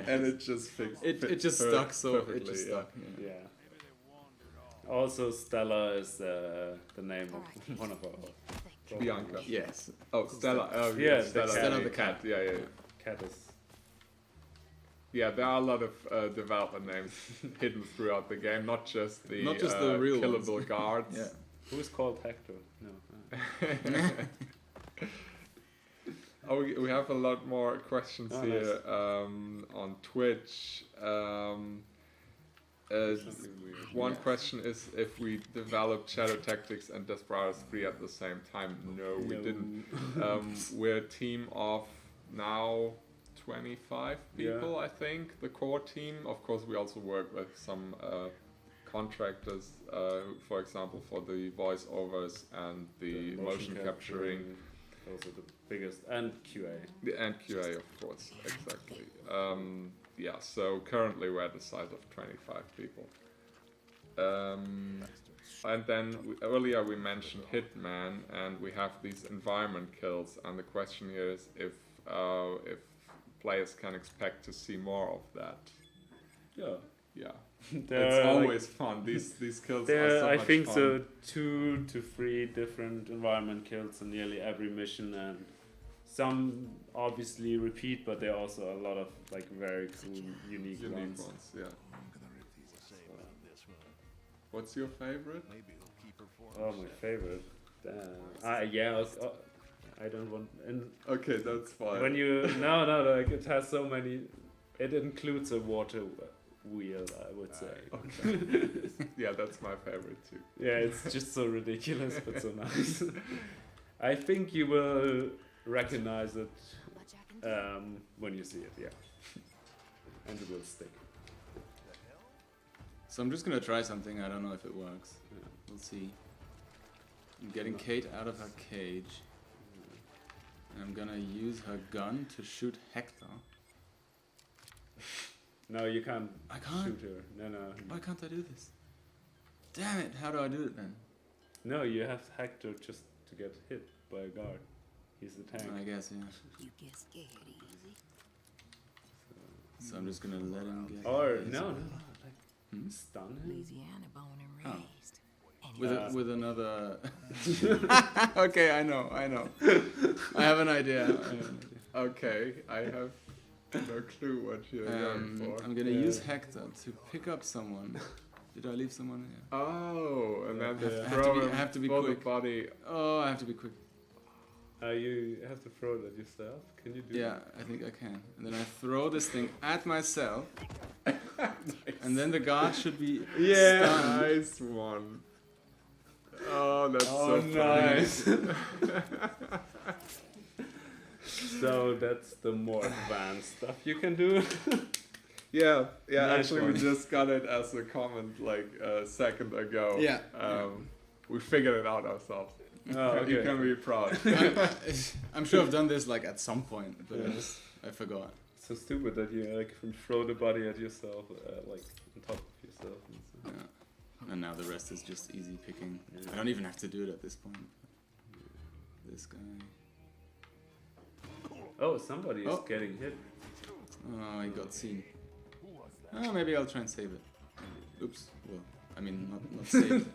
And it just fixed. it just stuck, so it just stuck. Yeah. Yeah. Also, Stella is the name of one of our Bianca. Yes. Oh, Stella. Oh, Yeah, yeah. the Stella, Stella the the cat. Yeah. cat is. Yeah, there are a lot of developer names hidden throughout the game, not just the real killable ones. guards. Yeah. Who's called Hector? No. Oh, we have a lot more questions Oh, here on Twitch. Something weird. One Yeah. question is if we developed Shadow Tactics and Desperados 3 at the same time. No, we No. didn't. We're a team of now 25 people, I think, the core team. Of course, we also work with some contractors, for example, for the voiceovers and the motion capturing. Those are the biggest, and QA. And QA, of course, exactly. Yeah, so currently we're at the size of 25 people. And then earlier we mentioned Hitman, and we have these environment kills, and the question here is if players can expect to see more of that. Yeah. Yeah, There it's are, like, always fun. These kills are There, so I much think fun. so, 2 to 3 different environment kills in nearly every mission, and some obviously repeat, but there are also a lot of like very cool, unique ones. Yeah. What's your favorite? Oh, my favorite. Yeah, I don't want. And Okay, that's fine. when you no, like it has so many. It includes a water wheel, I would say. Okay. Yeah, that's my favorite too. Yeah, it's just so ridiculous, but so nice. I think you will recognize it when you see it. Yeah, and it will stick. So I'm just gonna try something. I don't know if it works. Yeah. We'll see. I'm getting Kate out of her cage. And I'm gonna use her gun to shoot Hector. No, you can't. I can't? shoot her. No. Why can't I do this? Damn it! How do I do it then? No, you have Hector just to get hit by a guard. He's the tank. I guess, yeah. You get scared easy. So I'm just gonna let him get. Or his- no, Hmm? stun him. Louisiana born and Oh. raised. And With Yeah. with another. Okay, I know. I have an idea. Okay, I have no clue what you're going for. I'm gonna Yeah. use Hector to pick up someone. Did I leave someone here? Oh, and then Yeah. just I have to throw be- him I have to be for quick. the body. Oh, I have to be quick. You have to throw that yourself. Can you do Yeah, I think I can. And then I throw this thing at myself, Nice. and then the guard should be Yeah, stunned. nice one. Oh, that's Oh, so funny. nice. So that's the more advanced stuff you can do. Yeah, Nice actually one. we just got it as a comment like a second ago. Yeah. We figured it out ourselves. Oh, You okay. can be proud. I'm sure I've done this like at some point, but Yeah. I forgot. So stupid that you like can throw the body at yourself, like on top of yourself. And so. Yeah. And now the rest is just easy picking. Yeah. I don't even have to do it at this point. This guy. Oh, somebody is Oh. getting hit. Oh, he got seen. Oh, maybe I'll try and save it. Oops. Well, I mean, not save it.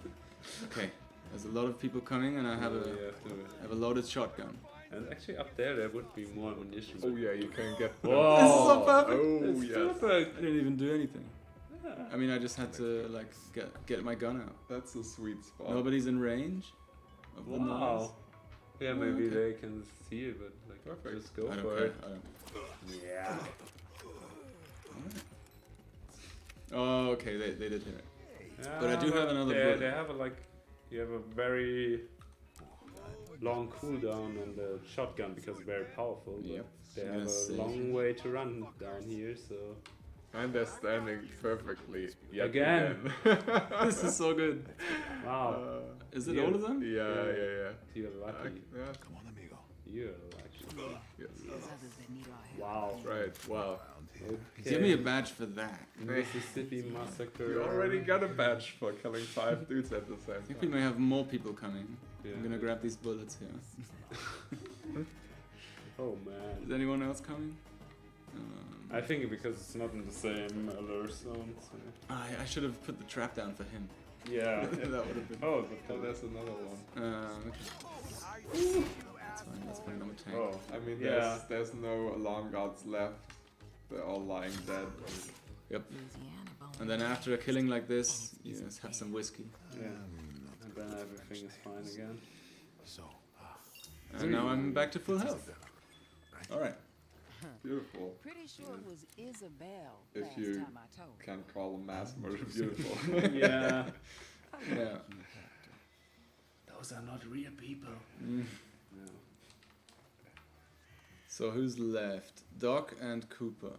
Okay. There's a lot of people coming, and I have You a have to- loaded shotgun. And actually up there would be more ammunition. Oh yeah, you can get. Whoa. This is so perfect. Oh It's yes, perfect. I didn't even do anything. Yeah. I mean, I just had to like get my gun out. that's a sweet spot. Nobody's in range of the noise. Wow. Yeah, Oh, maybe okay. they can see it, but like Perfect. just go I don't for care. it. I don't. Yeah. Oh, okay, they did hear it. Yeah, But I do have another They bullet. have you have a very long cooldown on the shotgun because it's very powerful. But Yep. they I'm have gonna a save long it. way to run down here, so. And they're standing perfectly. Yet Again. This is so good. Wow. Is it Yeah. all of them? Yeah. You're lucky. Yeah. Come on, amigo. You're lucky. Yes. there's others that need our help. Wow. Right. Wow. Okay. Give me a badge for that. Mississippi Massacre. You already got a badge for killing 5 dudes at the same I think we time. may have more people coming. Yeah. I'm gonna grab these bullets here. Oh man. Is anyone else coming? I think because it's not in the same alert zone. So. I should have put the trap down for him. Yeah. That would have been. Oh, Oh, there's another one. Okay. That's fine. I'm a tank. Oh. I mean, Yeah. there's no alarm guards left. They're all lying dead. Yep. Louisiana born And then after a killing like this, you just have some whiskey. Yeah. And then everything is fine again. So, And now I'm back to full health. Alright. Beautiful. Pretty sure it was Isabel If last you time I told. Can't call a mass murder beautiful. Yeah. Yeah. Those are not real people. Mm. No. So who's left? Doc and Cooper.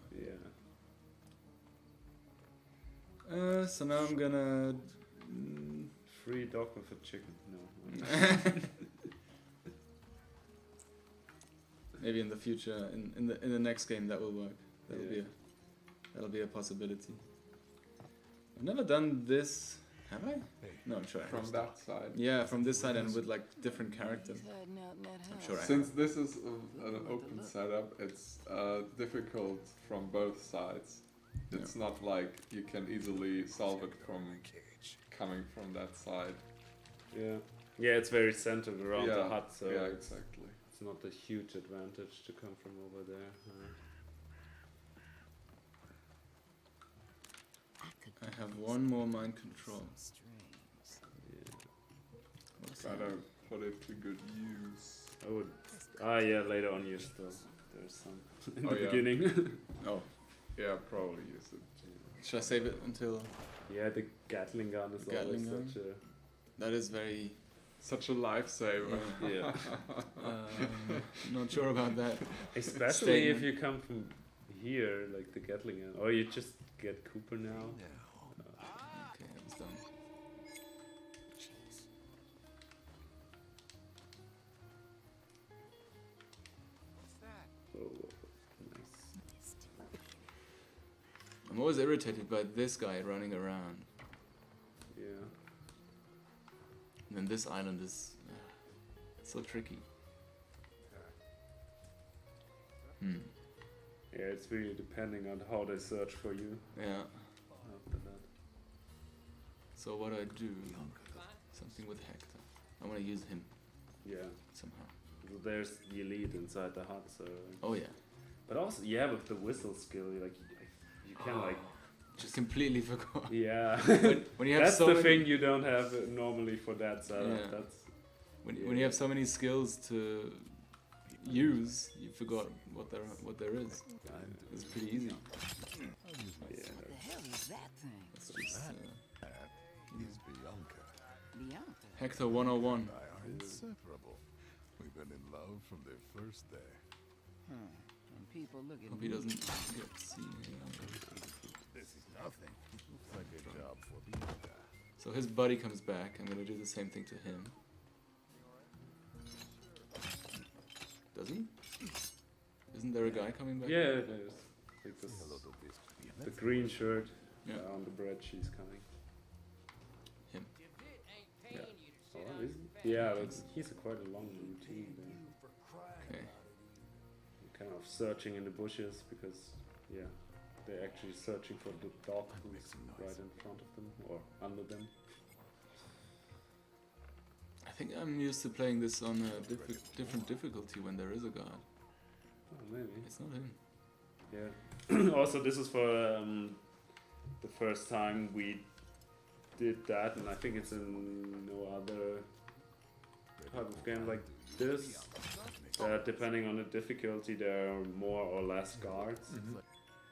Yeah. So now I'm gonna. Free dog with a chicken. No. Maybe in the future, in the next game, that will work. Yeah. That'll be a possibility. I've never done this, have I? No, I'm sure. I From have. that side. Yeah, from this side and with like different characters. He's hiding out in that I'm house. sure I Since this is an open setup, it's difficult from both sides. It's not like you can easily solve it from coming from that side. Yeah. Yeah, it's very centered around the hut, so yeah, exactly. it's not a huge advantage to come from over there. I have one more mind control. Yeah. What's Gotta that? put it to good use. I would. Yeah, later on you still. There's some in Oh, the yeah. beginning. Oh, Yeah, probably use it. should I save it until... Yeah, the Gatling gun is Gatling gun? always such a. That is very... Such a lifesaver. Yeah. Not sure about that. Especially if Statement. you come from here, like the Gatling gun. Or you just get Cooper now. Okay, I was done. Oh, nice. I'm always irritated by this guy running around. Yeah. And then this island is so tricky. Yeah, it's really depending on how they search for you Yeah. after that. So what do I do? Something with Hector. I want to use him Yeah. somehow. So there's the elite inside the hut, so. Oh yeah. But also, yeah, with the whistle skill, like you can like. Just completely forgot. Yeah. When you have That's so the many, thing you don't have normally for that setup. Yeah. That's. when you have so many skills to use, you forgot what there is. It's pretty easy. Yeah. What the hell is that thing? It's just That is Bianca. Bianca. Hector 101. I are inseparable. We've been in love from the first day. When people look at Hope me, he doesn't get seen here. This is nothing. Looks like a job for Bianca. So his buddy comes back. I'm gonna do the same thing to him. Does he? Isn't there a guy coming back? Yeah, there's like this, Hello to this the green shirt Yeah. on the bridge. She's coming. Him. Yeah. Oh, is he? Yeah, he's quite a long routine there. Okay. Kind of searching in the bushes because, yeah, they're actually searching for the dog who's right in front of them or under them. I think I'm used to playing this on a different difficulty when there is a guard. Oh, maybe. It's not him. Yeah. Also, this is for the first time we did that, and I think it's in no other type of game like this. Depending on the difficulty, there are more or less guards.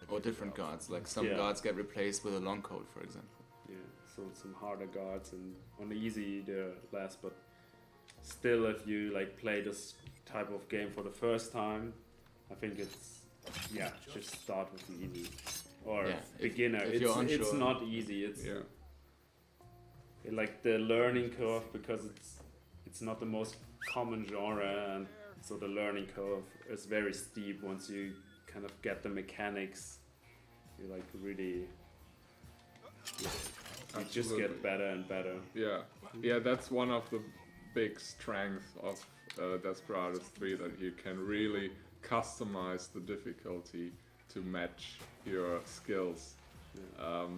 Or different guards. Like some Yeah. guards get replaced with a long coat, for example. Yeah, so some harder guards, and on the easy they're less. But still, if you like play this type of game for the first time, I think it's just start with the easy or Yeah, beginner. if you're It's unsure. not easy. It's Yeah. like the learning curve because it's not the most common genre, and so the learning curve is very steep once you kind of get the mechanics. You like really. You just Absolutely. get better and better. Yeah, yeah, that's one of the big strengths of Desperados 3, that you can really customize the difficulty to match your skills.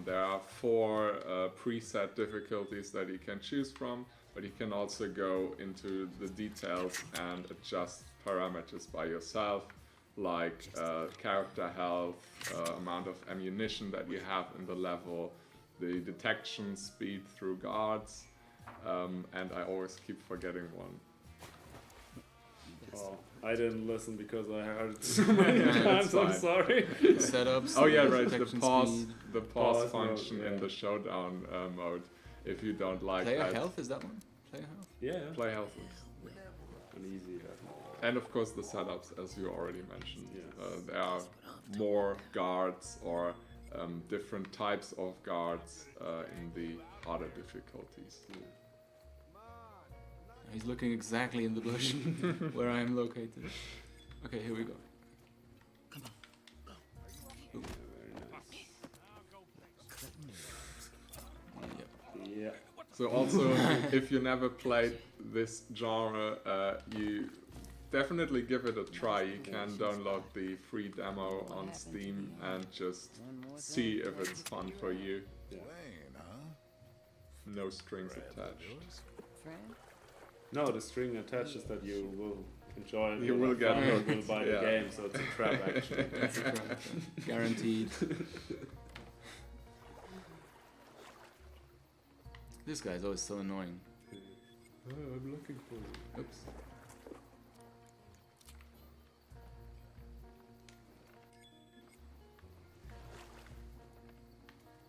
There are 4 preset difficulties that you can choose from, but you can also go into the details and adjust parameters by yourself, like character health, amount of ammunition that you have in the level, the detection speed through guards, and I always keep forgetting one. Oh, I didn't listen because I heard it so many That's times. I'm fine. sorry. Setups. Oh yeah, right. The detection pause, speed. the pause Pause mode, function in yeah. the showdown mode. If you don't like Player that, health, is that one? Player health? Yeah, play health. and easy. And of course the setups, as you already mentioned. Yes. There are more guards or different types of guards in the harder difficulties. He's looking exactly in the bush where I am located. Okay, here we go. Yeah, very nice. Yep. Yeah. So also, if you never played this genre, you definitely give it a try. You can download the free demo on Steam and just see if it's fun for you. Playing, huh? No strings attached. friend? No, the string attaches that you will enjoy it. You will get fun, hooked. will buy the Yeah. game, so it's a trap actually. That's a trap, guaranteed. This guy's always so annoying. Oh, I'm looking for you. Oops.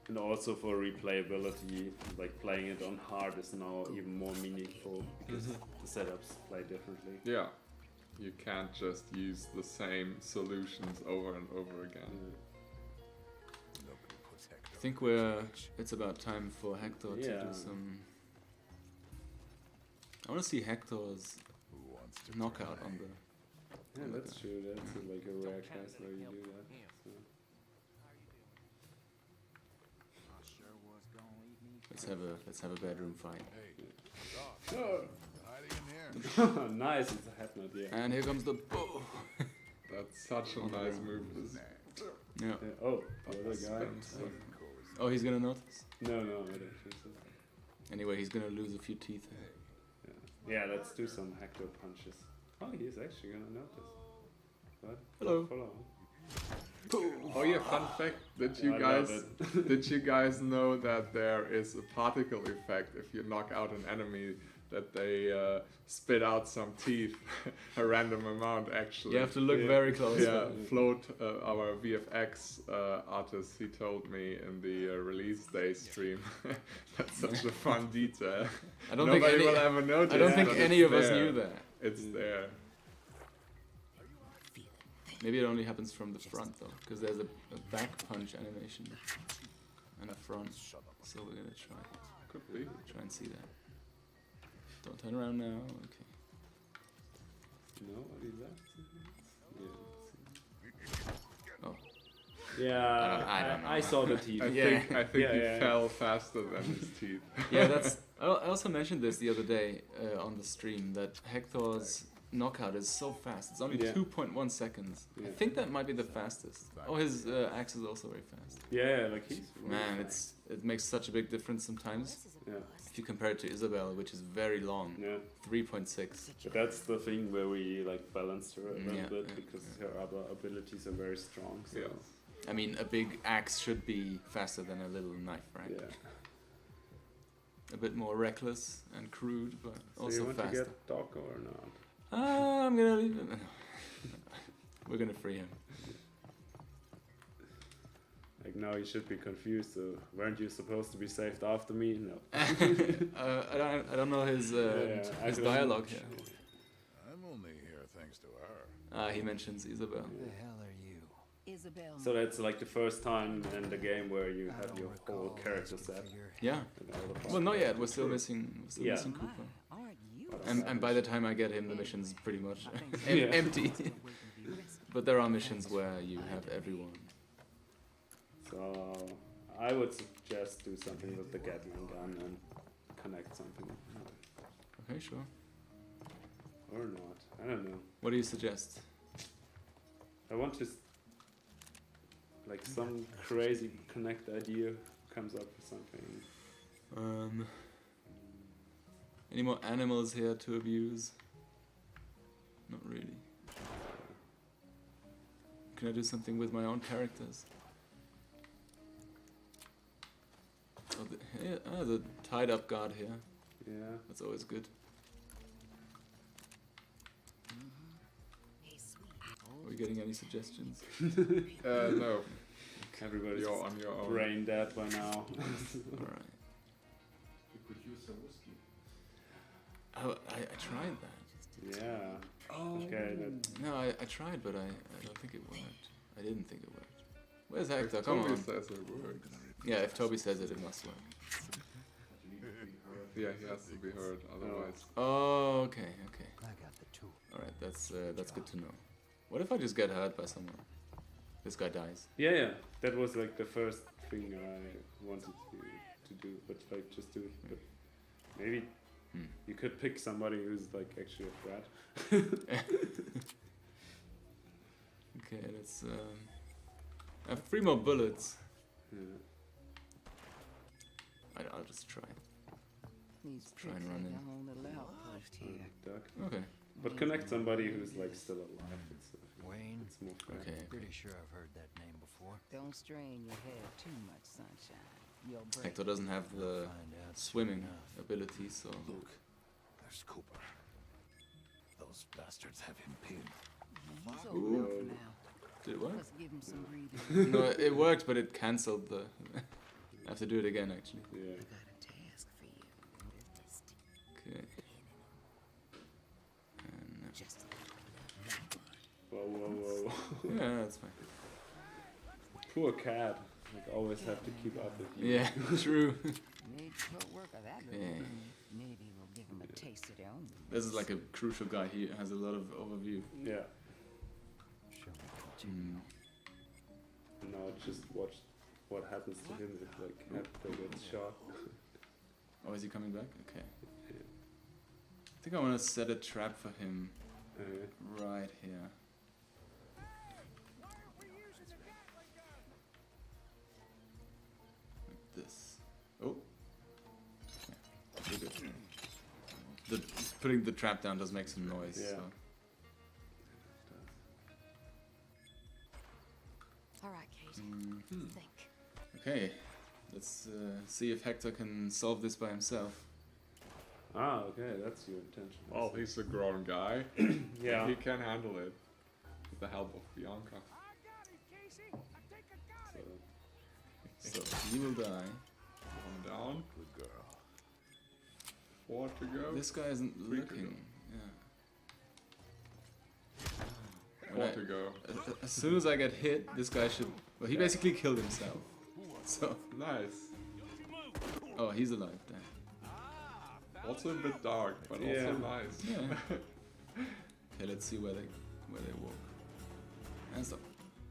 And also for replayability, like playing it on hard is now even more meaningful because the setups play differently. Yeah. You can't just use the same solutions over and over again. Nobody puts Hector. I think it's about time for Hector to Yeah. do some. I want to see Hector's Who wants to knockout try? on the. Yeah, that's true. That's like a rare case where you do that. So. Let's have a bedroom fight. Hey, Doc, hiding in here. Nice, it's a head nod, yeah. And here comes the. Oh. That's such a nice move. Yeah. Oh, the other guy. Oh, he's gonna notice. No, I don't think so. Anyway, he's gonna lose a few teeth. Yeah, let's do some Hector punches. Oh, he's actually gonna notice. What? Hello. Follow. Oh yeah, fun fact. Did you I guys love did you guys know that there is a particle effect if you knock out an enemy, that they spit out some teeth, a random amount actually. You have to look Yeah. very close. Yeah, Float, our VFX artist, he told me in the release day stream. That's such a fun detail. I don't Nobody think any. will ever notice. I don't think but any it's of us there. knew that. It's there. Maybe it only happens from the front though, because there's a back punch animation and a front. So we're gonna Could be. try and see that. Don't turn around now. Okay. No, what is that? Oh. Yeah, I don't know. I saw the teeth. I Yeah. think Yeah, he yeah. fell faster than his teeth. Yeah, that's. I also mentioned this the other day on the stream that Hector's knockout is so fast. It's only Yeah. 2.1 seconds. I Yeah. think that might be the fastest. Oh, his axe is also very fast. Yeah, like he's really Man, fast. it makes such a big difference sometimes. Yeah, If you compare it to Isabel, which is very long, yeah. 3.6. But that's the thing where we like balanced her a little Yeah, bit yeah, because her other abilities are very strong. So Yeah. I mean, a big axe should be faster than a little knife, right? yeah. A bit more reckless and crude, but So you also want faster. to get Doc or not? I'm gonna leave him. We're gonna free him. Like now you should be confused. So weren't you supposed to be saved after me? No. I don't know his I his couldn't- dialogue here. I'm only here thanks to her. He mentions Isabel. Who the hell are you? Isabel. So that's like the first time in the game where you I have don't your recall whole character asking set. for your Yeah. and all the Well, not yet. We're parts. still missing. Yeah. Missing Cooper. Aren't you? And by the time I get him, the mission's pretty much Yeah. empty. But there are missions where you have everyone. So I would suggest do something with the Gatling gun and connect something. Okay, sure. Or not. I don't know. What do you suggest? I want to like some crazy connect idea comes up with something. Any more animals here to abuse? Not really. Can I do something with my own characters? Oh, the tied up guard here. Yeah. That's always good. Are we getting any suggestions? No, Everybody's you're on your own. brain dead by now. Alright. You could use some whiskey. Oh, I tried that. Yeah. Okay. That, No, I tried, but I don't think it worked. I didn't think it worked. Where's Hector? If Come Toby on. says it works. Yeah, if Toby says it, it must work. Yeah, he has to be heard, otherwise. Oh, okay. I got the tool. Alright, that's good to know. What if I just get hurt by someone? This guy dies. yeah. That was like the first thing I wanted to do, but like just do it. But maybe you could pick somebody who's like actually a threat. Okay, let's I have 3 more bullets. Yeah. I'll just try. These Try and tricks run like in. our own little outpost here. Duck. Okay. But connect somebody who's like still alive. Wayne? It's more fair. Okay. Pretty sure I've heard that name before. Don't strain your head too much, sunshine. You'll break. Hector doesn't have the Find out soon swimming enough. ability, so Look, there's Cooper. Those bastards have him pinned. He's over now for now. did it work? Let's give him some breathing. No, it worked, but it cancelled the. I have to do it again, actually. Yeah. I got a task for you. Okay. And, Just Whoa. yeah, that's fine. Poor cat. Like always have to keep up with you. Yeah, true. need co-work of that little Okay. thing. Maybe we'll give him a taste of their own. This is like a crucial guy. He has a lot of overview. Yeah. Shall we continue? And now just watch what happens to him if like Hector gets shot. Oh, is he coming back? Okay. I think I want to set a trap for him right here. Like this. Oh. Yeah. We're good. Putting the trap down does make some noise. Yeah. So. All right, Kate. Mhm. Think. Okay. Let's see if Hector can solve this by himself. Ah, okay, that's your intention. Well, he's a grown guy. Yeah. He can handle it with the help of Bianca. So, So he will die. One down. Good girl. 4 to go. This guy isn't Three to looking. Yeah. 4 to go. As soon as I get hit, this guy should. Well, he basically killed himself. So. Nice. Oh, he's alive then. Also a bit dark, but Yeah. also nice. Yeah. Okay, let's see where they walk. And stop.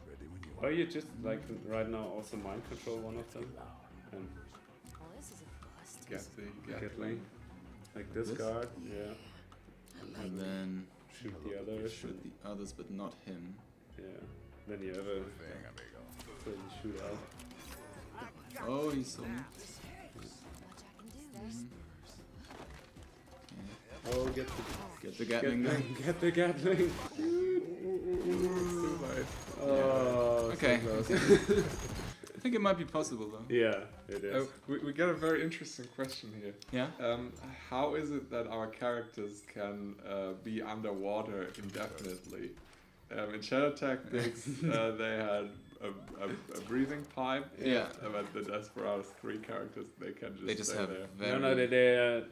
Ready when you or you just like right now also mind control one of them and Well, this is a bust. Get the Gatling. Like this This? guard, yeah. And then Shoot the others. shoot the others, but not him. Yeah. Then you have a so you shoot out. Oh, he saw me. Much I can do. Okay. Oh, get Get the Gatling gun. Get the Gatling. Too late. Oh, Okay. so close. I think it might be possible though. Yeah, it is. Oh, we get a very interesting question here. Yeah. How is it that our characters can be underwater indefinitely? In Shadow Tactics, they had a breathing pipe. Yeah. But the Desperados 3 characters, they can just They just stay have there. very. No,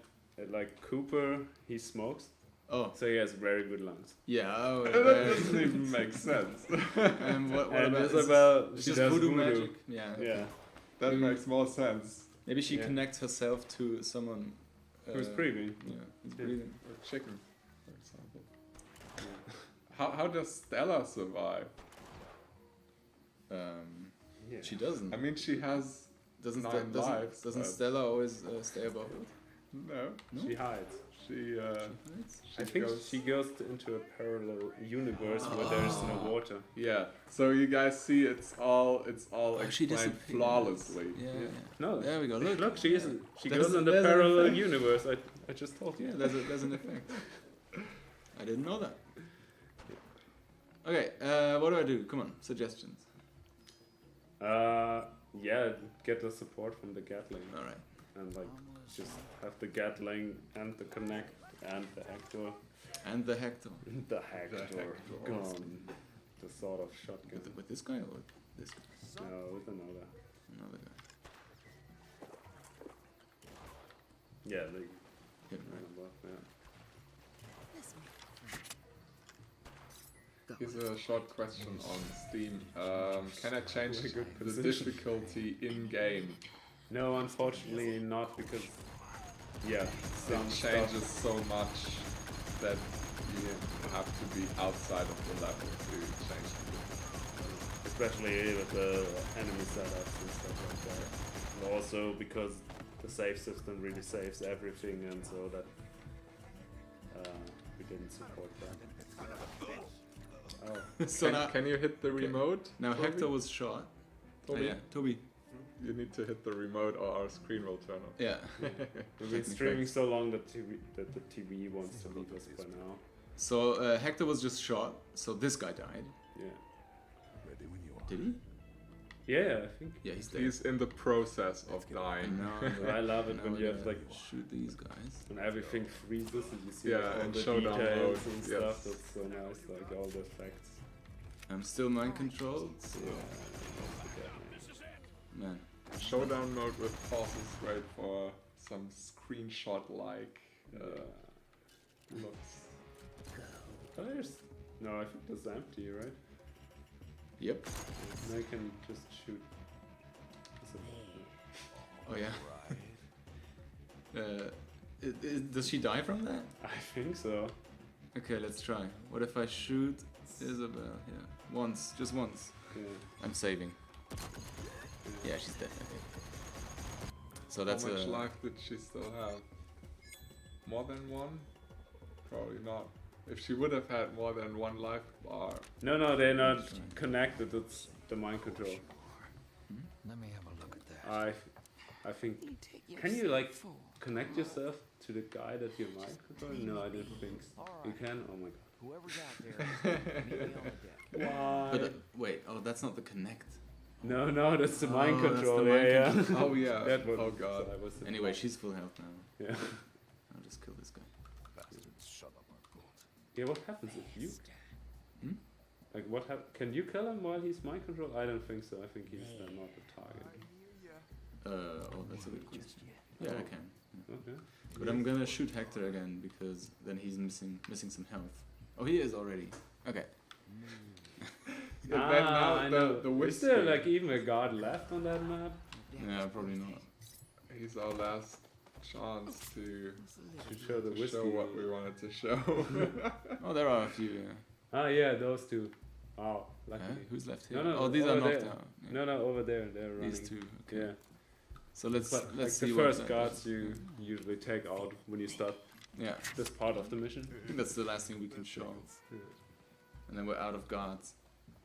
like Cooper, he smokes, Oh, so he has very good lungs. yeah. Oh, That doesn't even make sense. And what And about Isabel, It's she just does voodoo magic. Yeah. Yeah, That makes more sense. Maybe she Yeah. connects herself to someone. who's breathing. Yeah, who's Yeah. breathing. Or chicken, for example. How does Stella survive? Yeah. She doesn't. I mean, she has Doesn't nine doesn't, lives, doesn't but- Stella always stay above it? no. No? She hides. She I think goes- she goes into a parallel universe where there is no water. Yeah. So you guys see, it's all she explained disappears. flawlessly. Yeah. No, There we go. look, she isn't. She There's goes a- in the there's an parallel effect. universe. I just told you. Yeah, there's an effect. I didn't know that. Okay, what do I do? Come on, suggestions. Yeah, get the support from the Gatling All right. and like just have the Gatling and the Connect and the Hector. And the Hector. The Hector. Hector. Gone. The sort of shotgun. With this guy or this guy? No, with another. Another guy. Yeah, they. Him, right? Yeah. This way. Here's a short question on Steam. Can I change Good the position. difficulty in game? No, unfortunately not because. Yeah, some It stuff. changes so much that you have to be outside of the level to change the difficulty. Especially with the enemy setups and stuff like that. And also because the save system really saves everything, and so that we didn't support that. Oh, So now, Can you hit the remote? now Toby? Hector was shot. Toby? Oh, yeah, Toby. You need to hit the remote or our screen will turn off. Yeah. we've been streaming so long that the TV wants to leave us by now. So Hector was just shot, so this guy died. Yeah. Ready when you are. Did he? Yeah, I think. Yeah, he's dead. He's in the process of dying. I love it when you have like shoot these guys. when everything freezes and you see Yeah, like, all and the showdown details mode, and yes. stuff. That's so nice, like all the effects. I'm still mind controlled. So, Yeah. man. Showdown mode with pause is great for some screenshot-like looks. Oh, no, I think that's empty, right? Yep. Now you can just shoot. Oh yeah. Does she die from that? I think so. Okay, let's try. What if I shoot Isabel? Yeah, once, just once. Yeah. I'm saving. Yeah, she's dead. Okay. So that's How much a. life did she still have? More than one? Probably not. If she would have had more than one life bar, No, they're not connected. It's the mind control. Let me have a look at that. I think. You take your Can you like fool. connect yourself to the guy that you're mind controlling? No, I didn't think so. You can. Oh my god. Whoever's out there, meet me on the deck. Why? But wait, oh, that's not the connect. No, that's the mind Oh, that's control. the mind Yeah. control. oh yeah, That was, oh god. so I was Anyway, she's full health now. Yeah. I'll just kill this guy. Bastards, shut up, Uncle. Yeah. What happens if you? Hmm? Like what can you kill him while he's mind control? I don't think so. I think he's not the target. Oh, that's a good question. Yeah, I can. Yeah. Okay. But I'm gonna shoot Hector again because then he's missing some health. Oh, he is already. Okay. And then now I know. the Is there whiskey. like even a guard left on that map? Yeah, probably not. He's our last chance to Show the whiskey. show what we wanted to show. Oh, there are a few. Yeah. Ah, yeah, those two. Oh, lucky. Who's left here? No, oh, these are over knocked there. out. Yeah. No, over there. They're running. These two. Okay. Yeah. So let's But like see the what first that guards does. you usually take out when you start Yeah, this part of the mission. I think that's the last thing we can show. Yeah. And then we're out of guards.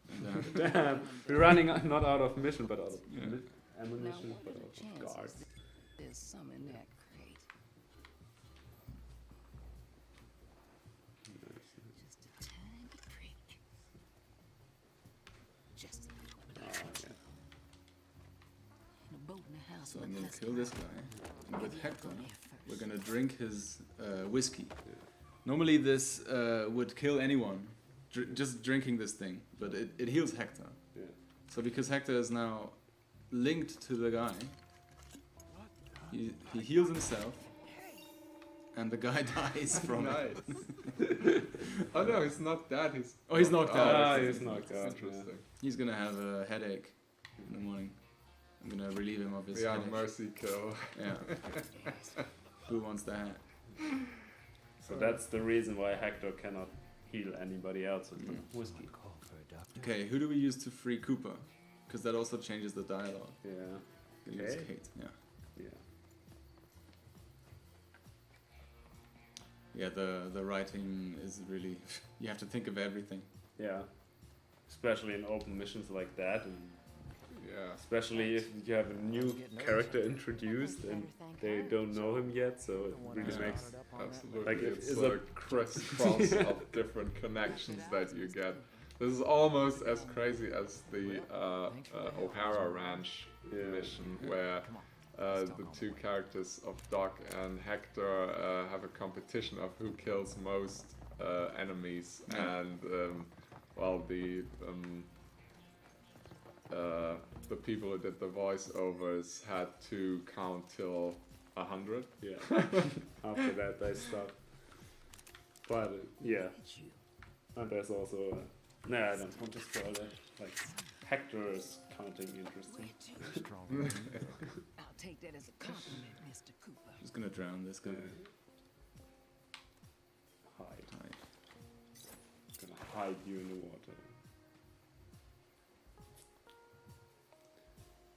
And, Damn, we're running not out of mission, but out of Yeah. ammunition, Now, but what are out the of chances guards. that there's some in that crate? Just a tiny creek. Just a little bit. Oh, yeah. And a boat in the house. so with I'm gonna less kill this crowd. guy. And with Maybe I'll Hector, go there we're first. gonna drink his whiskey. Normally this would kill anyone, just drinking this thing, but it heals Hector. Yeah. So because Hector is now linked to the guy, he heals himself, and the guy dies from it. Nice. Oh no, he's not dead. He's knocked out. Ah, he's knocked out. Interesting. He's gonna have a headache in the morning. I'm gonna relieve him of his Yeah, headache. mercy kill. Yeah. Who wants that? So that's the reason why Hector cannot heal anybody else with whiskey. Call for a doctor. Okay, who do we use to free Cooper? Because that also changes the dialogue. Yeah. Gonna use Okay. Kate. Yeah. Yeah. Yeah, the writing is really you have to think of everything. Yeah. Especially in open missions like that, and Yeah. especially if you have a new character introduced and they don't know him yet, so it really Yeah. makes Absolutely. Like, it's is a a- crisscross of different connections that you get. This is almost as crazy as the O'Hara Ranch mission, where the two characters of Doc and Hector have a competition of who kills most enemies, and well, the people who did the voiceovers had to count till 100. yeah. After that they stop. But yeah, It's you. and there's also nah, I don't want to spoil it. Like Hector is counting interesting. Where to? Stronger. I'll take that as a compliment, Mr. Cooper. Just gonna drown this guy. Hide. Hide. Gonna hide you in the water.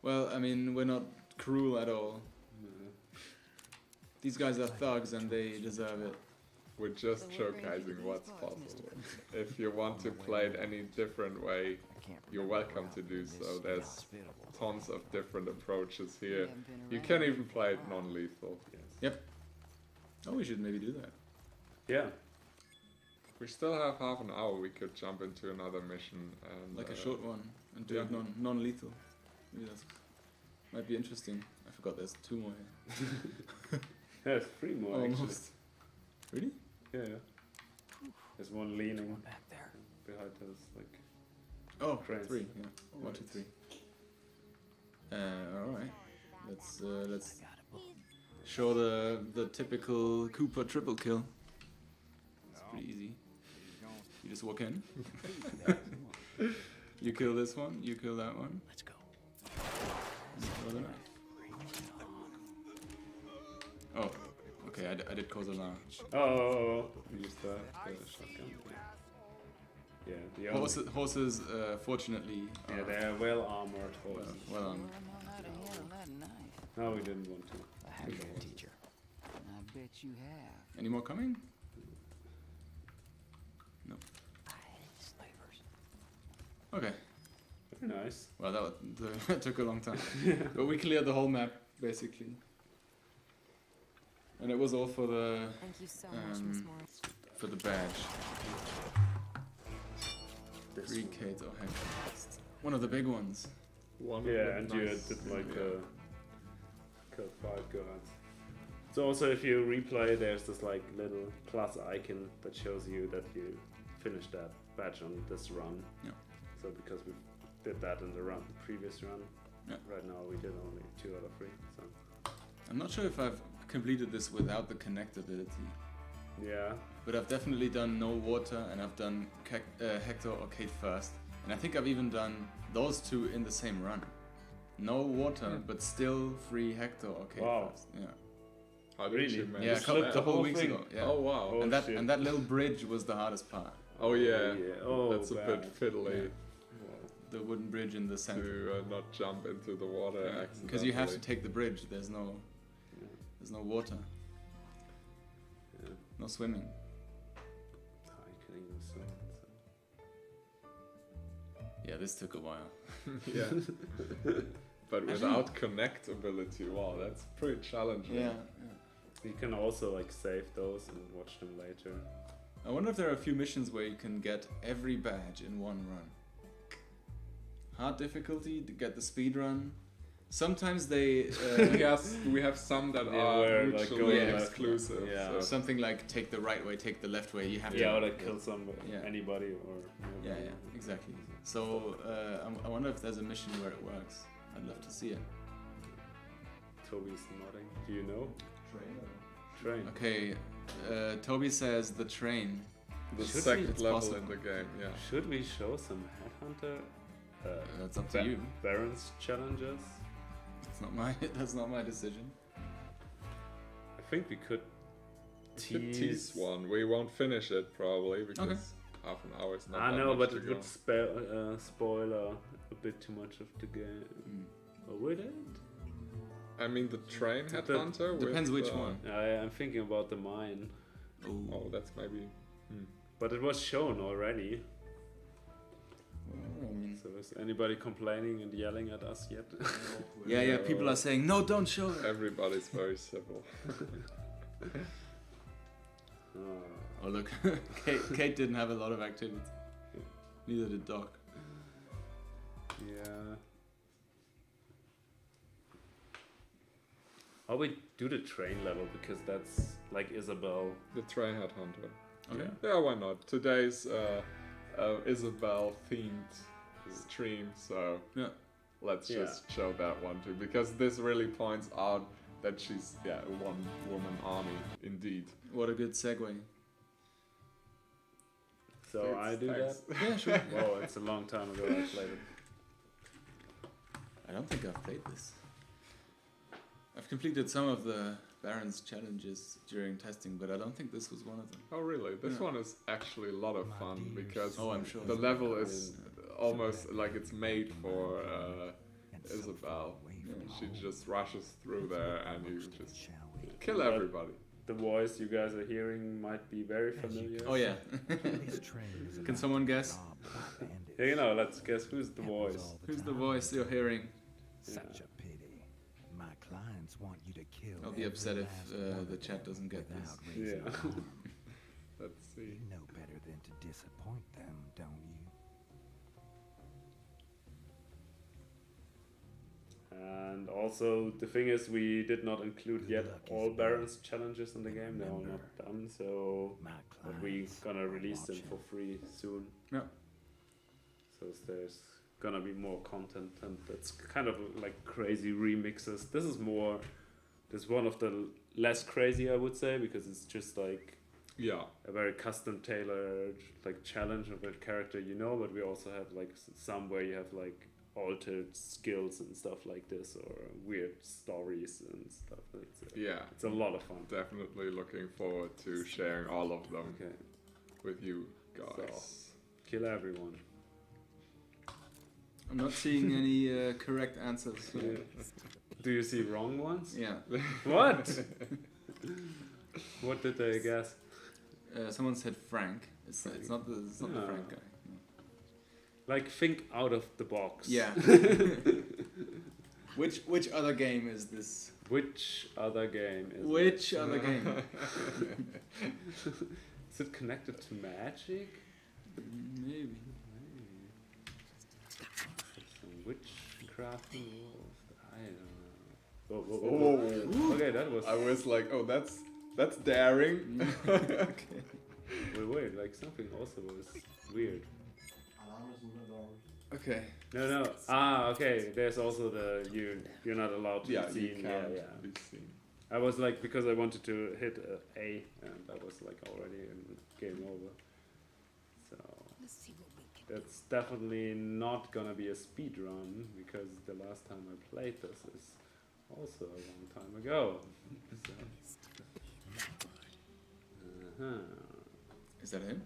Well, I mean, we're not cruel at all. These guys are thugs and they deserve it. We're just So what brings you to showcasing these what's parts, possible. Mr. If you want to play it any different way, I can't you're remember welcome how to do this so. There's hospitable. tons of different approaches You here. haven't been You around can here even for a play it while. non-lethal. Yes. Oh, we should maybe do that. Yeah. We still have half an hour. We could jump into another mission and Like a short one and do yeah. it non-lethal. Maybe that might be interesting. I forgot there's 2 more here. There's 3 more Almost. Really? actually. Yeah. There's one leaning Back there. behind us, like. Oh, Cranes. 3. Yeah. 1, 2, 3. All right. Let's show the typical Cooper triple kill. It's pretty easy. You just walk in. You kill this one. You kill that one. Let's go. And throw the knife. Oh, okay. I did cause alarm. Oh, use the shotgun. Yeah, the other. Horses, fortunately, Yeah, are they're well armored horses. well armed. Well, I know how to handle that knife. No, we didn't want to. I have you a teacher. I bet you have. Any more coming? No. I hate slavers. Okay. Very nice. Well, that took a long time. But we cleared the whole map, basically. And it was all for the Thank you so much, Miss Morris. badge. This 3 one. Kate or Heck. One of the big ones. one. Yeah, and you did like killed 5 guards. So also if you replay, there's this like little plus icon that shows you that you finished that badge on this run. Yeah. So because we did that in the previous run, Yeah. right now we did only 2 out of 3. So I'm not sure if I've completed this without the connect ability. yeah, But I've definitely done no water, and I've done Hector or Kate first. And I think I've even done those 2 in the same run. No water, but still free Hector or Kate Wow. first. Yeah. How did Really? you manage Yeah, a Just couple, flip the couple whole of weeks thing. ago. Yeah. Oh wow. Oh, and that shit. that little bridge was the hardest part. Oh yeah. Oh, That's a bit bad. fiddly Wow. The wooden bridge in the center. to not jump into the water accidentally. Because you have to take the bridge. There's no water, Yeah. no swimming. I can even swim. Yeah, this took a while. yeah. But without connect ability, wow, that's pretty challenging. Yeah. You can also like save those and watch them later. I wonder if there are a few missions where you can get every badge in one run. Hard difficulty to get the speed run. Sometimes they Yes, we have some that Yeah, are where, like, mutually going left, exclusive. yeah. So. something like take the right way, take the left way. You have Yeah, or to. like kill somebody, Yeah. anybody, or Yeah, yeah, exactly. So I wonder if there's a mission where it works. I'd love to see it. Toby's nodding. Do you know? Train. Okay, Toby says the train. The Should second It's level possible. in the game, yeah. Should we show some headhunter? That's up to you. Baron's challenges. It's not my. That's not my decision. I think we could We should tease one. We won't finish it probably because half an hour is not I that know, much but to it go. would spoil a bit too much of the game. Mm. Or would it? I mean, the train headhunter. Depends with, which one. I'm thinking about the mine, Ooh. Oh, that's maybe. but it was shown already. Well, I mean, So is anybody complaining and yelling at us yet? yeah. People are saying no, don't show it. Everybody's very civil. Ah. Oh look, Kate didn't have a lot of activity. Neither did Doc. Yeah. Or we do the train level because that's like Isabel. The train headhunter. Okay. Yeah, why not? Today's Isabel themed stream, so Yeah. let's just show that one too, because this really points out that she's a one-woman army indeed. What a good segue. So Thanks, I do thanks. that. Yeah, sure. Whoa, it's a long time ago I played it. I don't think I've played this. I've completed some of the Baron's challenges during testing, but I don't think this was one of them. Oh really? This Yeah. one is actually a lot of fun because Oh, I'm sure. the level is almost like it's made for Isabel. She just rushes through there and you just kill But- everybody. The voice you guys are hearing might be very familiar. Oh yeah. Can someone guess? Yeah, you know, let's guess who's the voice. Who's the voice you're hearing? Such a pity. My clients want you to kill. I'll be upset if the chat doesn't get this. Yeah. Let's see. You know better than disappoint them, don't you? And also, the thing is, we did not include yet all Baron's challenges in the game. They're all not done, so My but we clients gonna release them watching. for free soon. Yeah. So there's gonna be more content, and it's kind of like crazy remixes. This is one of the less crazy, I would say, because it's just like Yeah. a very custom tailored like challenge of a character, but we also have like some where you have like altered skills and stuff like this, or weird stories and stuff like that. Yeah. It's a lot of fun. Definitely looking forward to sharing all of them Okay, with you guys. kill everyone. I'm not seeing any correct answers. Do you see wrong ones? Yeah. What? What did they guess? Someone said Frank. It's not the No. Frank guy. No. Like, think out of the box. Yeah. Which other game is this? Which other game is Which other game? Is it connected to Magic? Maybe. Some witchcraft involved? I don't know. Whoa. Okay, that was... I was like, oh, that's daring. Okay. Wait, like something also was weird. Okay. No. Okay. There's also you're not allowed to Yeah, be you seen. can't Yeah. be seen. I was like, because I wanted to hit A, and I was like already in game over. So Let's see what we can that's definitely not gonna be a speed run, because the last time I played this is also a long time ago. So. Is that him?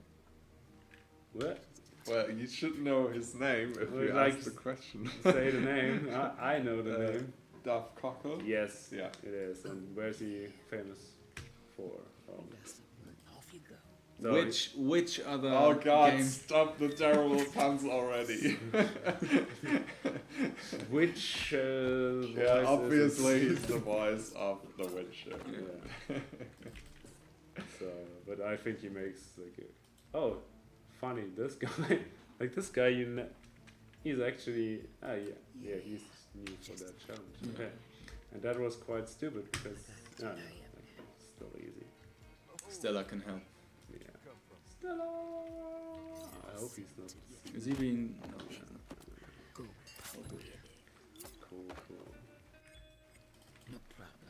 What? Well, you should know his name if Well, you like, ask the question. Say the name. I know the name. Duff Cockle? Yes, Yeah. it is. And where's he famous for? off you go. So Which other Oh god, game? stop the terrible puns already. Which voice Yeah, is obviously it? he's the voice of The Witcher. Yeah. So, but I think he makes like funny, this guy, like this guy, he's actually, he's new for that challenge. Yeah. Okay, and that was quite stupid because, like, still easy. Stella can help. Yeah. Stella. I hope he's not. Is he being? No. Cool. No problem.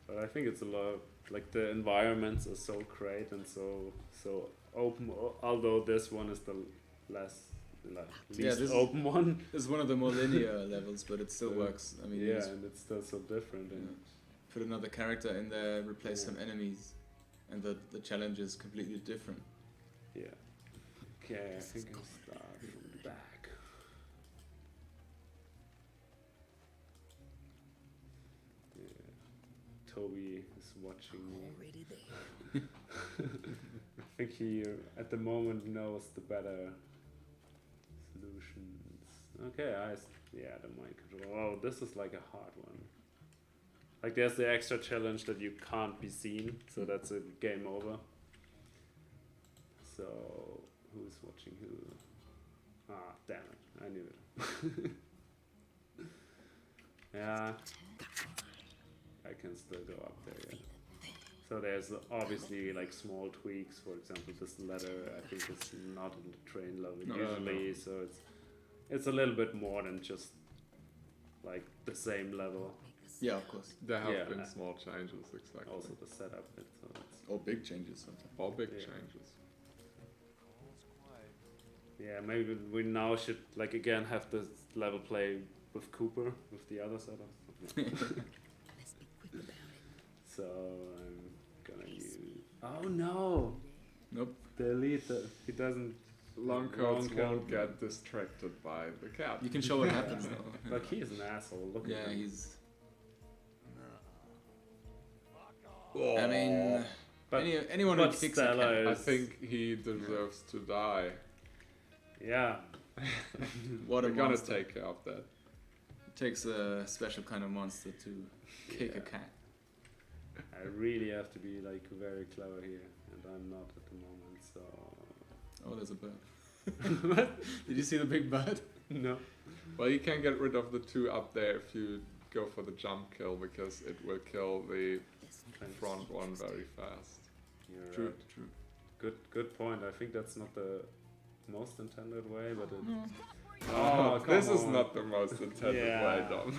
But I think it's a lot. Like the environments are so great and so open. Although this one is the least this open one. It's one of the more linear levels, but it still works. I mean, Yeah, just and it's still so different. And put another character in there, replace Yeah. some enemies, and the challenge is completely different. yeah. Okay, I think I'll start from the back. Yeah. Toby is watching me. Already there. I think he, at the moment, knows the better solutions. Okay, the mind control. Oh, this is like a hard one. Like, there's the extra challenge that you can't be seen, so that's a game over. So, who's watching who? Ah, damn it, I knew it. Yeah, I can still go up there, yeah. So there's obviously like small tweaks. For example, this letter I think is not in the train level usually, so it's a little bit more than just like the same level. Yeah, of course. There have Yeah. been small changes, exactly. Also the setup bit, so it's Or big changes sometimes. All big Yeah. changes. yeah. Maybe we now should like again have this level play with Cooper with the other setup. Let's be quick about it. So I'm gonna use. Oh no! Nope. Delete it. He doesn't. Long coats Long won't coat. get distracted by the cat. You can show what happens though. Like he is an asshole. Look Yeah, at him. he's. Oh. I mean, But anyone who but kicks a Stella cat. I is- think he deserves to die. Yeah. What a We're gonna monster. take care of that. It takes a special kind of monster to kick a Yeah. cat. I really have to be like very clever here. and I'm not at the moment, so... Oh, there's a bird. Did you see the big bird? No. Well, you can get rid of the 2 up there if you go for the jump kill, because it will kill the front one very fast. You're True, right. true. Good point. I think that's not the most intended way, but it... Oh, this come is on. not the most intended Yeah. way, Dom.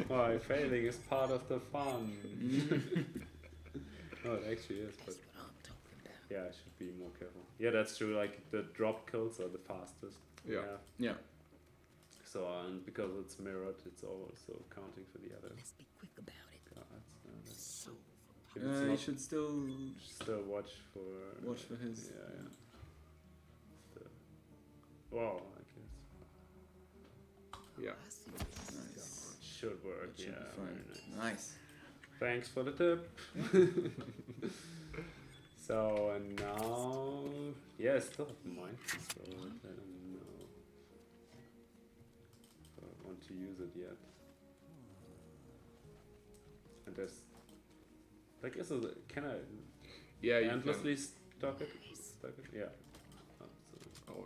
Why, failing is part of the fun. No, it actually is, but... Yeah, I should be more careful. Yeah, that's true, like, the drop kills are the fastest. Yeah. Yeah. So, and because it's mirrored, it's also counting for the other Let's be quick about it. cards. So If it's You not, should still still watch for... watch for his. Yeah, yeah. Still. Wow, I guess. Yeah. Nice. Should work, That should yeah. be fine. Very nice. Nice. Thanks for the tip. So, and now... Yeah, I still have mine, so I don't know if I want to use it yet. And there's... Like, can I Yeah, you endlessly stock it? Yeah. Oh, so- Oh,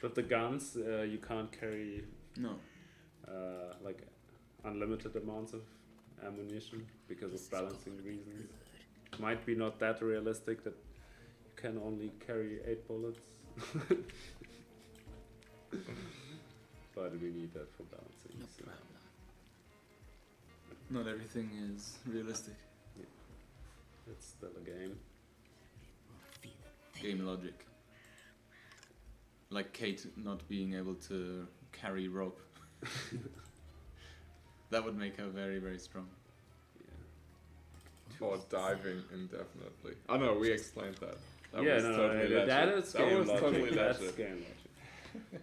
But the guns, you can't carry No. like unlimited amounts of ammunition because of balancing reasons. Might be not that realistic that you can only carry 8 bullets. But we need that for balancing. no So. problem. Not everything is realistic. It's still a game. Feel it. Game logic. Like Kate not being able to carry rope. That would make her very, very strong. Yeah. or diving indefinitely. Oh no, we explained that. That yeah, was no, totally legit. that is That game was logic. totally That's legit. game logic.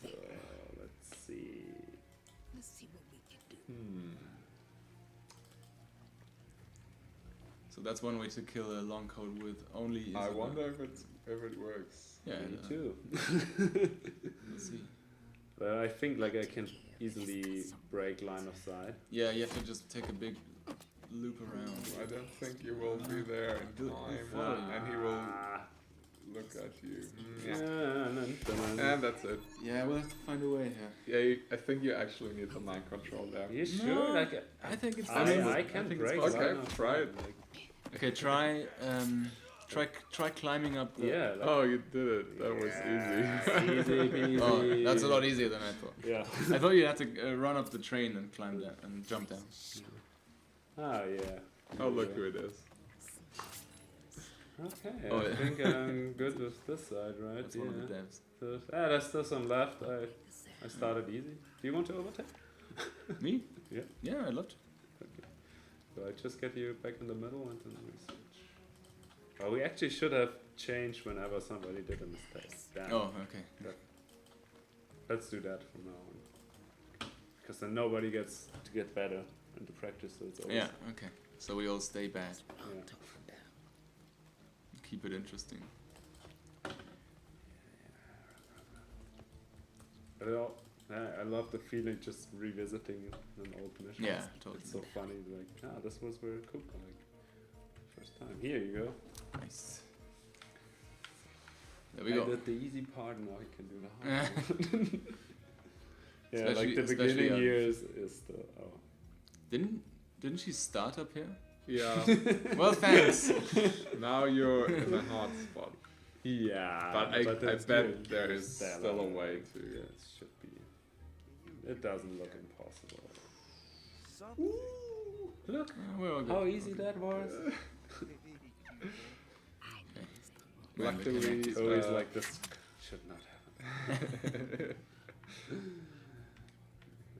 So let's see. Let's see what we can do. So that's one way to kill a long coat with only. I Isabel. wonder if it works. Yeah, Me uh, too. Let's see. But I think like I can easily break line of sight. Yeah, you have to just take a big loop around. I don't think you will be there in Do- time, and he will look at you. And that's it. Yeah, we'll have to find a way here. Yeah, I think you actually need the mind control there. You sure? No, Like, I think it's. I possible. can think it's break possible. Okay, line of try sight, it. like, Okay, try climbing up the. yeah. Like, Oh, you did it. That was easy. easy peasy. Oh, that's a lot easier than I thought. Yeah. I thought you had to run up the train and climb that and jump down. Ah, yeah. Oh, look who it is. Okay, Oh, I yeah. think I'm good with this side, right? That's one of the devs. So, there's still some left. I started easy. Do you want to overtake? Me? Yeah. Yeah, I'd love to. Okay. So I just get you back in the middle and then we switch. Oh, we actually should have changed whenever somebody did a mistake. Damn. Oh, okay. Let's do that from now on. Because then nobody gets to get better and to practice, so it's always... Yeah, okay. So we all stay bad. Yeah. Keep it interesting. I love the feeling just revisiting an old mission. Yeah, totally. It's so funny, like, this was where Cooper, like, first time. Here you go. Nice. There we I go. did the easy part, now I can do the hard one. Yeah, like Especially- the especially beginning on- years is the, Didn't she start up here? Yeah. Well, thanks. Now you're in a hard spot. Yeah, But I that's bet good. there is Stellar. still a way to. Yeah, it should be. It doesn't look impossible. Look We're all good. how easy that was. Luckily, Always like this should not happen.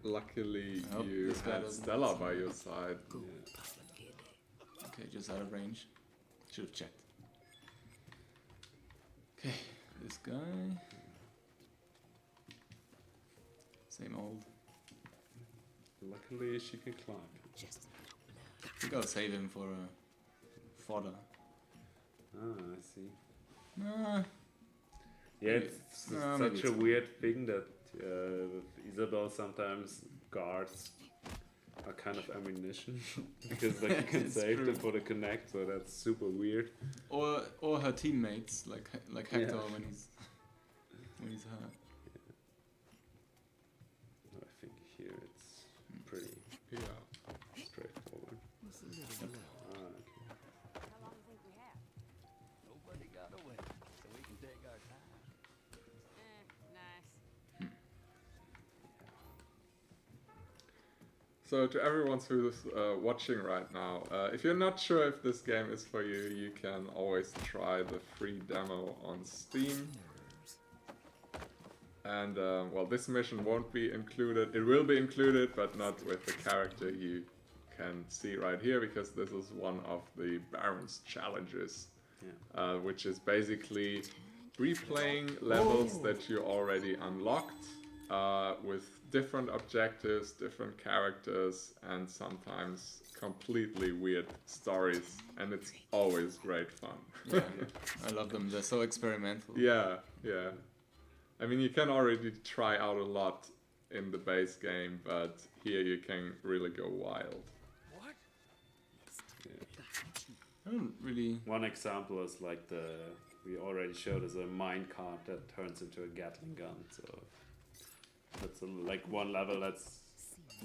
luckily I hope you this guy had doesn't- Stella by your side. Okay, just out of range. Should have checked. Okay, this guy. Same old. Luckily she can climb. I think I'll save him for fodder. Ah, I see. Nah, Yeah, Maybe- it's no, maybe such a it's fine. weird thing that Isabel sometimes guards a kind of ammunition because like you can It's save true. them for the connect, so that's super weird. Or her teammates, like Hector Yeah. when he's hurt. I think here it's pretty Yeah. straightforward. Just a little below. Ah, okay. How long do you think we have? Nobody got away, so we can take our time. Nice. So to everyone who's watching right now, if you're not sure if this game is for you, you can always try the free demo on Steam. And well, this mission won't be included. It will be included, but not with the character you can see right here, because this is one of the Baron's challenges, Yeah. which is basically replaying levels that you already unlocked with different objectives, different characters, and sometimes completely weird stories, and it's always great fun. Yeah, I love them. They're so experimental. Yeah, yeah. I mean, you can already try out a lot in the base game, but here you can really go wild. What? I don't really. One example is like we already showed as a minecart that turns into a Gatling gun. So that's like one level that's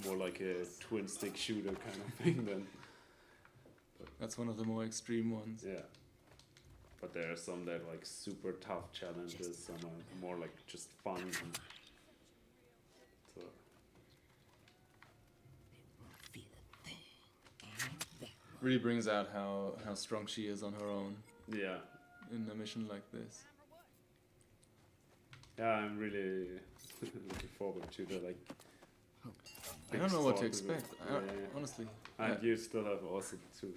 more like a twin stick shooter kind of thing then. That's one of the more extreme ones. Yeah. But there are some that are like super tough challenges, some are more like just fun. And so Feel a thing. And that. Really brings out how strong she is on her own yeah. in a mission like this. Yeah, I'm really looking forward to the like. I don't know what to big sword expect. with it. Yeah. Honestly. And you still have also to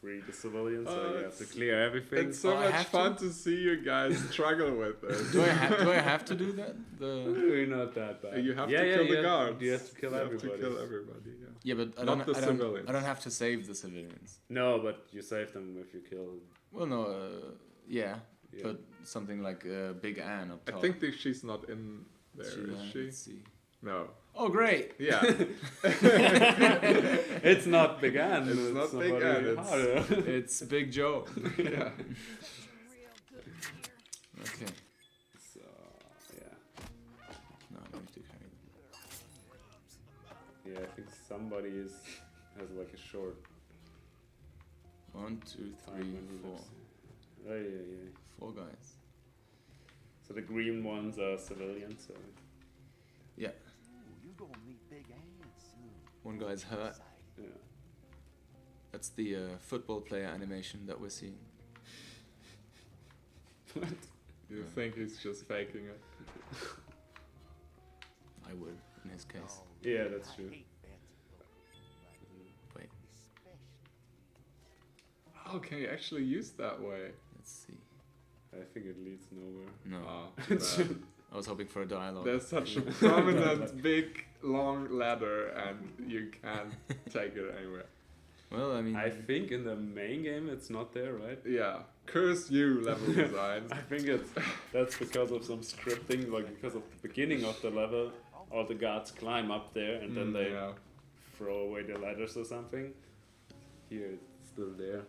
free the civilians, so you have to clear everything. It's so Oh, I much have fun to see you guys struggle with it. Do I have to do that? We're not that bad. You have yeah, to yeah, kill you the guards. You have to kill everybody. You have to kill everybody, yeah. Yeah, but I Not don't. the I don't. civilians. I don't have to save the civilians. No, but you save them if you kill. Well, no. Yeah, Yeah. but something like Big Ann up I top. think that she's not in there, is she? Let's see. No. Oh, great! Yeah. It's not Big Ann. It's not Big somebody Ann, it's- harder. It's Big Joe. Yeah. Real good here. Okay. So yeah, No, I don't need to carry them. yeah. I think somebody has like a short 1, 2, time 3, when he 4. lives. Oh yeah. 4 guys. So the green ones are civilians. So Yeah. Ooh, you gonna meet Big Ann soon. One guy's hurt. yeah. That's the football player animation that we're seeing. You think he's just faking it? I would, in his case. Yeah, that's true. I hate fancy clothes. Wait, Especially. Oh, can you actually use that way? let's see. I think it leads nowhere. No, Oh, man. I was hoping for a dialogue. There's such a prominent, big, long ladder, and you can't take it anywhere. Well, I mean, I think in the main game it's not there, right? Yeah. Curse you, level design. I think that's because of some scripting, like because of the beginning of the level, all the guards climb up there and then they Yeah. throw away the ladders or something. Here it's still there.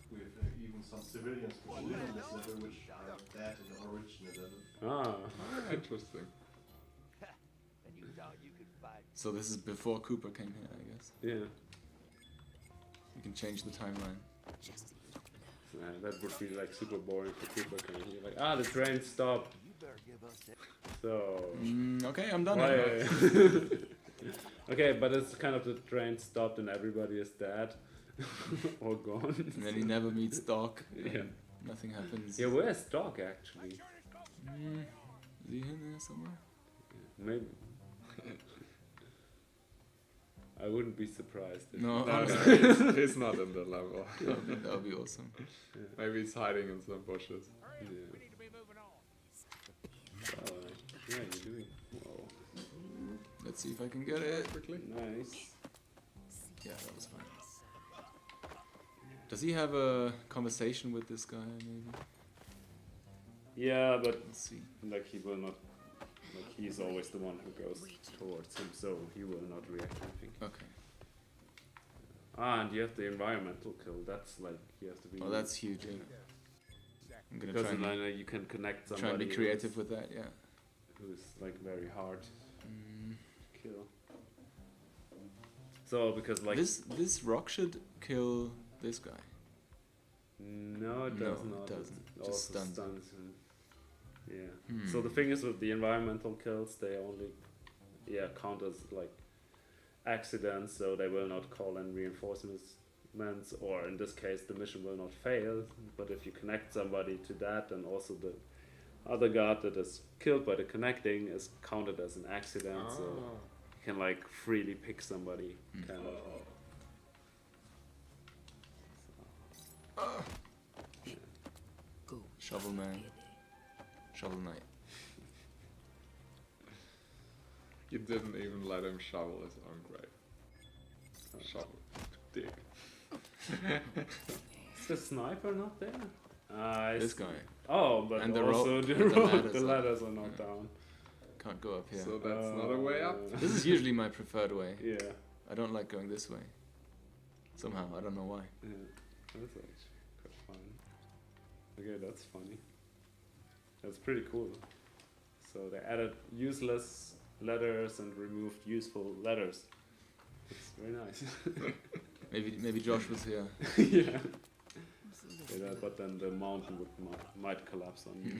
With even some civilians who live on this level, which are dead in the original level. Ah, Ah, interesting. And you thought you could fight. so this is before Cooper came here, I guess. yeah. You can change the timeline. Just a little below. That would be like super boring for people coming here. Like, the train stopped. You better give us that. So. Okay, I'm done. Why- now. Okay, but it's kind of the train stopped and everybody is dead or gone. And then he never meets Doc. Yeah. Nothing happens. Yeah, where's Doc actually? Is he in there somewhere? Maybe. I wouldn't be surprised. If No, No, honestly, he's not in the level. that would be awesome. Maybe he's hiding in some bushes. Yeah. We need to be moving on. Yeah, you're doing. Whoa. Let's see if I can get it. Quickly. Nice. Yeah, that was fine. Does he have a conversation with this guy, maybe? Yeah, but Let's see. like he will not Like he's always the one who goes towards him, so he will not react anything. Okay. And you have the environmental kill. That's like you have to be. Oh, that's huge. Yeah. I'm gonna Because try then you can connect somebody. try and be creative with that. Yeah. Who's like very hard Mm. to kill. So because like This rock should kill this guy. no, it No, does it not. doesn't. It Just also stuns him. stuns him. Yeah. Hmm. So the thing is with the environmental kills, they only count as like accidents, so they will not call in reinforcements, or in this case the mission will not fail. But if you connect somebody to that, and also the other guard that is killed by the connecting is counted as an accident, so you can like freely pick somebody kind of. Go. Shovel man. Shovel knight. You didn't even let him shovel his own grave. Shovel. Dig. Is the sniper not there? This guy. Oh, but And the also rope, the but the rope, ladders the are- ladders are not down. Can't go up here. So that's not a way up? This is usually my preferred way. Yeah, I don't like going this way. Somehow, I don't know why. yeah, that's actually quite fun. Okay, that's funny. That's pretty cool. So they added useless letters and removed useful letters. It's very nice. Maybe Josh was here. Yeah. Yeah, but then the mountain might collapse on you.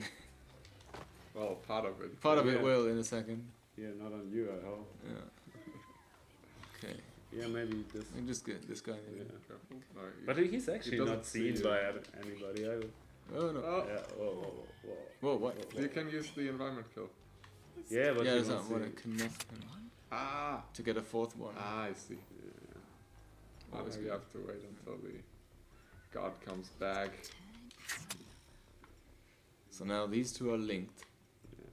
Well, part of it. Part of it Yeah. will in a second. Yeah, not on you, I hope. Yeah. Okay. Yeah, maybe this. I can just get this guy. Yeah. Maybe. Careful. No, But he's actually doesn't not seen see by you. anybody. I would, Oh no. Oh, yeah. Whoa. Whoa, what? you can use the environment kill. Yeah, but Yeah, you that's don't not what I see. connect him Ah! to get a fourth one. I see. Yeah. Now Always you good. have to wait until the guard comes back. So now these two are linked. Yeah.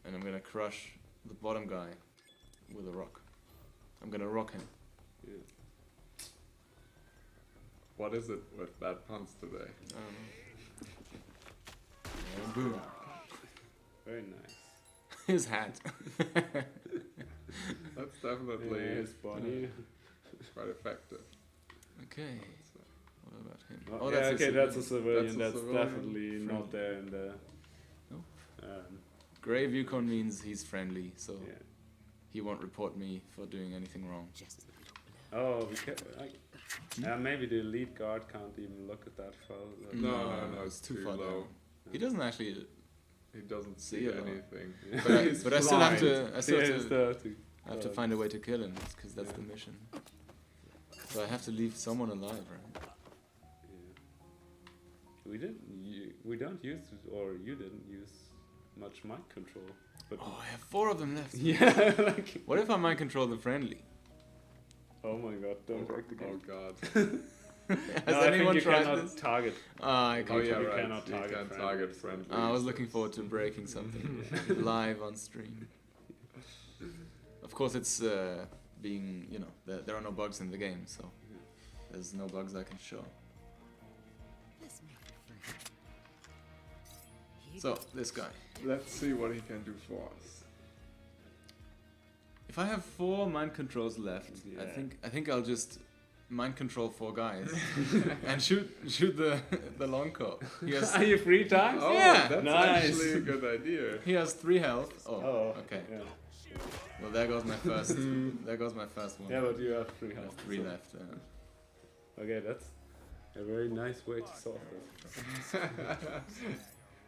And I'm gonna crush the bottom guy with a rock. I'm gonna rock him. Yeah. What is it with bad puns today? I don't know. And boom. Very nice. His hat. That's definitely Yeah, his body. quite effective. Okay. So, What about him? Oh, yeah, okay, that's a civilian. That's a That's, civilian. definitely not there in the. No? Great. Gray Yukon means he's friendly, so Yeah. he won't report me for doing anything wrong. Just a little Oh, blood. we can. Maybe the lead guard can't even look at that file. No, it's too far low. down. He doesn't actually. He doesn't See see it all. anything. Yeah. But I, He's but I still have blind. to. I still Yeah, have it's to. there to- I have to find a way to kill him because that's the Yeah. mission. So I have to leave someone alive, right? Yeah. We don't use, or you didn't use much mind control. But Oh, I have 4 of them left. yeah, like. What if I mind control the friendly? Oh my god! Don't break the Oh game. god. Has No, I anyone think you tried cannot this? target. I Oh can't. yeah, you right. cannot You target can friendly. target friendly. I was looking forward to breaking something live on stream. Of course, it's being, there are no bugs in the game, so there's no bugs I can show. Let's make it friend. Here So, this guy. Let's see what he can do for us. If I have 4 mind controls left, Yeah. I think I'll just mind control 4 guys and shoot the long coat. He has Are you 3 times? Oh, Yeah. that's Nice. actually a good idea. he has 3 health. Oh, okay. Yeah. Well, there goes my first. There goes my first one. Yeah, but you have 3 I have health. 3 so- left. Okay, that's a very nice way to solve this.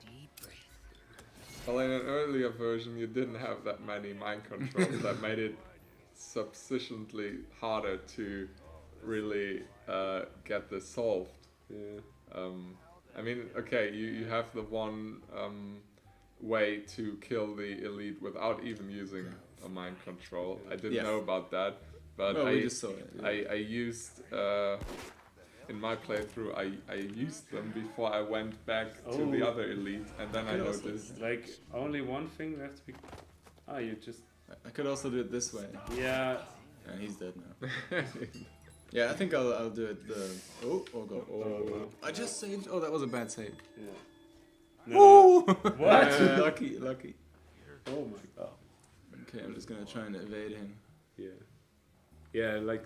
deep breath. Well, in an earlier version, you didn't have that many mind controls that made it sufficiently harder to really get this solved. Yeah. I mean, okay, you have the one way to kill the elite without even using a mind control. I didn't Yes. know about that, but Well, we just saw it. I used in my playthrough I used them before I went back to the Oh. other elite, and then I could also noticed. Like, only one thing left to be. Ah, you just. I could also do it this way. Yeah. And he's dead now. Yeah, I think I'll do it the. Oh, go. Oh, I just saved. Oh, that was a bad save. Yeah. No, Oh! What? Lucky, lucky. Oh my god. Okay, I'm just gonna try and evade him. Yeah. Yeah, like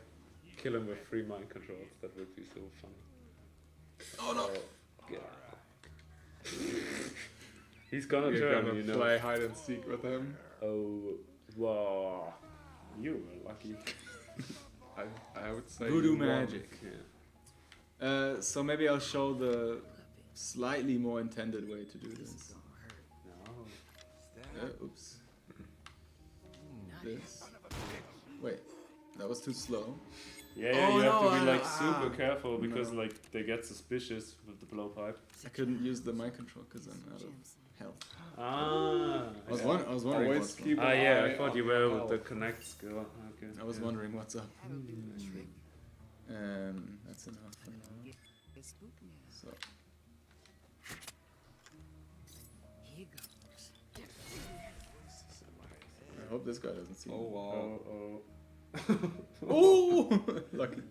kill him with 3 mind controls. That would be so funny. Oh no! Yeah. He's gonna You're turn, gonna you know. play hide and seek with him. Oh, wow. You were lucky. I would say Voodoo you won. magic. Yeah. So maybe I'll show the slightly more intended way to do this. No. Oops. This. Wait, that was too slow. Yeah, Oh, you have no, to be like ah, super careful because no. like they get suspicious with the blowpipe. I couldn't use the mind control because I'm out of health. Ah. I was wondering Always what's keep Ah, an yeah, eye I thought on you your were with the health. connect skill. Okay. I was yeah. wondering what's up. That's enough for now. It's spook now. So, Here goes. I hope this guy doesn't see me. Oh wow. Oh, Oh! Lucky.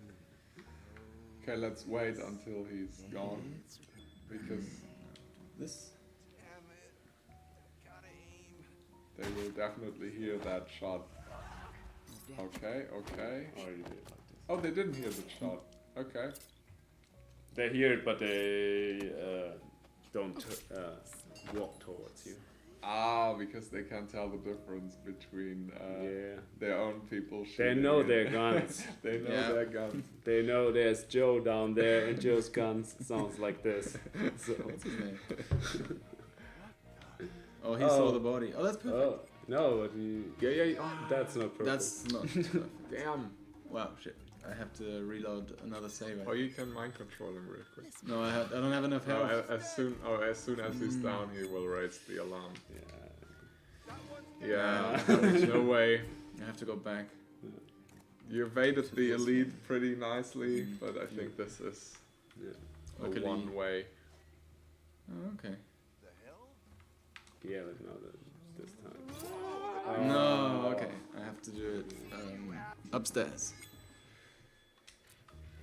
Okay, let's wait until he's gone. Because This? they will definitely hear that shot. Okay, okay. oh, you did like this. Oh, they didn't hear the shot. Okay. They hear it, but they don't walk towards you. Ah, because they can't tell the difference between Yeah. their own people They shooting. know and- their guns. They know Yeah. their guns. They know there's Joe down there, and Joe's guns sounds like this. So, What's his name? Oh, he saw the body. Oh, that's perfect. oh no, but you, Yeah. that's not perfect. That's not perfect. Damn. Wow, shit. I have to reload another save. I Oh, you can mind control him real quick. No, I don't have enough No, health. as soon as he's down, he will raise the alarm. Yeah. Yeah, there's no way. I have to go back. You evaded the elite pretty nicely, but I think this is Yeah. a Luckily- one way. Oh, okay. Yeah, but no, this time. No, okay. I have to do it upstairs.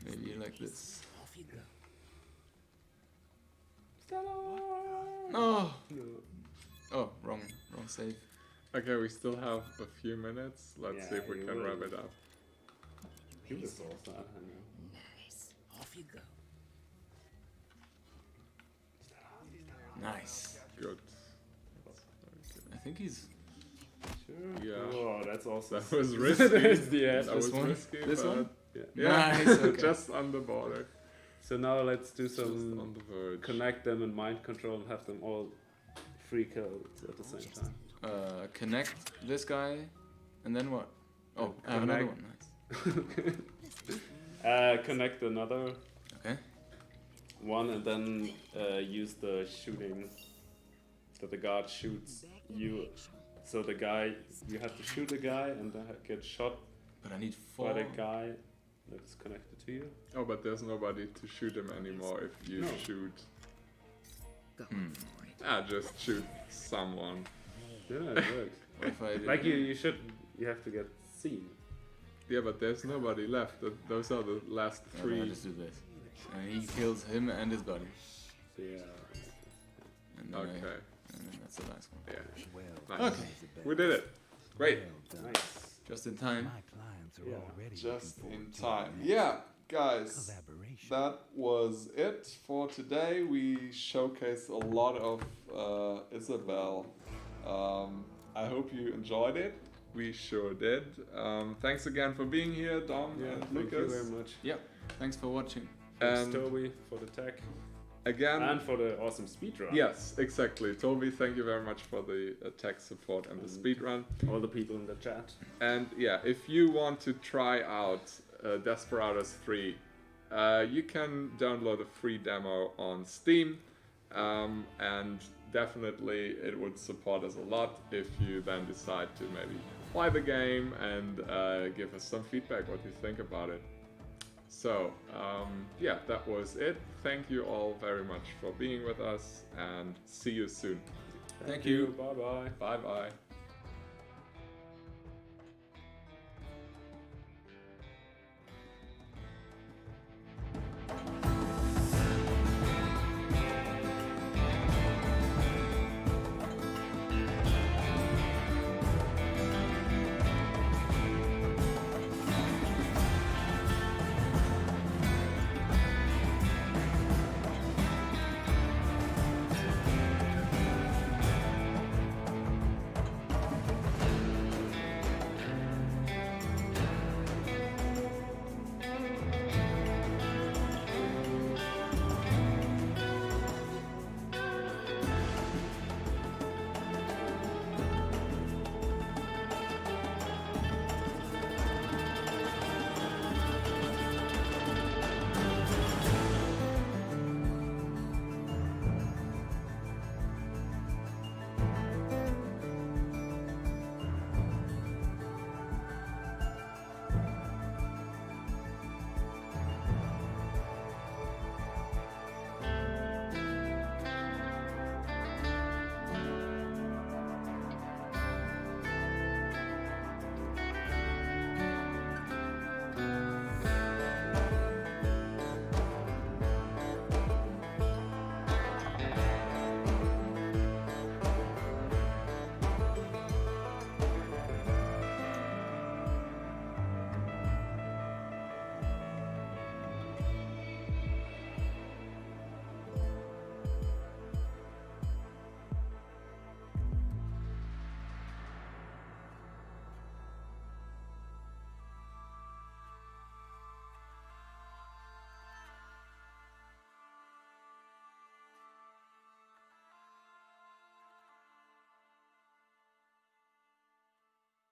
Maybe like this. Off you go. Oh! Oh, wrong save. Okay, we still have a few minutes. Let's Yeah, see if we you can will. wrap it up. He was awesome, I know. Nice. Off you go. Nice. Good. I think he's Sure. Yeah. Oh, that's awesome. That was risky. That's the end. That was one? risky. This but one? Yeah. Yeah, Nice, okay. just on the border. So now let's do Just on some the verge. connect them in mind control and have them all free kills at the same time. connect this guy, and then what? Oh, I have another one. Nice. Connect another Okay. one and then use the shooting that the guard shoots you. So the guy, you have to shoot a guy and then get shot But I need by 4. the guy that's connected to you. Oh, but there's nobody to shoot him anymore if you No. shoot. Go Hmm. for it. Just shoot someone. Yeah, it works. What if I do? Like you have to get seen. Yeah, but there's nobody left. Those are the last Yeah, three. I'll just do this. And he kills him and his buddy. So yeah. And then Okay. and then that's the last one. Yeah. Nice. Okay. We did it. Great. Nice. Just in time. My clients are Yeah, already Just looking in forward to time. our Yeah, guys. collaboration. That was it for today. We showcased a lot of Isabel. I hope you enjoyed it. We sure did. Thanks again for being here, Dom Yeah, and thank you Lucas. very much. Yep. Thanks for watching. Thanks, And Toby, for the tech again, and for the awesome speedrun. yes, exactly. Toby, thank you very much for the tech support and the speedrun. All the people in the chat. And yeah, if you want to try out Desperados 3, you can download a free demo on Steam, and definitely it would support us a lot if you then decide to maybe play the game and give us some feedback what you think about it. So yeah, that was it. Thank you all very much for being with us, and see you soon. Thank you. Bye bye. Bye bye.